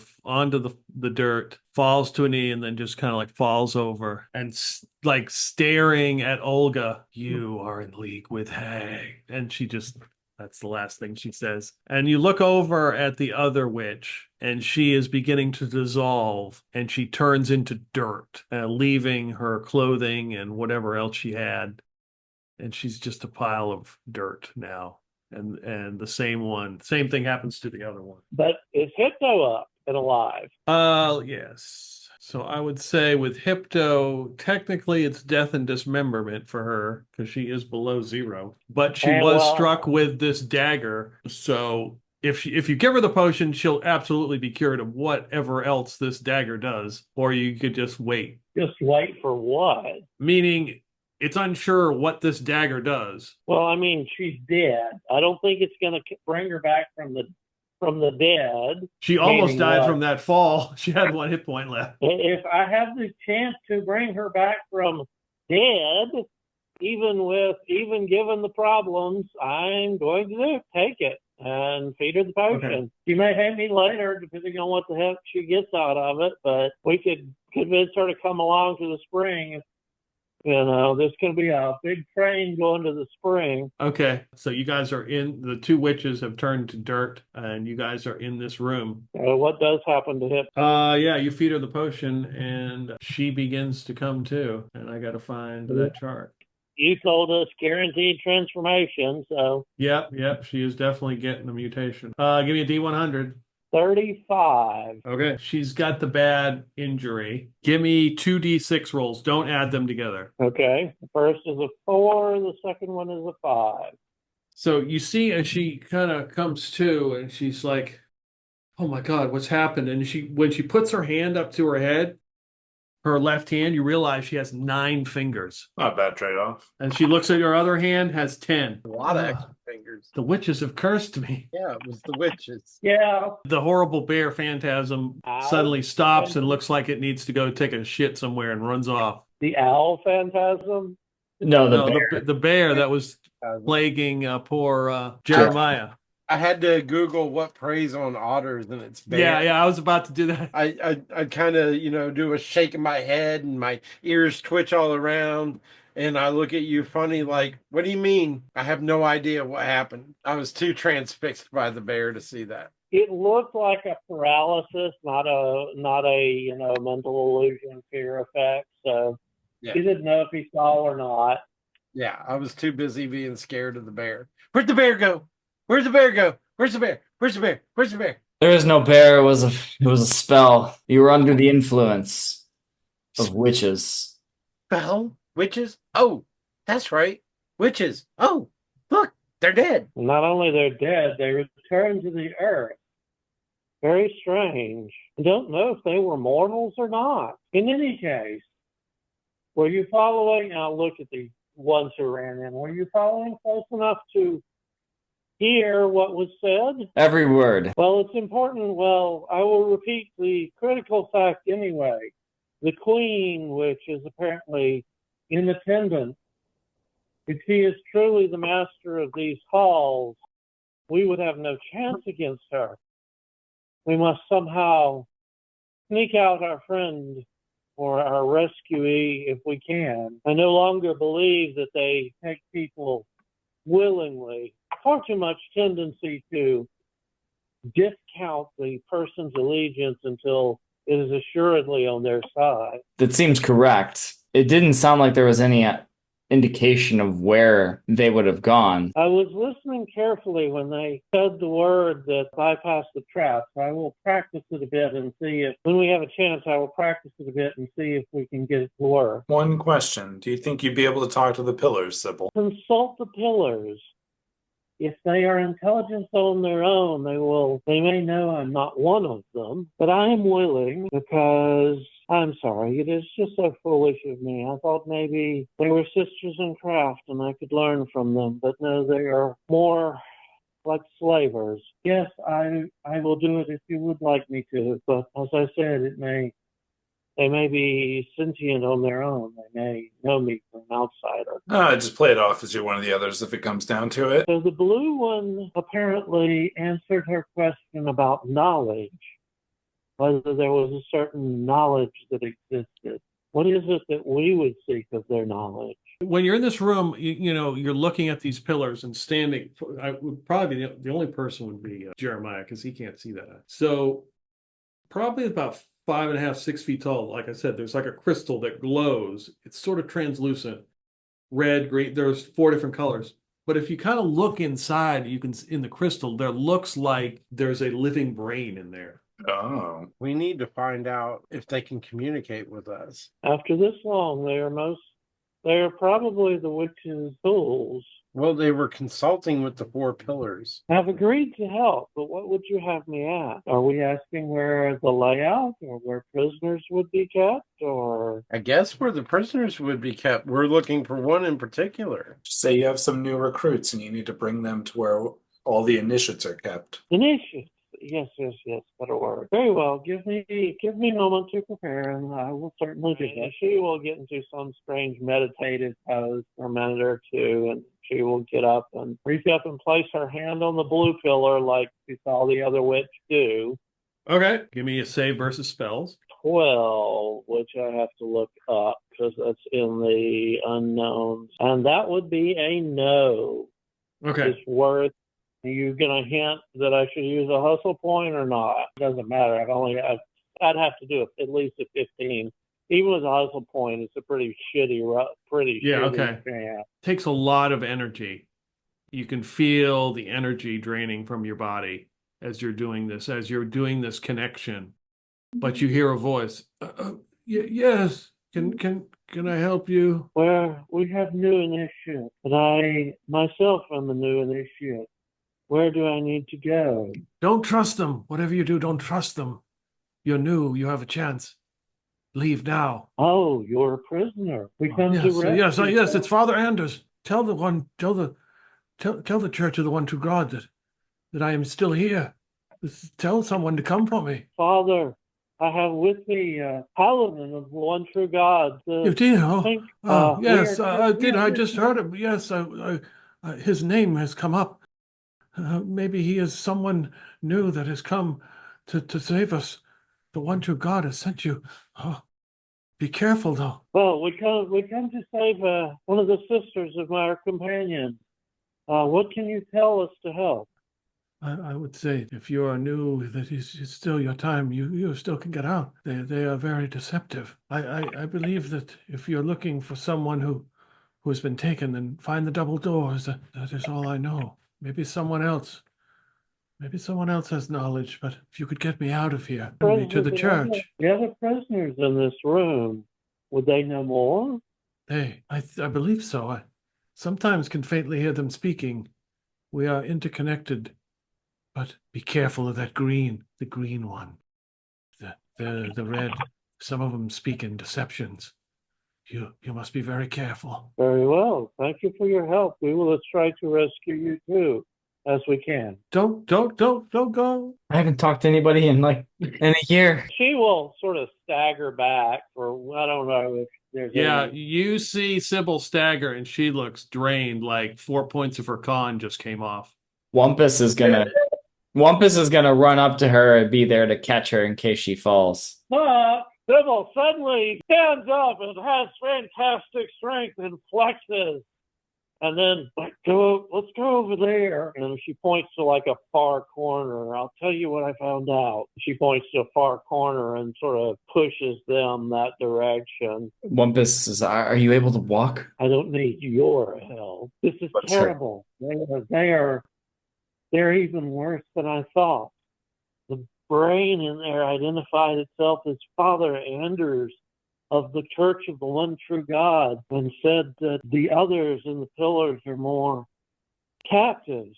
the dirt, falls to a knee, and then just kind of like falls over and like staring at Olga. You are in league with Hag, and that's the last thing she says. And you look over at the other witch, and she is beginning to dissolve, and she turns into dirt, leaving her clothing and whatever else she had, and she's just a pile of dirt now. And the same thing happens to the other one. But is Hypno up and alive? Yes. So I would say with Hypno, technically it's death and dismemberment for her because she is below 0. But she was struck with this dagger. So if you give her the potion, she'll absolutely be cured of whatever else this dagger does. Or you could just wait. Just wait for what? Meaning, it's unsure what this dagger does. Well, I mean, she's dead. I don't think it's going to bring her back from the dead. She almost died from that fall. She had 1 hit point left. If I have the chance to bring her back from dead, even given the problems, I'm going to take it and feed her the potion. Okay. She may hate me later, depending on what the heck she gets out of it, but we could convince her to come along to the spring. There's going to be a big train going to the spring. Okay, so you guys the 2 witches have turned to dirt, and you guys are in this room. What does happen to him? Yeah, you feed her the potion, and she begins to come to, and I got to find that chart. You told us guaranteed transformation, so... Yep, she is definitely getting the mutation. Give me a D100. 35. Okay, she's got the bad injury. Give me 2d6 rolls. Don't add them together. Okay, the first is a 4, the second one is a 5. So you see as she kind of comes to, and she's like, oh my God, what's happened? And when she puts her hand up to her head, her left hand, you realize she has 9 fingers. Not a bad trade-off. And she looks at her other hand, has 10. A lot of extra fingers. The witches have cursed me. Yeah, it was the witches. Yeah. The horrible bear phantasm suddenly stops and looks like it needs to go take a shit somewhere and runs off. The owl phantasm? No, the bear that was plaguing poor Jeremiah. I had to Google what preys on otters, and it's bear. Yeah, I was about to do that. I kind of, do a shake of my head, and my ears twitch all around, and I look at you funny like, what do you mean? I have no idea what happened. I was too transfixed by the bear to see that. It looked like a paralysis, not a mental illusion fear effect. So yeah. He didn't know if he saw or not. Yeah, I was too busy being scared of the bear. Where'd the bear go? Where'd the bear go? Where's the bear? Where's the bear? Where's the bear? There is no bear. It was a spell. You were under the influence of witches. Spell? Witches? Oh, that's right. Witches. Oh, look, they're dead. Not only they're dead, they returned to the earth. Very strange. I don't know if they were mortals or not. In any case, were you following? I'll look at the ones who ran in. Were you following close enough to hear what was said? Every word. Well, it's important. Well, I will repeat the critical fact anyway. The queen, which is apparently in attendance, if she is truly the master of these halls, we would have no chance against her. We must somehow sneak out our friend or our rescuee if we can. I no longer believe that they take people willingly. Far too much tendency to discount the person's allegiance until it is assuredly on their side. That seems correct. It didn't sound like there was any indication of where they would have gone. I was listening carefully when they said the word that bypassed the traps. I will practice it a bit and see if, when we have a chance, I will practice it a bit and see if we can get it to work. One question. Do you think you'd be able to talk to the pillars, Sybil? Consult the pillars. If they are intelligent on their own, they may know I'm not one of them, but I am willing because I'm sorry, it is just so foolish of me. I thought maybe they were sisters in craft and I could learn from them, but no, they are more like slavers. Yes, I will do it if you would like me to, but as I said, it may They may be sentient on their own. They may know me from an outsider. Just play it off as you're one of the others if it comes down to it. So the blue one apparently answered her question about knowledge, whether there was a certain knowledge that existed. What is it that we would seek of their knowledge? When you're in this room, you're looking at these pillars and standing. I would probably be the only person would be Jeremiah, because he can't see that. So probably about 5.5, 6 feet tall. Like I said, there's like a crystal that glows. It's sort of translucent, red, green. There's 4 different colors. But if you kind of look inside, you can, in the crystal, there looks like there's a living brain in there. Oh. We need to find out if they can communicate with us. After this long, they are probably the witch's tools. Well, they were consulting with the 4 pillars. I've agreed to help, but what would you have me ask? Are we asking where the layout or where prisoners would be kept, or? I guess where the prisoners would be kept. We're looking for one in particular. Just say you have some new recruits and you need to bring them to where all the initiates are kept. Initiates. Yes, better word. Very well. Give me a moment to prepare, and I will certainly do that. She will get into some strange meditative pose for a minute or two, and she will get up and reach up and place her hand on the blue pillar like she saw the other witch do. Okay. Give me a save versus spells. 12, which I have to look up because that's in the unknowns, and that would be a no. Okay. It's worth. Are you going to hint that I should use a hustle point or not? It doesn't matter. I'd have to do at least a 15. Even with a hustle point, it's a pretty shitty. Okay. Yeah. Takes a lot of energy. You can feel the energy draining from your body as you're doing this connection. But you hear a voice. Yes. Can I help you? Well, we have new initiate, and I myself am a new initiate. Where do I need to go? Don't trust them. Whatever you do, don't trust them. You're new. You have a chance. Leave now. Oh, you're a prisoner. We come to rescue. Yes. It's Father Anders. Tell the Church of the One True God that I am still here. Tell someone to come for me. Father, I have with me Paladin of the One True God. You did? Yes, I did. I just heard him. Yes, his name has come up. Maybe he is someone new that has come to save us. The One True God has sent you. Oh, be careful, though. Well, we come to save one of the sisters of our companion. What can you tell us to help? I would say if you are new, that it's still your time. You still can get out. They are very deceptive. I believe that if you're looking for someone who has been taken, then find the double doors. That is all I know. Maybe someone else has knowledge, but if you could get me out of here, send me to the church. The other prisoners in this room, would they know more? I believe so. I sometimes can faintly hear them speaking. We are interconnected, but be careful of that the green one. The red, some of them speak in deceptions. You must be very careful. Very well. Thank you for your help. We will try to rescue you too, as we can. Don't go. I haven't talked to anybody in a year. She will sort of stagger back for, I don't know if there's any... You see Sybil stagger and she looks drained, like 4 points of her con just came off. Wampus is gonna run up to her and be there to catch her in case she falls. Sybil suddenly stands up and has fantastic strength and flexes. And then, let's go over there. And she points to like a far corner. I'll tell you what I found out. She points to a far corner and sort of pushes them that direction. Wampus says, are you able to walk? I don't need your help. This is terrible. They're even worse than I thought. The brain in there identified itself as Father Anders of the Church of the One True God and said that the others in the pillars are more captives,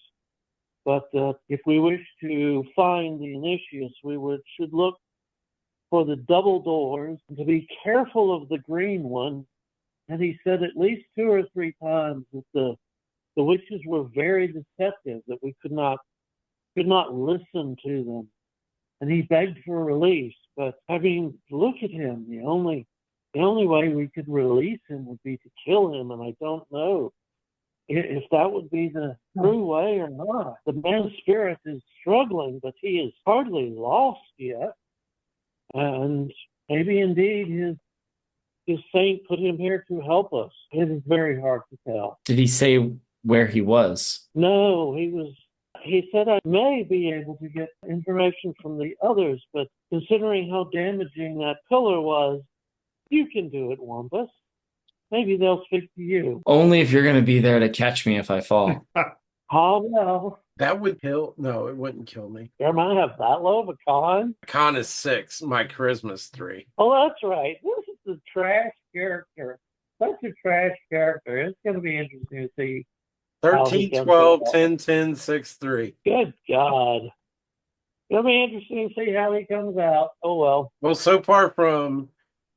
but that if we wish to find the initiates, we should look for the double doors and to be careful of the green one. And he said at least 2 or 3 times that the witches were very deceptive, that we could not listen to them. and he begged for release. But I mean, look at him. The only way we could release him would be to kill him, and I don't know if that would be the true way or not. The man's spirit is struggling, but he is hardly lost yet. And maybe indeed his saint put him here to help us. It is very hard to tell. Did he say where he was? No, he said I may be able to get information from the others, but considering how damaging that pillar was, you can do it, Wampus. Maybe they'll speak to you. Only if you're going to be there to catch me if I fall. Oh, no. That would kill. No, it wouldn't kill me. Jeremiah have that low of a con? Con is 6. My charisma's 3. Oh, that's right. This is a trash character. Such a trash character. It's going to be interesting to see. 13, 12, 10, 10, 6, 3. Good God. It'll be interesting to see how he comes out. Oh, well. Well, so far from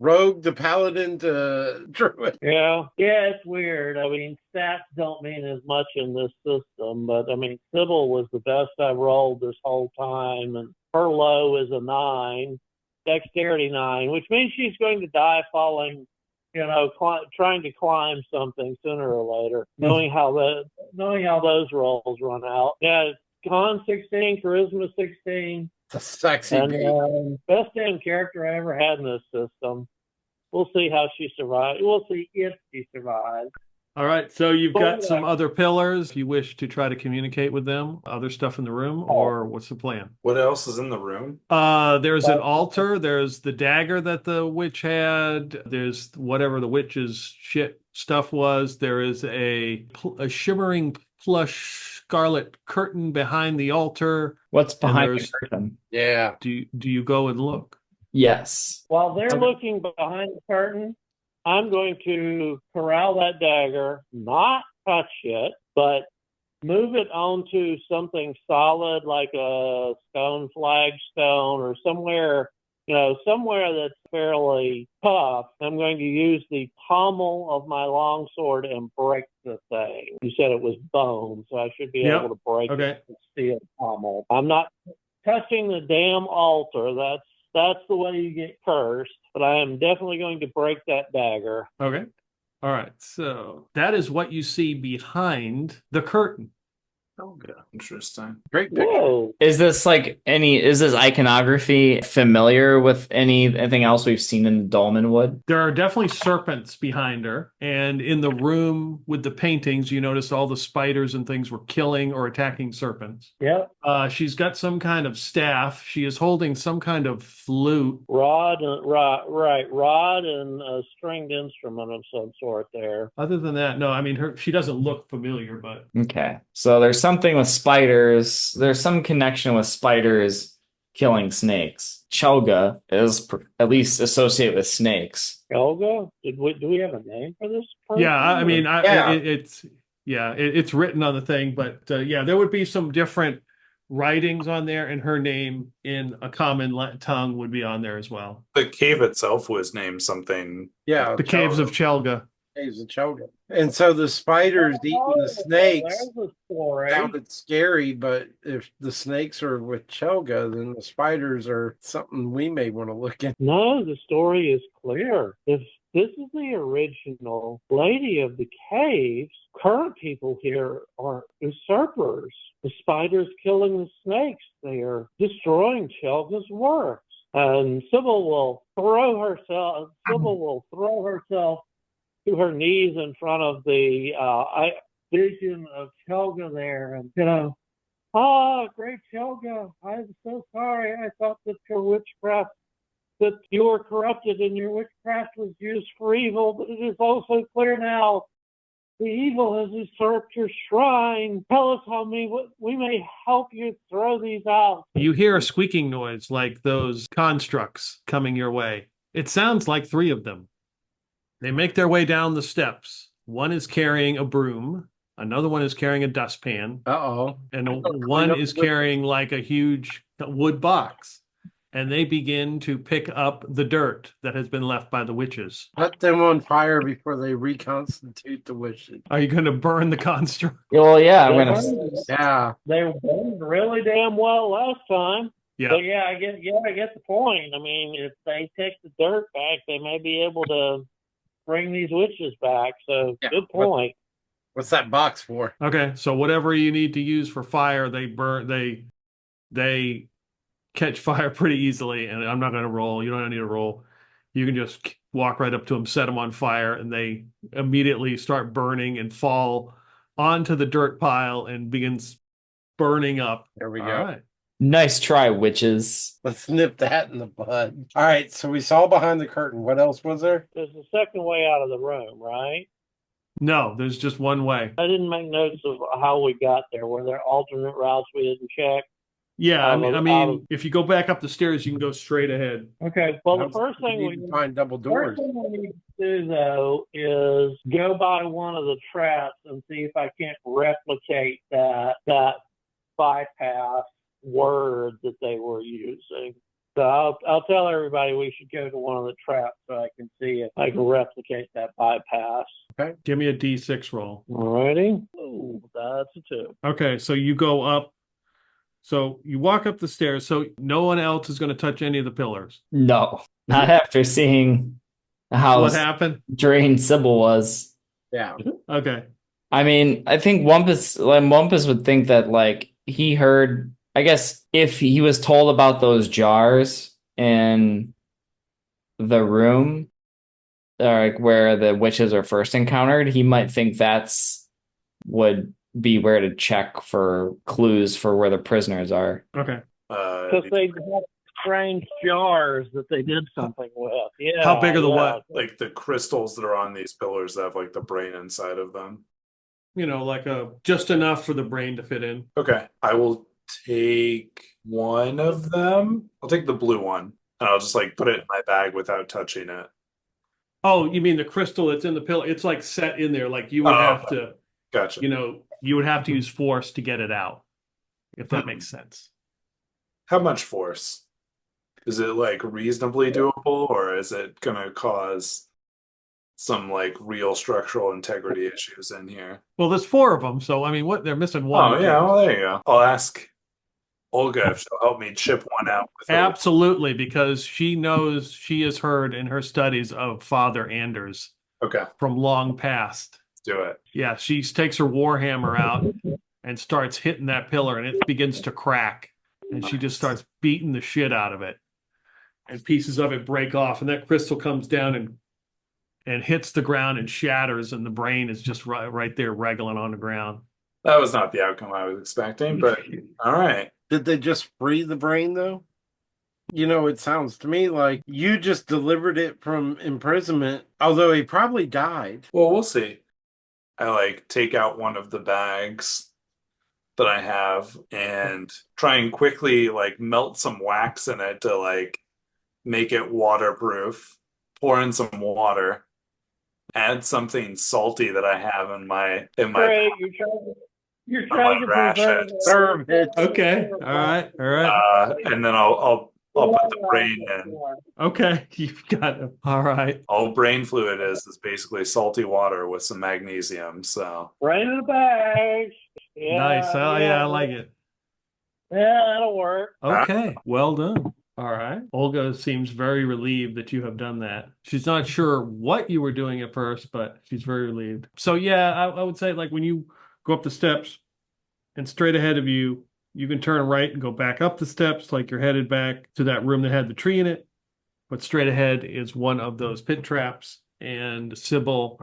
rogue to paladin to druid. Yeah, it's weird. I mean, stats don't mean as much in this system, but I mean, Sybil was the best I've rolled this whole time, and her low is a 9, dexterity 9, which means she's going to die falling, trying to climb something sooner or later, knowing how those rolls run out. Yeah, con 16, charisma 16. It's a sexy and best damn character I ever had in this system. We'll see how she survives. We'll see if she survives. All right, so you've got some other pillars. If you wish to try to communicate with them, other stuff in the room, or what's the plan? What else is in the room? There's an altar. There's the dagger that the witch had. There's whatever the witch's shit stuff was. There is a shimmering plush scarlet curtain behind the altar. What's behind the curtain? Yeah. Do you go and look? Yes. While they're looking behind the curtain, I'm going to corral that dagger, not touch it, but move it onto something solid like a stone flagstone or somewhere that's fairly tough. I'm going to use the pommel of my longsword and break the thing. You said it was bone, so I should be able to break it with steel pommel. I'm not touching the damn altar. That's the way you get cursed. But I am definitely going to break that dagger. Okay. All right. So that is what you see behind the curtain. Oh, yeah. Interesting. Great picture. Whoa. Is this iconography familiar with anything else we've seen in Dolmenwood? There are definitely serpents behind her. And in the room with the paintings, you notice all the spiders and things were killing or attacking serpents. Yep. She's got some kind of staff. She is holding some kind of flute. Rod and a stringed instrument of some sort there. Other than that, no, I mean, she doesn't look familiar, but... Okay. So there's something with spiders. There's some connection with spiders killing snakes. Chelga is at least associated with snakes. Chelga? Do we have a name for this person? Yeah, I mean, it's written on the thing, but there would be some different writings on there, and her name in a common tongue would be on there as well. The cave itself was named something. Yeah. The Caves of Chelga. Caves of Chelga. And so the spiders eating the snakes sounded scary, but if the snakes are with Chelga, then the spiders are something we may want to look at. No, the story is clear. If this is the original Lady of the Caves, current people here are usurpers. The spiders killing the snakes. They are destroying Chelga's works. And Sybil will throw herself to her knees in front of the vision of Chelga there, and great Chelga, I'm so sorry. I thought that your witchcraft, that you were corrupted and your witchcraft was used for evil, but it is also clear now the evil has usurped your shrine. Tell us how we may help you throw these out. You hear a squeaking noise like those constructs coming your way. It sounds like 3 of them. They make their way down the steps. One is carrying a broom. Another one is carrying a dustpan. Uh-oh. And one is carrying like a huge wood box. And they begin to pick up the dirt that has been left by the witches. Set them on fire before they reconstitute the witches. Are you going to burn the construct? Well, yeah, I'm going Yeah. They burned really damn well last time. Yeah. But yeah, I get the point. I mean, if they take the dirt back, they may be able to bring these witches back. So Yeah, good point. What's that box for? Okay, so whatever you need to use for fire, they burn. They catch fire pretty easily, and I'm not going to roll. You don't need to roll. You can just walk right up to them, set them on fire, and they immediately start burning and fall onto the dirt pile and begins burning up. There we All go. right. Nice try, witches. Let's nip that in the bud. All right, so we saw behind the curtain. What else was there? There's a second way out of the room, right? No, there's just one way. I didn't make notes of how we got there. Were there alternate routes we didn't check? Yeah, Out I of- mean, if you go back up the stairs, you can go straight ahead. Okay. Well, the Sounds first like thing we we need to find double First doors. thing we need to do, though, is go by one of the traps and see if I can't replicate that bypass word that they were using. So I'll tell everybody we should go to one of the traps so I can see if I can replicate that bypass. Give me a D6 roll. Alrighty. Oh, that's a 2. Okay, so you go up. So you walk up the stairs. So no one else is going to touch any of the pillars. No, not after seeing how What happened? drained Sybil was. Yeah. Okay. I mean, I think Wumpus would think that like he heard. I guess if he was told about those jars in the room, like where the witches are first encountered, he might think would be where to check for clues for where the prisoners are. Okay. Because they have strange jars that they did something with. Yeah. How big are the what? like the crystals that are on these pillars that have like the brain inside of them. You know, like just enough for the brain to fit in. Okay, I will take one of them. I'll take the blue one, and I'll just like put it in my bag without touching it. Oh, you mean the crystal that's in the pillar? It's like set in there. Like you would have to, Gotcha. you would have to use force to get it out, if that makes sense. How much force? Is it like reasonably doable, or is it gonna cause some like real structural integrity issues in here? Well, there's 4 of them, so I mean, what they're missing one. Oh yeah, well there you go. I'll ask Olga if she'll help me chip one out with her. Absolutely, because she knows, she has heard in her studies of Father Anders Okay, from long past. let's do it. Yeah, she takes her warhammer out and starts hitting that pillar, and it begins to crack, and she just starts beating the shit out of it, and pieces of it break off, and that crystal comes down and hits the ground and shatters, and the brain is just right there wriggling on the ground. That was not the outcome I was expecting, but all right. Did they just free the brain, though? It sounds to me like you just delivered it from imprisonment, although he probably died. Well, we'll see. I like take out one of the bags that I have and try and quickly like melt some wax in it to like make it waterproof. Pour in some water. Add something salty that I have in my Great, you're trying to ration. Serve it. Okay, all right. and then I'll put the brain in. Okay, you've got it. All right. All brain fluid is basically salty water with some magnesium. So Brain in the bag. Yeah, Nice. Oh, yeah, I like it. Yeah, that'll work. Okay, well done. All right. Olga seems very relieved that you have done that. She's not sure what you were doing at first, but she's very relieved. So yeah, I would say like when you go up the steps and straight ahead of you, you can turn right and go back up the steps like you're headed back to that room that had the tree in it. But straight ahead is one of those pit traps, and Sybil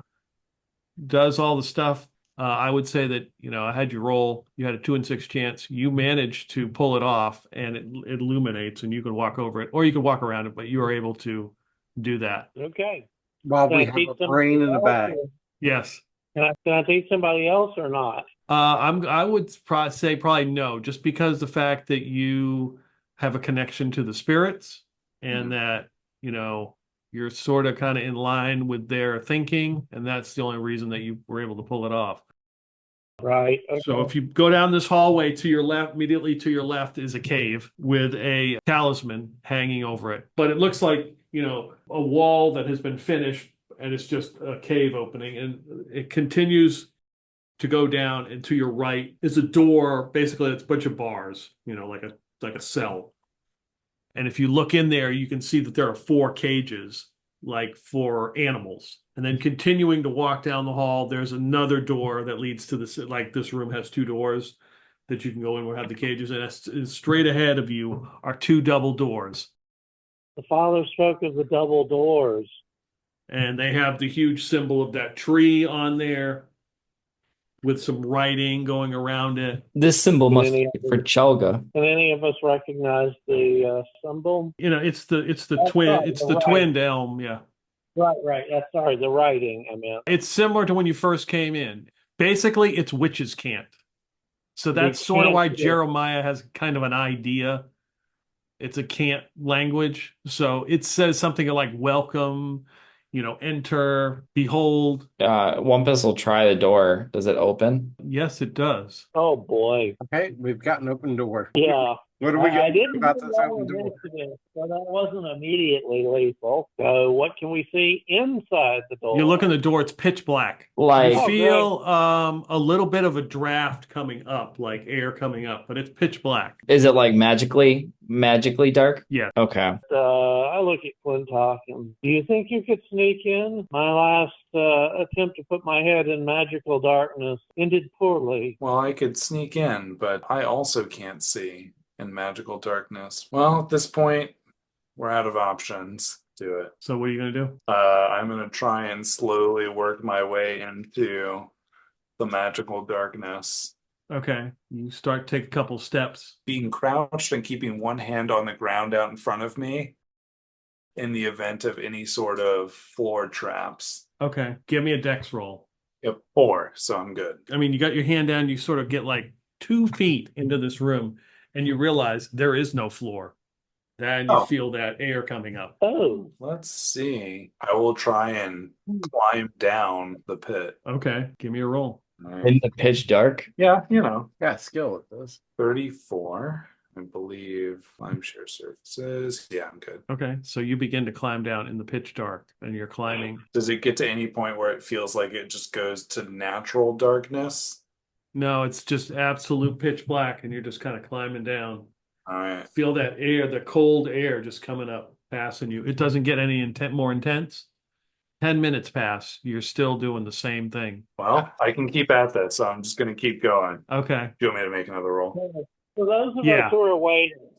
does all the stuff. I would say that, I had you roll. You had a 2 in 6 chance. You managed to pull it off, and it illuminates, and you could walk over it, or you could walk around it, but you are able to do that. Okay. While Can we I have teach a somebody brain in the else, bag. or Yes. Can I teach somebody else or not? I would say probably no, just because the fact that you have a connection to the spirits and that, you're sort of kind of in line with their thinking, and that's the only reason that you were able to pull it off. Right. Okay. So if you go down this hallway to your left, immediately to your left is a cave with a talisman hanging over it. But it looks like, a wall that has been finished, and it's just a cave opening, and it continues to go down, and to your right is a door. Basically, it's a bunch of bars, like a cell. And if you look in there, you can see that there are 4 cages, like for animals. And then continuing to walk down the hall, there's another door that leads to this. Like this room has 2 doors that you can go in where have the cages. And straight ahead of you are 2 double doors. The father spoke of the double doors. And they have the huge symbol of that tree on there with some writing going around it. This symbol must be for Chelga. Can any of us recognize the symbol? You know, it's the That's twin right, it's the the right. twinned elm, yeah. Right. Sorry, the writing, I meant. It's similar to when you first came in. Basically, it's witches can't. So that's sort of why Jeremiah has kind of an idea. It's a can't language. So it says something like welcome, enter, behold. Wumpus will try the door. Does it open? Yes, it does. Oh boy. Okay, we've got an open door. Yeah. What are we I going to didn't do about do this all open of door? this today, so that wasn't immediately lethal. So what can we see inside the door? You look in the door, it's pitch black. Like, You Oh, feel a little bit of a draft coming up, like air coming up, but it's pitch black. is it like magically dark? Yeah. Okay. I look at Clintok and do you think you could sneak in? My last attempt to put my head in magical darkness ended poorly. Well, I could sneak in, but I also can't see in magical darkness. Well, at this point, we're out of options. Do it. So what are you going to do? I'm going to try and slowly work my way into the magical darkness. Okay. You start take a couple steps. Being crouched and keeping one hand on the ground out in front of me in the event of any sort of floor traps. Okay. Give me a dex roll. Yep, 4, so I'm good. I mean, you got your hand down, you sort of get like 2 feet into this room and you realize there is no floor. Then you feel that air coming up. Oh. Let's see. I will try and climb down the pit. Okay. Give me a roll. In the pitch dark? Yeah, Yeah, skill at this. 34. I believe climb share surfaces. Yeah, I'm good. Okay. So you begin to climb down in the pitch dark and you're climbing. Does it get to any point where it feels like it just goes to natural darkness? No, it's just absolute pitch black and you're just kind of climbing down. All right. Feel that air, the cold air just coming up, passing you. It doesn't get any more intense. 10 minutes pass. You're still doing the same thing. Well, I can keep at this, so I'm just going to keep going. Okay. Do you want me to make another roll? For those of us who are waiting,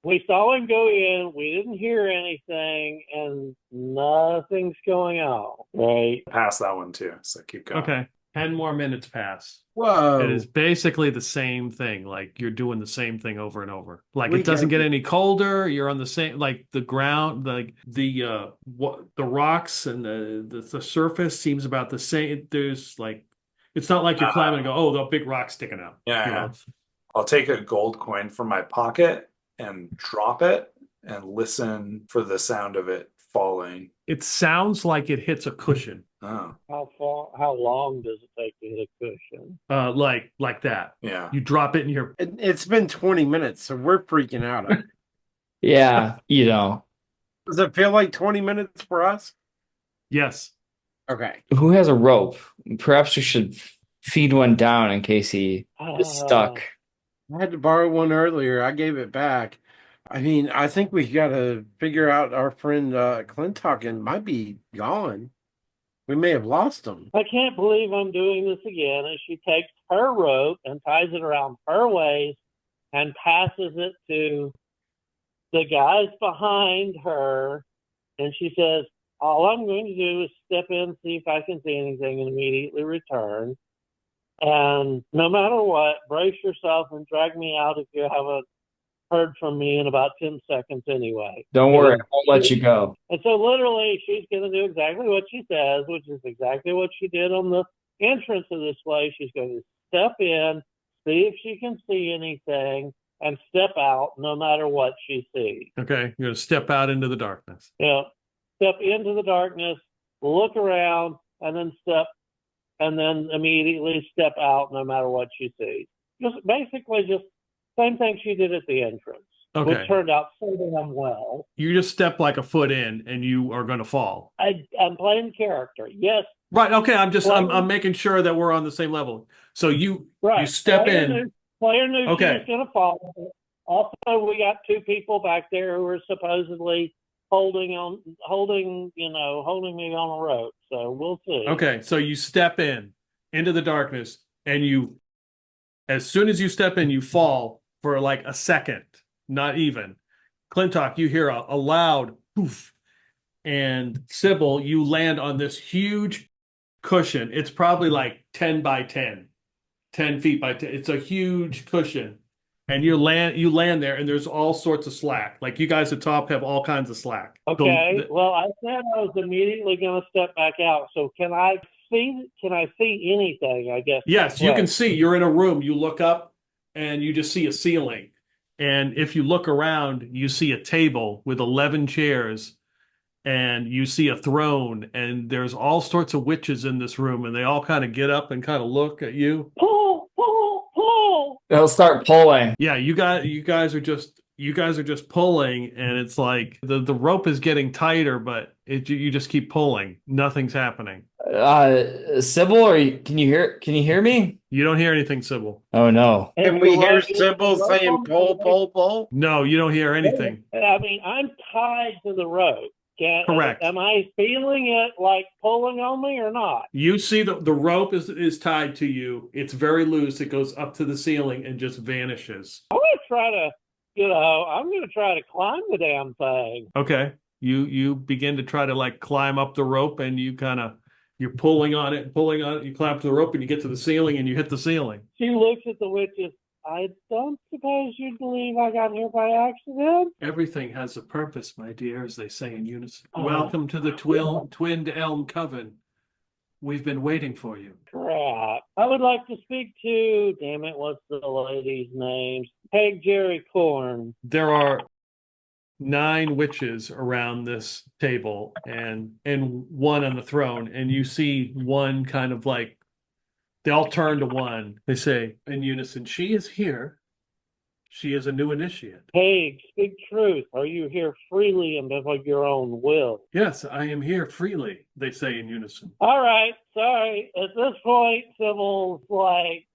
we saw him go in, we didn't hear anything, and nothing's going out. Right. Pass that one too, so keep going. Okay. 10 more minutes pass. Whoa. It is basically the same thing. Like you're doing the same thing over and over. Like We it doesn't can- get any colder. You're on the same, like the ground, like the rocks and the surface seems about the same. There's like, it's not like you're climbing and go, oh, the big rock's sticking out. Yeah, You know, yeah. I'll take a gold coin from my pocket and drop it and listen for the sound of it falling. It sounds like it hits a cushion. Oh, How long does it take to hit a cushion? Like that. yeah. You drop it and you're It's been 20 minutes, so we're freaking out. Yeah, Does it feel like 20 minutes for us? yes. Okay. Who has a rope? Perhaps we should feed one down in case he is stuck. I had to borrow one earlier. I gave it back. I mean, I think we got to figure out our friend Clintok and might be gone. We may have lost him. I can't believe I'm doing this again. And she takes her rope and ties it around her waist and passes it to the guys behind her. And she says, all I'm going to do is step in, see if I can see anything, and immediately return. And no matter what, brace yourself and drag me out if you haven't heard from me in about 10 seconds anyway. Don't worry, I won't let you go. And so literally she's going to do exactly what she says, which is exactly what she did on the entrance of this place. She's going to step in, see if she can see anything, and step out no matter what she sees. Okay. You're going to step out into the darkness. Step into the darkness, look around, and then immediately step out no matter what she sees. Just same thing she did at the entrance, Okay. which turned out so damn well. You just step like a foot in and you are going to fall. I'm playing character. Yes. Right. Okay. I'm making sure that we're on the same level. So you step Player in. Player knew Okay. she was going to fall. Also, we got two people back there who are supposedly holding me on a rope. So we'll see. Okay, so you step into the darkness, and as soon as you step in, you fall for like a second, not even. Clintok, you hear a loud poof, and Sybil, you land on this huge cushion. It's probably like 10 by 10, 10 feet by 10. It's a huge cushion. And you land there, and there's all sorts of slack. Like you guys at top have all kinds of slack. Okay. Well, I said I was immediately going to step back out. So can I see anything? I guess. Yes, you can see. You're in a room. You look up, and you just see a ceiling. And if you look around, you see a table with 11 chairs, and you see a throne, and there's all sorts of witches in this room, and they all kind of get up and kind of look at you. Pull. They'll start pulling. Yeah, you guys are just pulling, and it's like the rope is getting tighter, but you just keep pulling. Nothing's happening. Sybil, can you hear me? You don't hear anything, Sybil. Oh no. Can we hear Sybil saying pull, pull, pull? No, you don't hear anything. I mean, I'm tied to the rope. Correct. Am I feeling it like pulling on me or not? You see the rope is tied to you. It's very loose. It goes up to the ceiling and just vanishes. I'm going to try to climb the damn thing. Okay. You begin to try to like climb up the rope, and you're pulling on it, you climb up to the rope, and you get to the ceiling, and you hit the ceiling. She looks at the witches. I don't suppose you believe I got here by accident? Everything has a purpose, my dear, as they say in unison. Welcome to the Twinned Elm Coven. We've been waiting for you. Crap. I would like to speak to, damn it, what's the lady's name? Hague Jerricorn. There are 9 witches around this table, and one on the throne, and you see one kind of like, they all turn to one. They say in unison, "She is here. She is a new initiate." Hague, speak truth. Are you here freely and of your own will? Yes, I am here freely, they say in unison. All right, sorry. At this point, Sybil's like,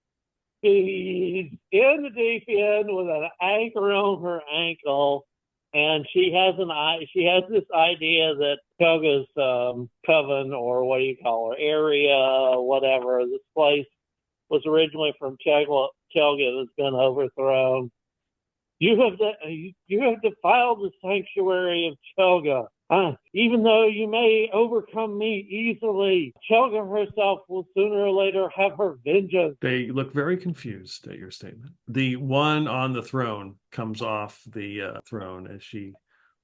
she's in the deep end with an anchor on her ankle, and she has this idea that Chelga's coven, or what do you call her, area, whatever, this place was originally from Chelga that's been overthrown. You have defiled the sanctuary of Chelga. Even though you may overcome me easily, Chelga herself will sooner or later have her vengeance. They look very confused at your statement. The one on the throne comes off the throne as she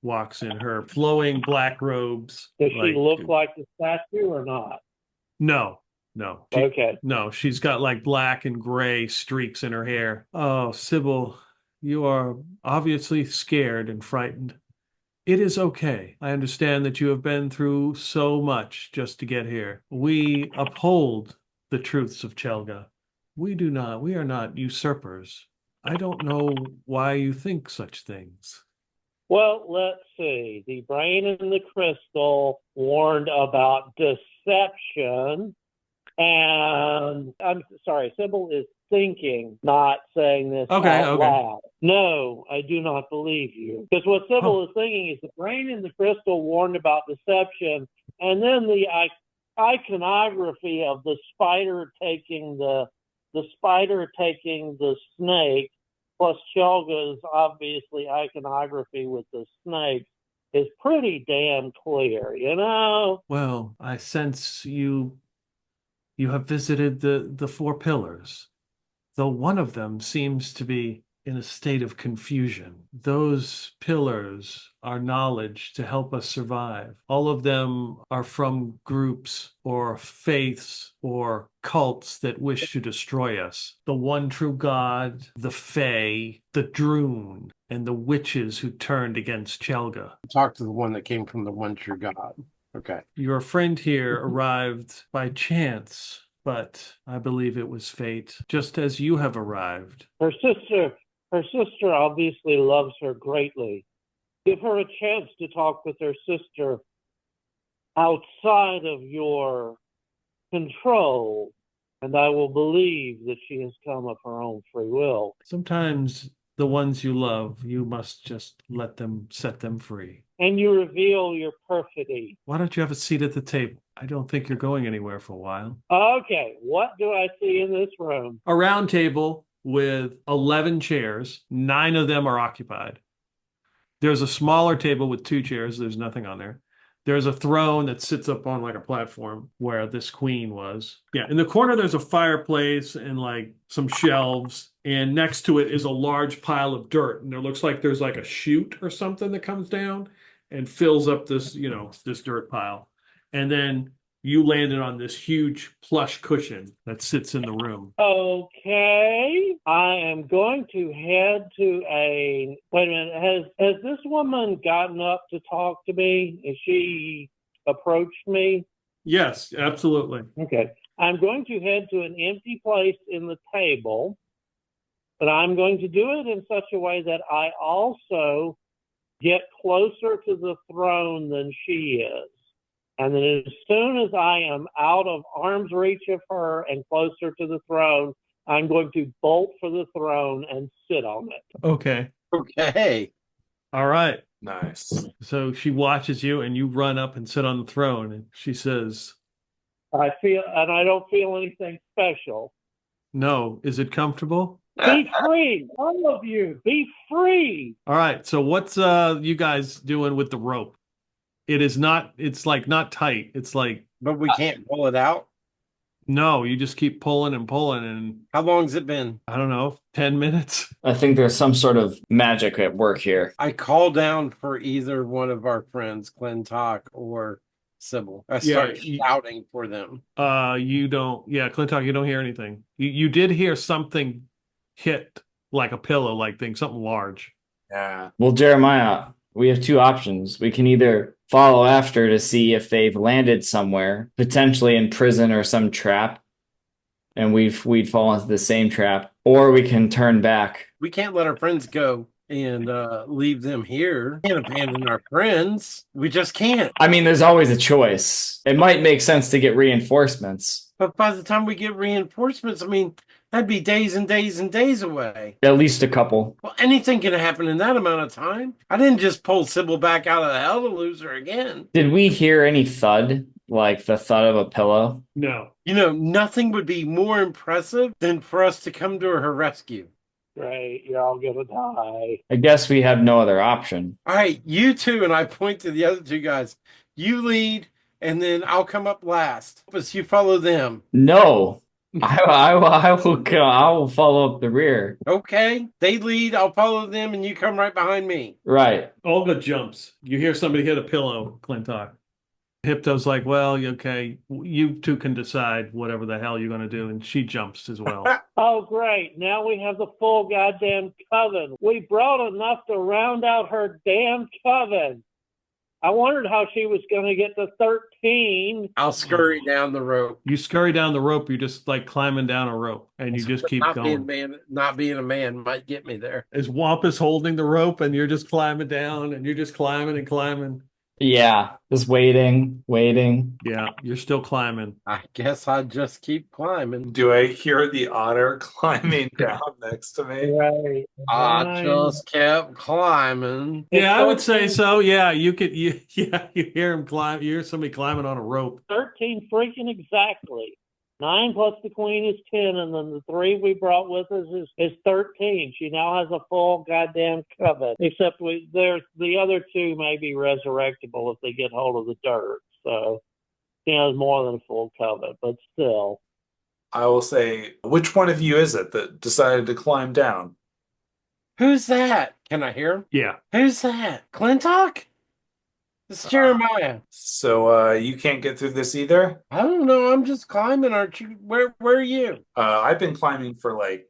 walks in her flowing black robes. Does she look like the statue or not? No. Okay. No, she's got like black and gray streaks in her hair. Oh, Sybil, you are obviously scared and frightened. It is okay. I understand that you have been through so much just to get here. We uphold the truths of Chelga. We are not usurpers. I don't know why you think such things. Well, let's see. The brain and the crystal warned about deception. And I'm sorry, Sybil is thinking, not saying this out loud. No, I do not believe you. Because what Sybil is thinking is the brain and the crystal warned about deception, and then the iconography of the spider taking the snake, plus Chelga's obviously iconography with the snake, is pretty damn clear, you know? Well, I sense you have visited the 4 pillars, though one of them seems to be in a state of confusion. Those pillars are knowledge to help us survive. All of them are from groups or faiths or cults that wish to destroy us. The one true God, the Fae, the Droon, and the witches who turned against Chelga. Talk to the one that came from the one true God. Okay. Your friend here arrived by chance, but I believe it was fate, just as you have arrived. Her sister obviously loves her greatly. Give her a chance to talk with her sister outside of your control, and I will believe that she has come of her own free will. Sometimes the ones you love. You must just set them free. And you reveal your perfidy. Why don't you have a seat at the table? I don't think you're going anywhere for a while. Okay, what do I see in this room? A round table with 11 chairs. 9 of them are occupied. There's a smaller table with 2 chairs. There's nothing on there. There's a throne that sits up on like a platform where this queen was. Yeah, in the corner there's a fireplace and like some shelves, and next to it is a large pile of dirt. And there looks like there's like a chute or something that comes down and fills up this, this dirt pile. And then you landed on this huge plush cushion that sits in the room. Okay, I am going to head to a. Wait a minute. Has this woman gotten up to talk to me? Has she approached me? Yes, absolutely. Okay, I'm going to head to an empty place in the table, but I'm going to do it in such a way that I also get closer to the throne than she is. And then as soon as I am out of arm's reach of her and closer to the throne, I'm going to bolt for the throne and sit on it. Okay. Okay. All right. Nice. So she watches you and you run up and sit on the throne, and she says, I don't feel anything special. "No, is it comfortable?" Be free, all of you. Be free. All right. So what's you guys doing with the rope? It's like not tight. It's like, But we can't pull it out. no, you just keep pulling and pulling, and How long's it been? I don't know, 10 minutes. I think there's some sort of magic at work here. I call down for either one of our friends, Clintok or Sybil. I start shouting for them. You don't, Clintok, you don't hear anything. You did hear something hit like a pillow-like thing, something large. Yeah. Well, Jeremiah, we have 2 options. We can either follow after to see if they've landed somewhere, potentially in prison or some trap, and we'd fall into the same trap, or we can turn back. We can't let our friends go and leave them here. We can't abandon our friends. We just can't. I mean, there's always a choice. It might make sense to get reinforcements. But by the time we get reinforcements, I mean, that'd be days and days and days away. At least a couple. Well, anything can happen in that amount of time. I didn't just pull Sybil back out of hell to lose her again. Did we hear any thud, like the thud of a pillow? No. Nothing would be more impressive than for us to come to her rescue. Right, you're all gonna die. I guess we have no other option. All right, you two, and I point to the other 2 guys. You lead, and then I'll come up last. But you follow them. No. I will follow up the rear. Okay, they lead, I'll follow them, and you come right behind me. Right. Olga jumps. You hear somebody hit a pillow, Clintok. Hypto's like, well, okay, you 2 can decide whatever the hell you're going to do. And she jumps as well. Oh, great. Now we have the full goddamn coven. We brought enough to round out her damn coven. I wondered how she was going to get to 13. I'll scurry down the rope. You scurry down the rope. You're just like climbing down a rope, and you just keep going. Not being a man might get me there. As Wampus holding the rope, and you're just climbing down, and you're just climbing and climbing. Yeah, just waiting. Yeah, you're still climbing. I guess I just keep climbing. Do I hear the otter climbing down next to me? Right. I just kept climbing. Yeah, I would say so. Yeah, you hear him climb. You hear somebody climbing on a rope. 13 freaking exactly. 9 plus the queen is 10, and then the 3 we brought with us is 13. She now has a full goddamn coven. Except there's the other 2 may be resurrectable if they get hold of the dirt. So she has more than a full coven, but still. I will say, which one of you is it that decided to climb down? Who's that? Can I hear him? Yeah. Who's that? Clintok? This is Jeremiah. So you can't get through this either? I don't know. I'm just climbing. Aren't you? Where are you? I've been climbing for like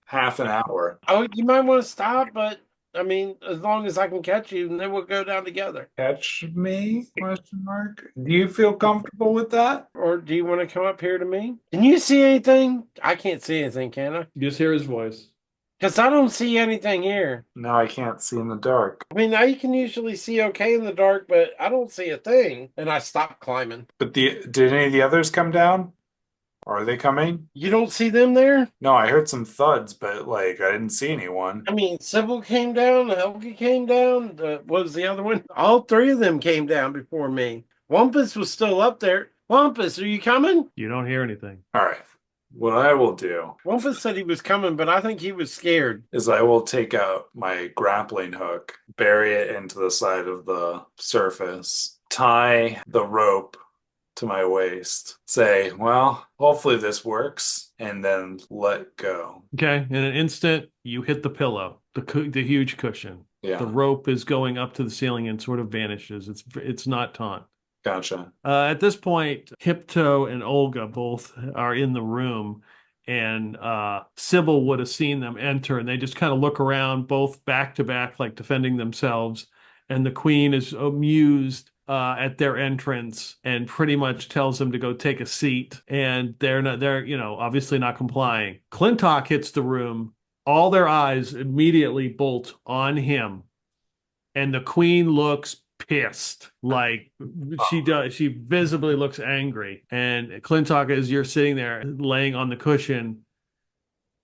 half an hour. Oh, you might want to stop, but I mean, as long as I can catch you, and then we'll go down together. Catch me? Question mark. Do you feel comfortable with that? Or do you want to come up here to me? Can you see anything? I can't see anything, can I? You just hear his voice. Because I don't see anything here. No, I can't see in the dark. I mean, I can usually see okay in the dark, but I don't see a thing. And I stop climbing. But did any of the others come down? Are they coming? You don't see them there? No, I heard some thuds, but like I didn't see anyone. I mean, Sybil came down, Helga came down. What was the other one? All three of them came down before me. Wampus was still up there. Wampus, are you coming? You don't hear anything. All right. What I will do Wampus said he was coming, but I think he was scared. is I will take out my grappling hook, bury it into the side of the surface, tie the rope to my waist, say, well, hopefully this works, and then let go. Okay, in an instant, you hit the pillow, the huge cushion. Yeah. The rope is going up to the ceiling and sort of vanishes. It's not taut. Gotcha. At this point, Hypto and Olga both are in the room, and Sybil would have seen them enter, and they just kind of look around, both back to back, like defending themselves. And the queen is amused at their entrance and pretty much tells them to go take a seat. And they're obviously not complying. Clintok hits the room. All their eyes immediately bolt on him, and the queen looks pissed, like she does. She visibly looks angry. And Clintok, as you're sitting there laying on the cushion,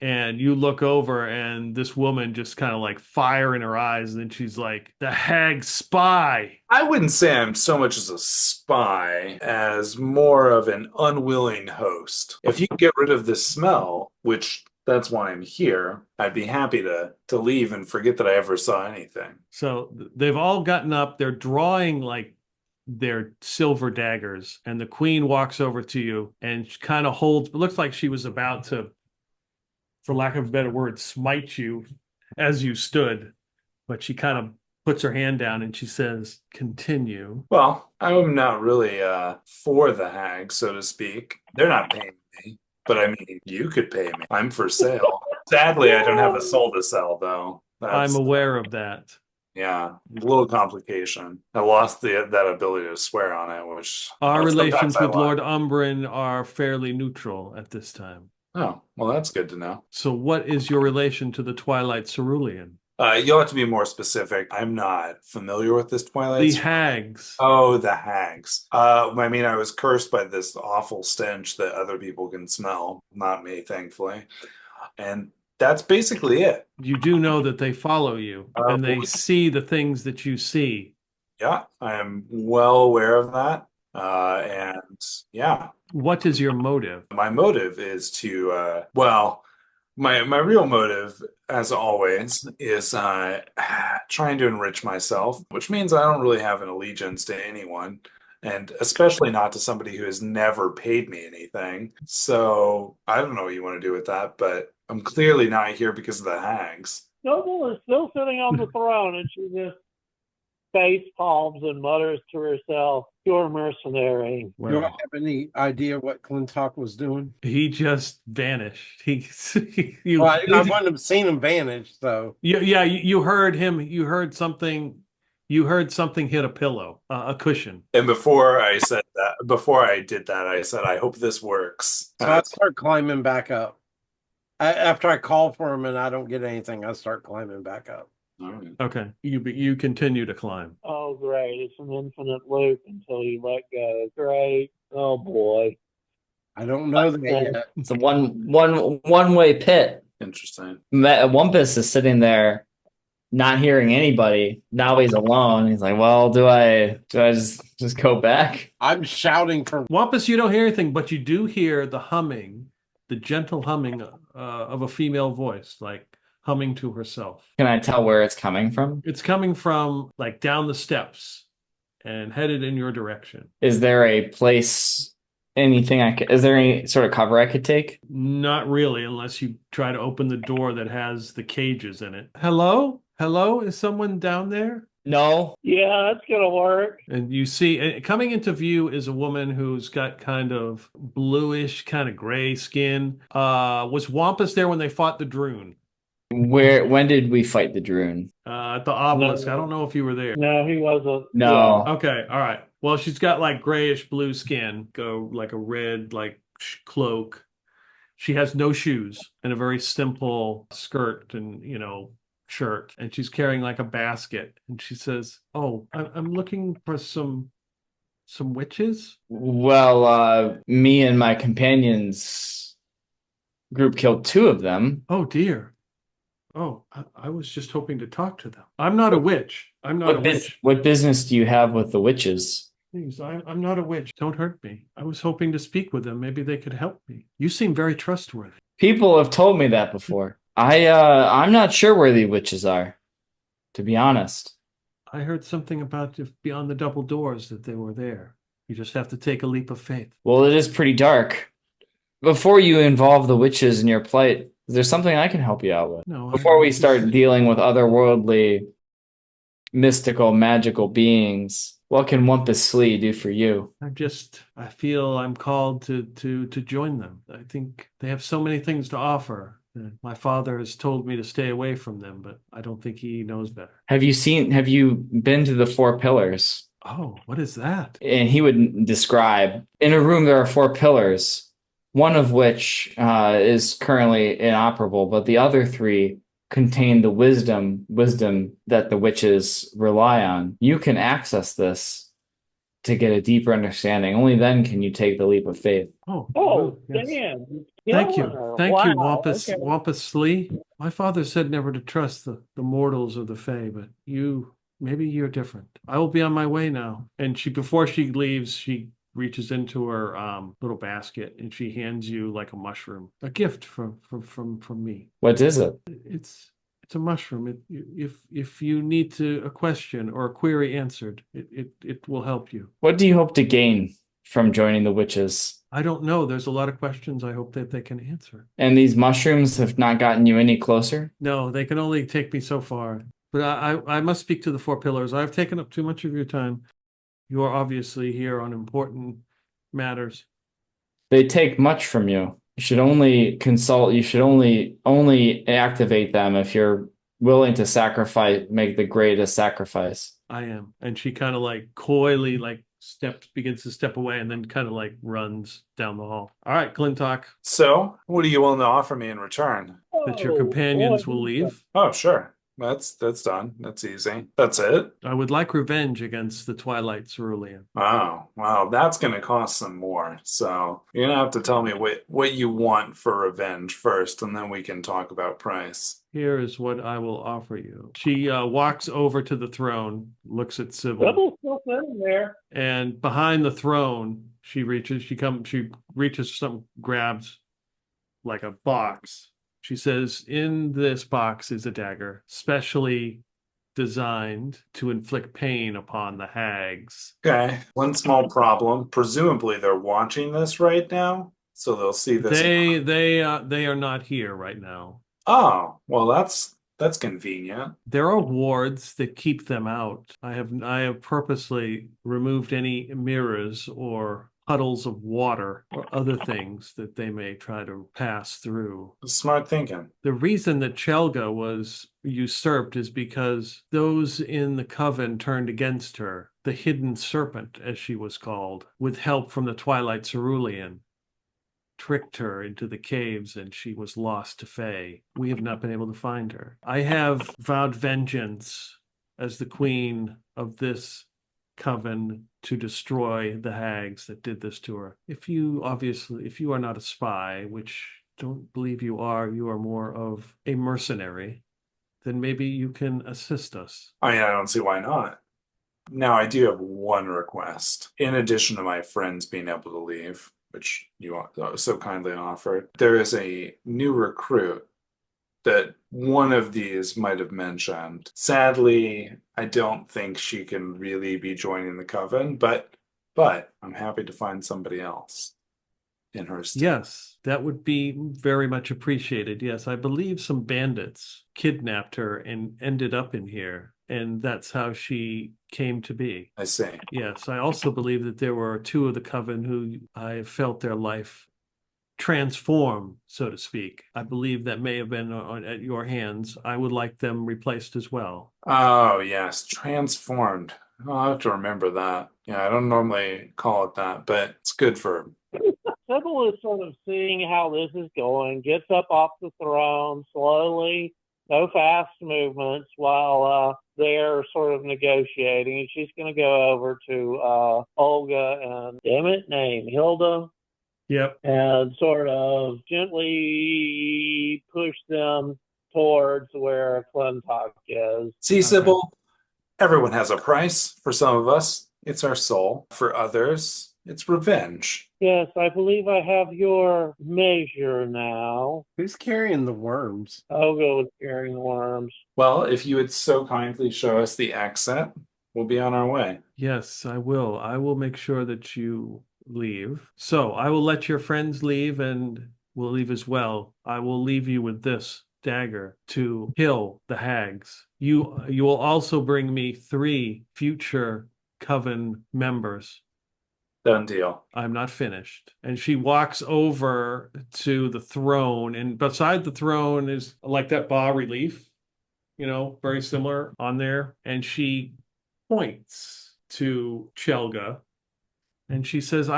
and you look over, and this woman just kind of like fire in her eyes, and then she's like, "The hag spy." I wouldn't say I'm so much as a spy as more of an unwilling host. If you get rid of this smell, which that's why I'm here, I'd be happy to leave and forget that I ever saw anything. So they've all gotten up. They're drawing like their silver daggers, and the queen walks over to you and kind of holds. It looks like she was about to, for lack of a better word, smite you as you stood, but she kind of puts her hand down and she says, "Continue." Well, I'm not really for the Hags, so to speak. They're not paying me. But I mean, you could pay me. I'm for sale. Sadly, I don't have a soul to sell, though. I'm aware of that. Yeah, a little complication. I lost that ability to swear on it, which Our relations sometimes I with Lord Umbrin are fairly neutral at this time. Oh, well, that's good to know. So what is your relation to the Twilight Cerulean? You'll have to be more specific. I'm not familiar with this Twilight. The Hags. Oh, the Hags. I mean, I was cursed by this awful stench that other people can smell. Not me, thankfully. And that's basically it. You do know that they follow you and they see the things that you see. Yeah, I am well aware of that. And yeah. What is your motive? My motive is to, my real motive, as always, is trying to enrich myself, which means I don't really have an allegiance to anyone, and especially not to somebody who has never paid me anything. So I don't know what you want to do with that, but I'm clearly not here because of the Hags. Noble is still sitting on the throne, and she just face palms and mutters to herself, "You're a mercenary." Well, Do I have any idea what Clintok was doing? he just vanished. I wouldn't have seen him vanish, though. You heard him. You heard something. You heard something hit a pillow, a cushion. And before I did that, I said, I hope this works. So I start climbing back up. After I call for him and I don't get anything, I start climbing back up. All right. Okay, you continue to climb. Oh, great. It's an infinite loop until you let go. Great. Oh, boy. I don't know that yet. It's a one-way pit. Interesting. Wumpus is sitting there, not hearing anybody. Now he's alone. He's like, "Well, do I just go back?" I'm shouting for Wampus, you don't hear anything, but you do hear the humming, the gentle humming of a female voice, like humming to herself. Can I tell where it's coming from? It's coming from like down the steps and headed in your direction. Is there a place, is there any sort of cover I could take? Not really, unless you try to open the door that has the cages in it. Hello? Hello? Is someone down there? No. Yeah, that's going to work. And you see, coming into view is a woman who's got kind of bluish, kind of gray skin. Was Wampus there when they fought the Droon? When did we fight the Droon? At the obelisk. No. I don't know if you were there. No, he wasn't. No. Okay, all right. Well, she's got like grayish blue skin, go like a red like cloak. She has no shoes and a very simple skirt and shirt, and she's carrying like a basket. And she says, "Oh, I'm looking for some some witches? Well, me and my companions group killed 2 of them. Oh dear. Oh, I was just hoping to talk to them. I'm not a witch. I'm not a witch. What business do you have with the witches? Please, I'm not a witch. Don't hurt me. I was hoping to speak with them. Maybe they could help me. You seem very trustworthy. People have told me that before. I'm not sure where the witches are, to be honest. I heard something about if beyond the double doors that they were there. You just have to take a leap of faith. Well, it is pretty dark. Before you involve the witches in your plight, is there something I can help you out with? No, Before we start dealing with otherworldly, mystical, magical beings, what can Wumpus Slee do for you? I feel I'm called to join them. I think they have so many things to offer. My father has told me to stay away from them, but I don't think he knows better. Have you been to the 4 pillars? Oh, what is that? And he would describe, in a room there are 4 pillars, one of which is currently inoperable, but the other 3 contain the wisdom that the witches rely on. You can access this to get a deeper understanding. Only then can you take the leap of faith. Oh, yes. damn. Thank you. Killer. Thank you, Wow, Wampus, okay. Wampus Slee. My father said never to trust the mortals of the Fae, but maybe you're different. I will be on my way now. And before she leaves, she reaches into her little basket and she hands you like a mushroom, a gift from me. What is it? It's a mushroom. If you need a question or a query answered, it will help you. What do you hope to gain from joining the witches? I don't know. There's a lot of questions I hope that they can answer. And these mushrooms have not gotten you any closer? No, they can only take me so far. But I must speak to the 4 pillars. I've taken up too much of your time. You are obviously here on important matters. They take much from you. You should only consult, you should only activate them if you're willing to make the greatest sacrifice. I am. And she kind of like coyly begins to step away and then kind of like runs down the hall. All right, Clintok, So, what are you willing to offer me in return? that your companions will leave. Oh, sure. That's done. That's easy. That's it. I would like revenge against the Twilight Cerulean. Oh, wow. That's going to cost some more. So you're going to have to tell me what you want for revenge first, and then we can talk about price. Here is what I will offer you. She walks over to the throne, looks at Sybil. Sybil's still sitting there. And behind the throne, she reaches something, grabs like a box. She says, in this box is a dagger, specially designed to inflict pain upon the hags. Okay. One small problem. Presumably they're watching this right now, so they'll see this. They are not here right now. Oh, well, that's convenient. There are wards that keep them out. I have purposely removed any mirrors or puddles of water or other things that they may try to pass through. Smart thinking. The reason that Chelga was usurped is because those in the coven turned against her. The hidden serpent, as she was called, with help from the Twilight Cerulean, tricked her into the caves and she was lost to Fae. We have not been able to find her. I have vowed vengeance as the queen of this coven to destroy the hags that did this to her. If you are not a spy, which don't believe you are more of a mercenary, then maybe you can assist us. I mean, I don't see why not. Now, I do have one request. In addition to my friends being able to leave, which you so kindly offered, there is a new recruit that one of these might have mentioned. Sadly, I don't think she can really be joining the coven, but I'm happy to find somebody else in her stead. Yes, that would be very much appreciated. Yes, I believe some bandits kidnapped her and ended up in here, and that's how she came to be. I see. Yes, I also believe that there were 2 of the coven who I felt their life transform, so to speak. I believe that may have been at your hands. I would like them replaced as well. Oh, yes, transformed. I'll have to remember that. Yeah, I don't normally call it that, but it's good for... Sybil is sort of seeing how this is going, gets up off the throne slowly, no fast movements while they're sort of negotiating. And she's going to go over to Olga and, damn it, name, Hilda, Yep. and sort of gently push them towards where Clintok is. See, Sybil, everyone has a price. For some of us, it's our soul. For others, it's revenge. Yes, I believe I have your measure now. Who's carrying the worms? Olga was carrying the worms. Well, if you would so kindly show us the accent, we'll be on our way. Yes, I will. I will make sure that you leave. So I will let your friends leave and will leave as well. I will leave you with this dagger to kill the hags. You will also bring me 3 future coven members. Done deal. I'm not finished. And she walks over to the throne, and beside the throne is like that bas relief, very similar on there. And she points to Chelga and she says,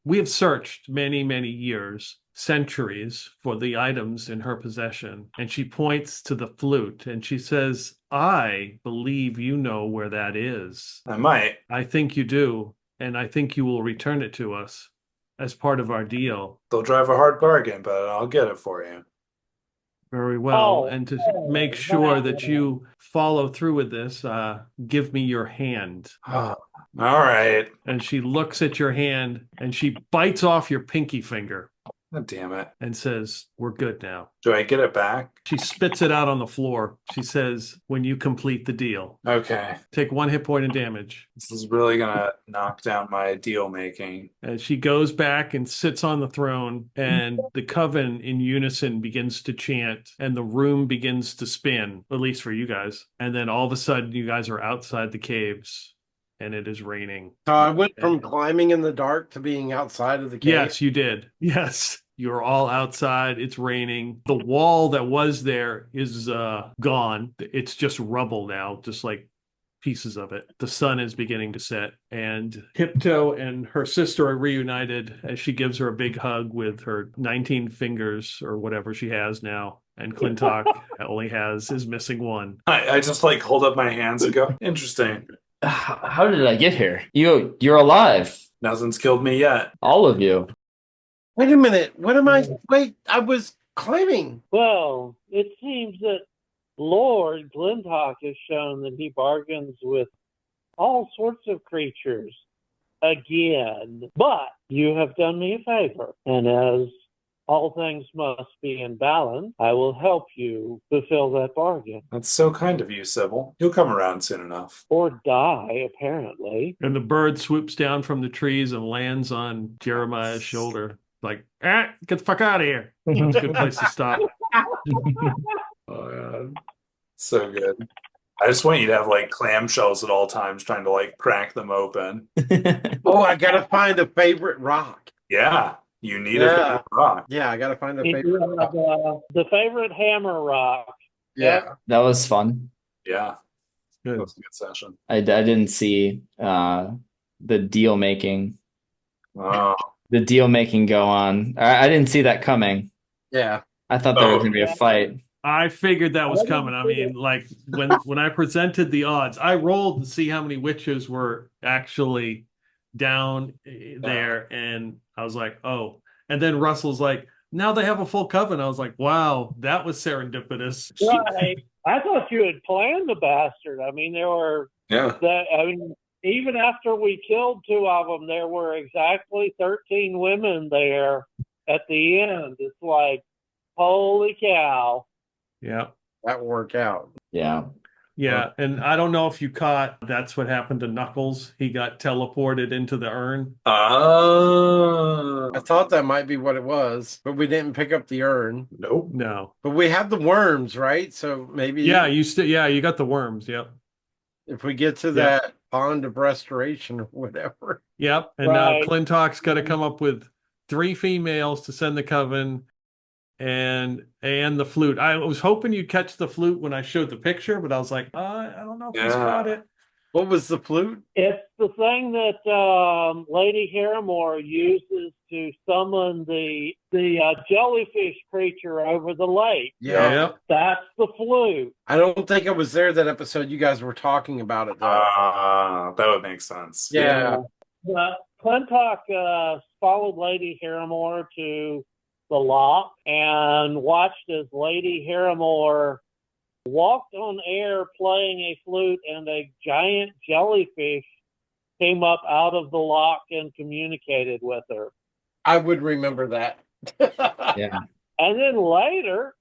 we have searched many, many years, centuries for the items in her possession. And she points to the flute and she says, I believe you know where that is. I might. I think you do. And I think you will return it to us as part of our deal. They'll drive a hard bargain, but I'll get it for you. Very well. And to make sure that you follow through with this, give me your hand. All right. And she looks at your hand and she bites off your pinky finger. Oh, damn it. And says, we're good now. Do I get it back? She spits it out on the floor. She says, when you complete the deal. Okay. Take 1 hit point of damage. This is really going to knock down my deal making. And she goes back and sits on the throne, and the coven in unison begins to chant, and the room begins to spin, at least for you guys. And then all of a sudden, you guys are outside the caves, and it is raining. So I went from climbing in the dark to being outside of the cave. Yes, you did. Yes. You're all outside. It's raining. The wall that was there is gone. It's just rubble now, just like pieces of it. The sun is beginning to set, and Hypto and her sister are reunited as she gives her a big hug with her 19 fingers or whatever she has now. And Clintok only has his missing one. I just like hold up my hands and go, interesting. How did I get here? You're alive. Nothing's killed me yet. All of you. Wait a minute. What am I? Wait, I was climbing. Well, it seems that Lord Clintok has shown that he bargains with all sorts of creatures again. But you have done me a favor, and as all things must be in balance, I will help you fulfill that bargain. That's so kind of you, Sybil. You'll come around soon enough. Or die, apparently. And the bird swoops down from the trees and lands on Jeremiah's shoulder. Like, get the fuck out of here. That's a good place to stop. Oh, God. So good. I just want you to have like clamshells at all times, trying to like crack them open. Oh, I gotta find a favorite rock. Yeah, you need a favorite rock. Yeah, I gotta find a favorite rock. The favorite hammer rock. Yeah. That was fun. Yeah, Good. that was a good session. I didn't see the deal making Oh, go on. I didn't see that coming. Yeah. I thought there was gonna be a fight. I figured that was coming. I mean, like when I presented the odds, I rolled to see how many witches were actually down there, and I was like, oh. And then Russell's like, now they have a full coven. I was like, wow, that was serendipitous. Right. I thought you had planned the bastard. I mean, there were yeah. even after we killed 2 of them, there were exactly 13 women there at the end. It's like, holy cow. Yeah. That worked out. Yeah. Yeah. And I don't know if you caught, that's what happened to Knuckles. He got teleported into the urn. Oh. I thought that might be what it was, but we didn't pick up the urn. Nope. No. But we have the worms, right? So maybe Yeah, you got the worms. Yep. if we get to that pond of restoration or whatever. Yep. And now Clintok's got to come up with 3 females to send the coven and the flute. I was hoping you'd catch the flute when I showed the picture, but I was like, I don't know if he's got it. What was the flute? It's the thing that Lady Harrimore uses to summon the jellyfish creature over the lake. Yep. That's the flute. I don't think I was there that episode you guys were talking about it, though. That would make sense. Yeah. Clintok followed Lady Harrimore to the lock and watched as Lady Harrimore walked on air playing a flute, and a giant jellyfish came up out of the lock and communicated with her. I would remember that. Yeah. And then later,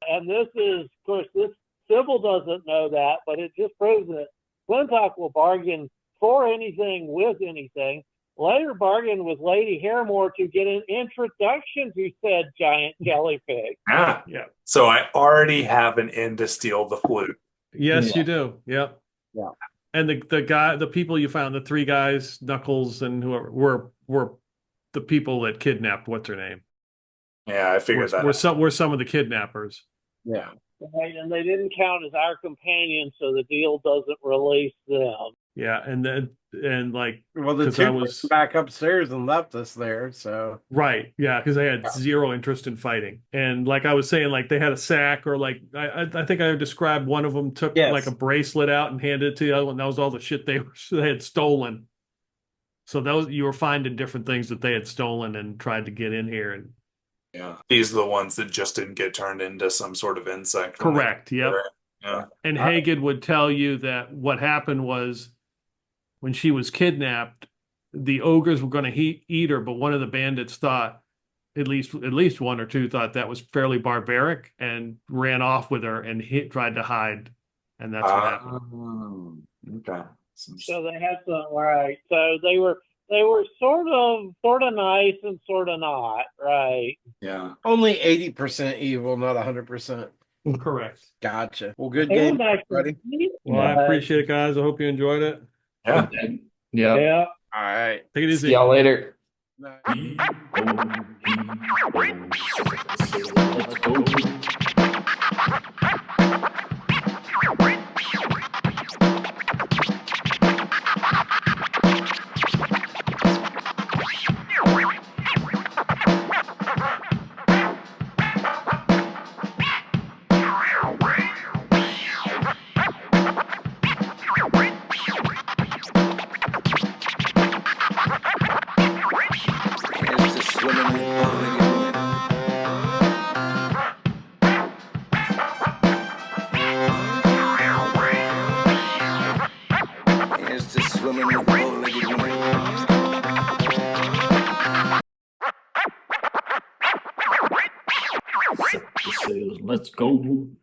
and this is, of course, this Sybil doesn't know that, but it just proves that Clintok will bargain for anything with anything. Later bargained with Lady Harrimore to get an introduction to said giant jellyfish. Ah, Yeah. so I already have an in to steal the flute. Yes, you do. Yep. Yeah. And the people you found, the three guys, Knuckles and whoever, were the people that kidnapped what's her name. Yeah, I figured that. We're some of the kidnappers. Yeah. Right, and they didn't count as our companions, so the deal doesn't release them. Yeah, Well, the 'cause two I went was- back upstairs and left us there. So right, yeah, because they had zero interest in fighting, and like I was saying, like they had a sack, or like I think I described one of them took Yes. like a bracelet out and handed it to the other one. That was all the shit they had stolen. So you were finding different things that they had stolen and tried to get in here, and Yeah, these are the ones that just didn't get turned into some sort of insect. when they- correct, yep. Yeah. And Hagen would tell you that what happened was when she was kidnapped, the ogres were going to eat her, but one of the bandits thought, at least one or two thought that was fairly barbaric and ran off with her and tried to hide, and that's what happened. Okay. So they had some, right. So they were sort of nice and sort of not, right? Yeah. only 80% evil, not 100%. Correct. Gotcha. Well, good It was game, nice to buddy. meet, Well, I but- appreciate it, guys. I hope you enjoyed it. Yeah. Yeah. Yeah. All right. Take it See easy. y'all later. Here's to swimming with bow-legged women. Here's to swimming with bow-legged women. Set the sails, let's go.